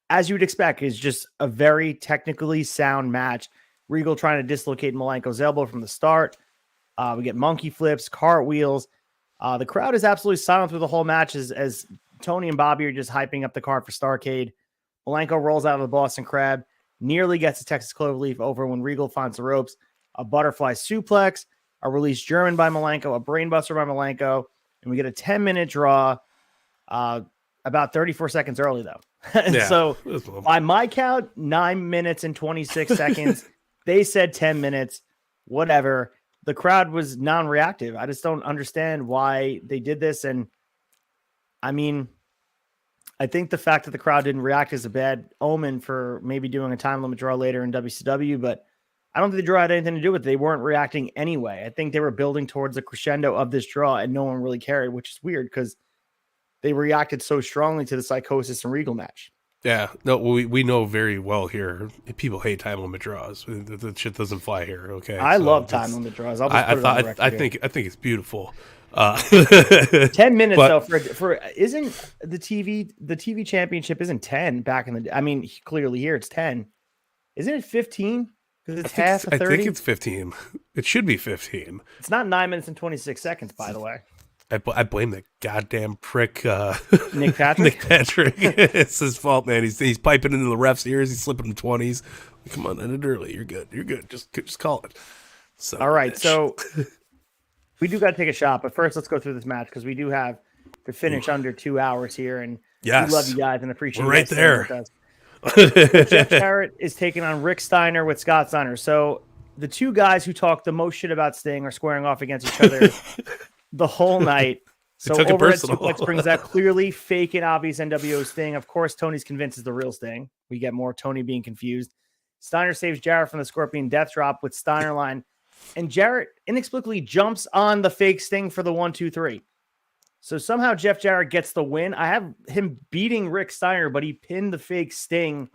as you would expect, is just a very technically sound match. Regal trying to dislocate Malenko's elbow from the start. We get monkey flips, cartwheels. The crowd is absolutely silent through the whole match as Tony and Bobby are just hyping up the card for Starrcade. Malenko rolls out of the Boston Crab, nearly gets a Texas Cloverleaf over when Regal finds the ropes. A butterfly suplex, a release German by Malenko, a brainbuster by Malenko, and we get a 10-minute draw about 34 seconds early, though. Yeah, so by my count, 9 minutes and 26 seconds. They said 10 minutes, whatever. The crowd was non-reactive. I just don't understand why they did this. And I mean, I think the fact that the crowd didn't react is a bad omen for maybe doing a time limit draw later in WCW, but I don't think the draw had anything to do with it. They weren't reacting anyway. I think they were building towards the crescendo of this draw and no one really cared, which is weird because they reacted so strongly to the Psychosis and Regal match. Yeah, no, we know very well here. People hate time limit draws. That shit doesn't fly here. Okay, I love time limit draws. I'll just put it on the record I think it's beautiful. 10 minutes though for isn't the TV championship isn't 10 back in the. I mean, clearly here it's 10. Isn't it 15? Because it's half of 30. I think it's 15. It should be 15. It's not 9 minutes and 26 seconds, by the way. I blame the goddamn prick, Nick Patrick. Nick Patrick. It's his fault, man. He's piping into the refs' ears. He's slipping them 20s. Come on, end it early. You're good. You're good. Just call it. So, all right. So we do got to take a shot, but first let's go through this match because we do have to finish under 2 hours here, and yes, we love you guys and appreciate. We're right there. Jeff Jarrett is taking on Rick Steiner with Scott Steiner. So the two guys who talk the most shit about Sting are squaring off against each other the whole night. So overhead suplex brings that clearly fake and obvious NWO Sting. Of course, Tony's convinced is the real Sting. We get more Tony being confused. Steiner saves Jarrett from the Scorpion Death Drop with Steiner line, and Jarrett inexplicably jumps on the fake Sting for the 1, 2, 3. So somehow Jeff Jarrett gets the win. I have him beating Rick Steiner, but he pinned the fake Sting.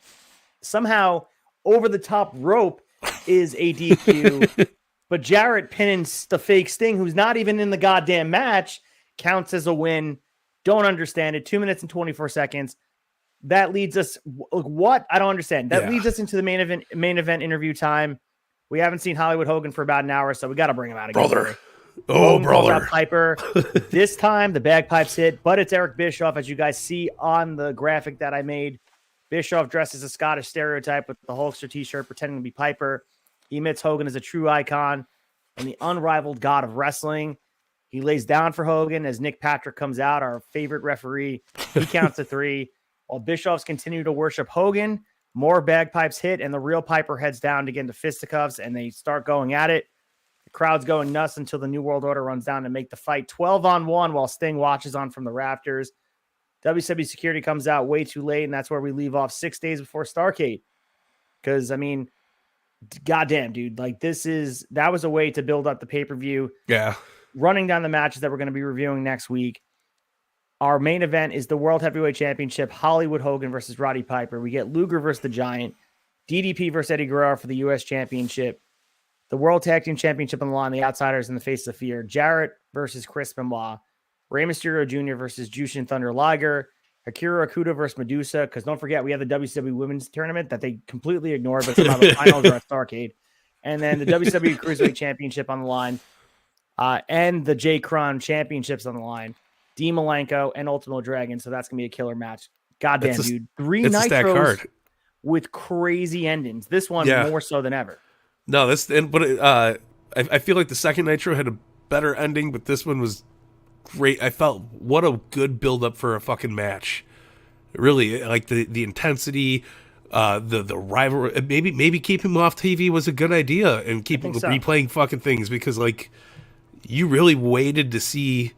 Somehow over the top rope is a DQ, but Jarrett pinning the fake Sting, who's not even in the goddamn match, counts as a win. Don't understand it. 2 minutes and 24 seconds. That leads us. What? I don't understand. That leads us into the main event interview time. We haven't seen Hollywood Hogan for about an hour, so we got to bring him out again. Brother. Oh, brother. Piper. This time the bagpipes hit, but it's Eric Bischoff, as you guys see on the graphic that I made. Bischoff dressed as a Scottish stereotype with the Hulkster t-shirt, pretending to be Piper. He admits Hogan is a true icon and the unrivaled god of wrestling. He lays down for Hogan as Nick Patrick comes out, our favorite referee. He counts to 3. While Bischoffs continue to worship Hogan, more bagpipes hit, and the real Piper heads down to get into fisticuffs, and they start going at it. The crowd's going nuts until the New World Order runs down to make the fight 12-on-1 while Sting watches on from the rafters. WCW security comes out way too late, and that's where we leave off 6 days before Starrcade. Because, I mean, goddamn, dude. Like, that was a way to build up the pay-per-view. Yeah. Running down the matches that we're going to be reviewing next week. Our main event is the World Heavyweight Championship, Hollywood Hogan versus Roddy Piper. We get Luger versus the Giant, DDP versus Eddie Guerrero for the U.S. Championship, the World Tag Team Championship on the line, the Outsiders in the Face of Fear, Jarrett versus Chris Benoit, Rey Mysterio Jr. versus Jushin Thunder Liger, Akira Okuda versus Medusa, because don't forget, we have the WCW Women's Tournament that they completely ignored, but somehow the finals are at Starrcade. And then the WCW Cruiserweight Championship on the line. and the J. Kron championships on the line. Dean Malenko and Ultimo Dragon. So that's going to be a killer match. Goddamn, dude. 3 nitros with crazy endings. This one more so than ever. No, I feel like the second Nitro had a better ending, but this one was great. I felt what a good build up for a fucking match. Really, like the intensity, the rivalry. Maybe keeping him off TV was a good idea, and keeping replaying fucking things, because like you really waited to see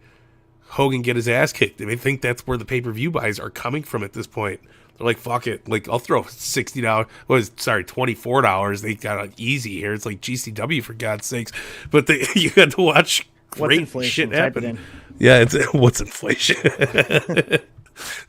Hogan get his ass kicked. I think that's where the pay-per-view buys are coming from at this point. They're like, fuck it. Like, I'll throw $60. $24. They got it easy here. It's like GCW, for God's sakes. But you had to watch great shit happen. Yeah, what's inflation?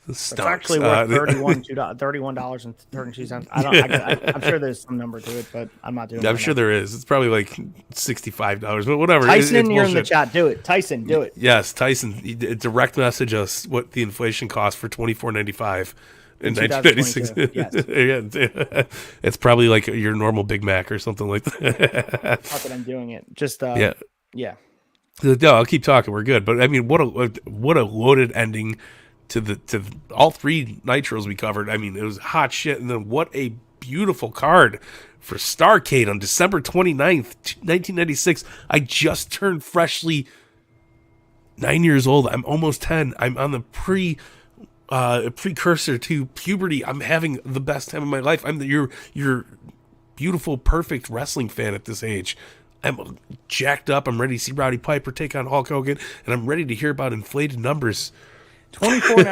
It's actually worth $31.32. I'm sure there's some number to it, but I'm not doing it. I'm sure there is. It's probably like $65, but whatever. Tyson, you're in the chat. Do it. Tyson, do it. Yes, Tyson. Direct message us what the inflation cost for $24.95 in 1996. Yes. It's probably like your normal Big Mac or something like that. Not that I'm doing it. Just yeah. No, I'll keep talking. We're good. But I mean, what a loaded ending to all 3 Nitros we covered. I mean, it was hot shit. And then what a beautiful card for Starrcade on December 29th, 1996. I just turned freshly 9 years old. I'm almost 10. I'm on the precursor to puberty. I'm having the best time of my life. I'm your beautiful, perfect wrestling fan at this age. I'm jacked up. I'm ready to see Roddy Piper take on Hulk Hogan, and I'm ready to hear about inflated numbers. $24.95 in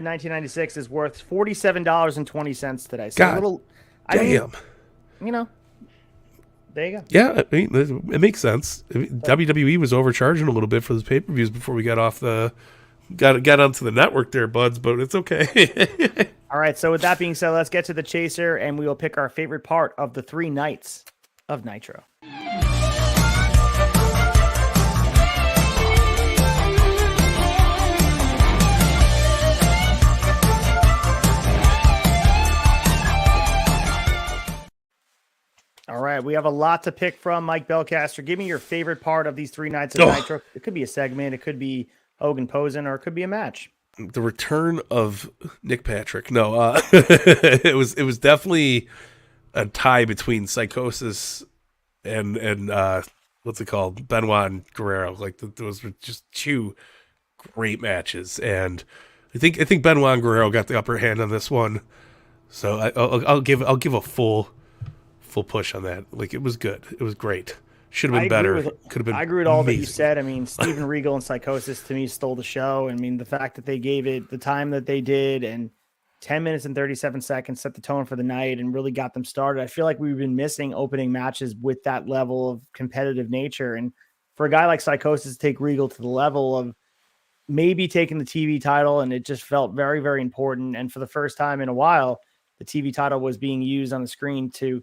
1996 is worth $47.20 today. So God, damn. There you go. Yeah, I mean, it makes sense. WWE was overcharging a little bit for the pay-per-views before we got onto the network there, buds, but it's okay. All right, so with that being said, let's get to the chaser, and we will pick our favorite part of the 3 nights of Nitro. All right, we have a lot to pick from. Mike Belcaster, give me your favorite part of these 3 nights of Nitro. It could be a segment, it could be Hogan posing, or it could be a match. The return of Nick Patrick. No, it was definitely a tie between Psychosis and what's it called, Benoit and Guerrero. Like those were just 2 great matches, and I think Benoit and Guerrero got the upper hand on this one. So I'll give a full push on that. Like, it was good. It was great. Should have been better. Could have been. I agree with all that you said. I mean, Steven Regal and Psychosis to me stole the show. I mean, the fact that they gave it the time that they did, and 10 minutes and 37 seconds set the tone for the night and really got them started. I feel like we've been missing opening matches with that level of competitive nature. And for a guy like Psychosis to take Regal to the level of maybe taking the TV title, and it just felt very, very important. And for the first time in a while, the TV title was being used on the screen to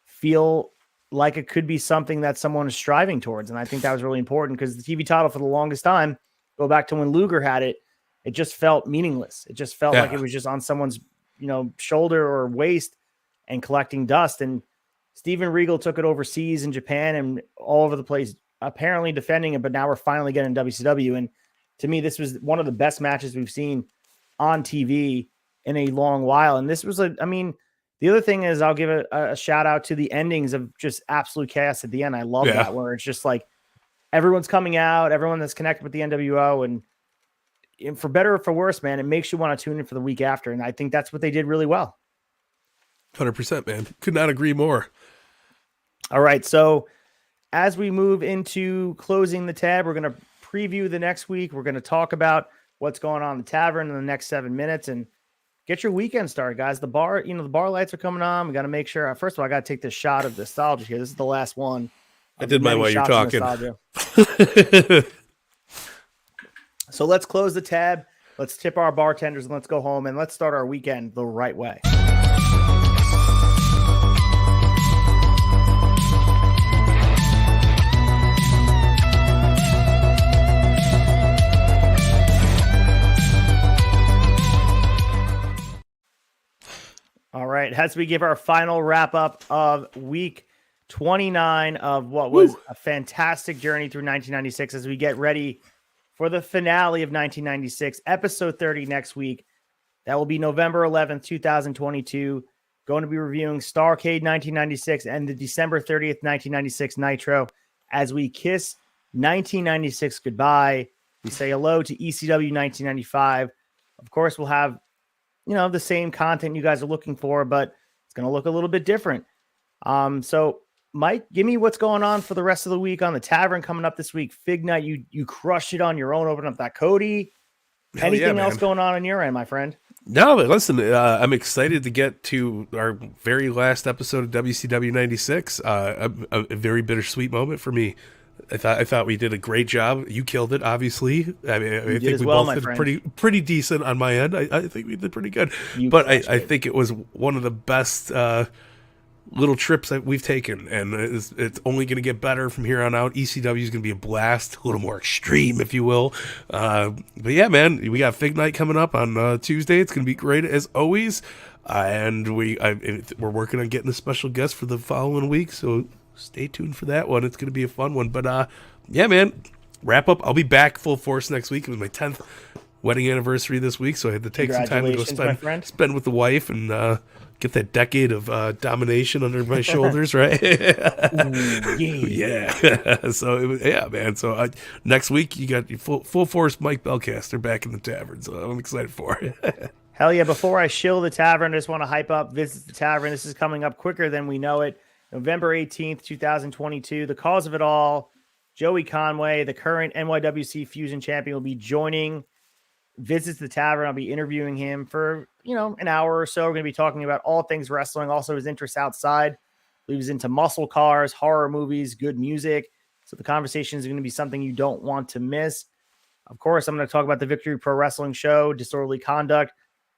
feel like it could be something that someone is striving towards. And I think that was really important, because the TV title for the longest time, go back to when Luger had it, it just felt meaningless. It just felt like it was just on someone's, shoulder or waist and collecting dust. And Steven Regal took it overseas in Japan and all over the place, apparently defending it, but now we're finally getting WCW. And to me, this was one of the best matches we've seen on TV in a long while. And this was the other thing is, I'll give a shout out to the endings of just absolute chaos at the end. I love that, where it's just like everyone's coming out, everyone that's connected with the NWO, and for better or for worse, man, it makes you want to tune in for the week after. And I think that's what they did really well. 100%, man. Could not agree more. All right. So as we move into closing the tab, we're going to preview the next week. We're going to talk about what's going on in the tavern in the next 7 minutes, and get your weekend started, guys. The bar lights are coming on. We got to make sure. First of all, I got to take this shot of nostalgia here. This is the last one. I did mine while you're talking. So let's close the tab. Let's tip our bartenders, and let's go home, and let's start our weekend the right way. All right, as we give our final wrap up of week 29 of what was a fantastic journey through 1996 as we get ready for the finale of 1996, episode 30 next week. That will be November 11th, 2022. Going to be reviewing Starrcade 1996 and the December 30th, 1996 Nitro as we kiss 1996 goodbye. We say hello to ECW 1995. Of course, we'll have, the same content you guys are looking for, but it's going to look a little bit different. So Mike, give me what's going on for the rest of the week on the tavern coming up this week. Fig Night, you crushed it on your own, opening up that Cody. Anything else going on your end, my friend? No, but listen, I'm excited to get to our very last episode of WCW 96. A very bittersweet moment for me. I thought we did a great job. You killed it, obviously. I mean, I think we both did pretty decent on my end. I think we did pretty good. But I think it was one of the best little trips that we've taken, and it's only going to get better from here on out. ECW is going to be a blast, a little more extreme, if you will. But yeah, man, we got Fig Night coming up on Tuesday. It's going to be great as always, and we're working on getting a special guest for the following week. So stay tuned for that one. It's going to be a fun one. But yeah, man, wrap up. I'll be back full force next week. It was my 10th wedding anniversary this week, so I had to take some time to go spend with the wife and get that decade of domination under my shoulders, right? Ooh, yeah. So man. So next week you got your full force Mike Belcaster back in the tavern. So I'm excited for it. Hell yeah! Before I shill the tavern, I just want to hype up Visit the Tavern. This is coming up quicker than we know it. November 18th, 2022. The cause of it all: Joey Conway, the current NYWC Fusion champion, will be joining Visits the Tavern. I'll be interviewing him for an hour or so. We're going to be talking about all things wrestling, also his interests outside. He was into muscle cars, horror movies, good music. So the conversation is going to be something you don't want to miss. Of course, I'm going to talk about the Victory Pro Wrestling show, Disorderly Conduct,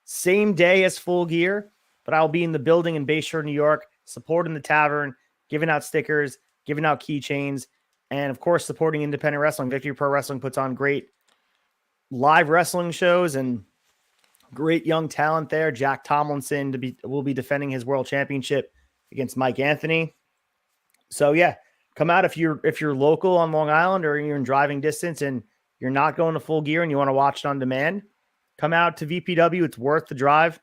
same day as Full Gear, but I'll be in the building in Bayshore, New York, supporting the tavern, giving out stickers, giving out keychains, and of course, supporting independent wrestling. Victory Pro Wrestling puts on great live wrestling shows and great young talent there. Jack Tomlinson will be defending his world championship against Mike Anthony. So yeah, come out if you're local on Long Island or you're in driving distance and you're not going to Full Gear and you want to watch it on demand. Come out to VPW. It's worth the drive,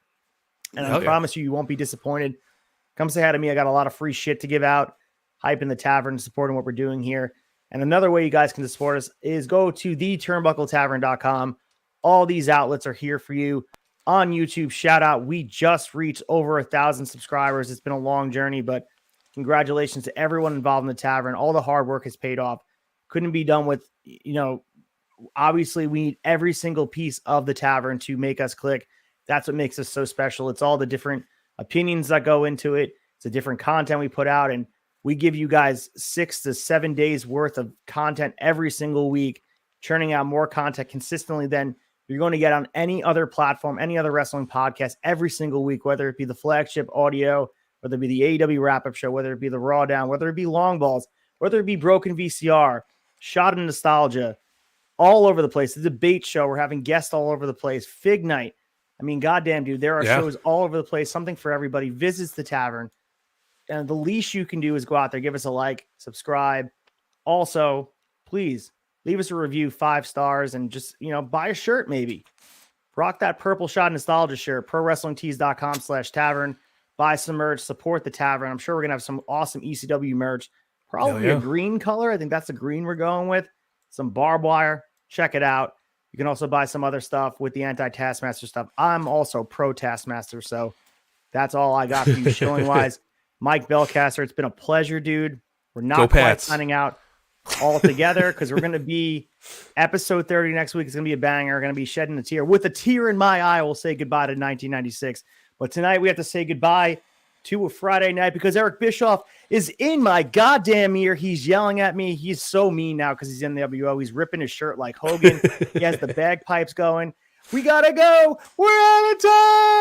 and I promise you won't be disappointed. Come say hi to me. I got a lot of free shit to give out, hyping the tavern, supporting what we're doing here. And another way you guys can support us is go to theturnbuckletavern.com. All these outlets are here for you. On YouTube, shout out. We just reached over 1,000 subscribers. It's been a long journey, but congratulations to everyone involved in the tavern. All the hard work has paid off. Couldn't be done with, obviously we need every single piece of the tavern to make us click. That's what makes us so special. It's all the different opinions that go into it. It's the different content we put out, and we give you guys 6 to 7 days worth of content every single week, churning out more content consistently than you're going to get on any other platform, any other wrestling podcast every single week, whether it be the flagship audio, whether it be the AEW wrap-up show, whether it be the Raw Down, whether it be Long Balls, whether it be Broken VCR, Shot in Nostalgia, all over the place. The debate show, we're having guests all over the place. Fig Night. I mean, goddamn, dude, there are shows all over the place, something for everybody. Visits the tavern. And the least you can do is go out there, give us a like, subscribe. Also, please leave us a review, 5 stars, and just, buy a shirt maybe. Rock that purple Shot Nostalgia shirt, prowrestlingtees.com/tavern. Buy some merch, support the tavern. I'm sure we're going to have some awesome ECW merch. Probably a green color. I think that's the green we're going with. Some barbed wire. Check it out. You can also buy some other stuff with the anti-Taskmaster stuff. I'm also pro-Taskmaster, so that's all I got for you showing-wise. Mike Belcaster, it's been a pleasure, dude. We're not quite signing out all together because we're going to be episode 30 next week. It's going to be a banger. We're going to be shedding a tear. With a tear in my eye, we'll say goodbye to 1996. But tonight we have to say goodbye to a Friday night because Eric Bischoff is in my goddamn ear. He's yelling at me. He's so mean now because he's in the WO. He's ripping his shirt like Hogan. He has the bagpipes going. We got to go. We're out of time.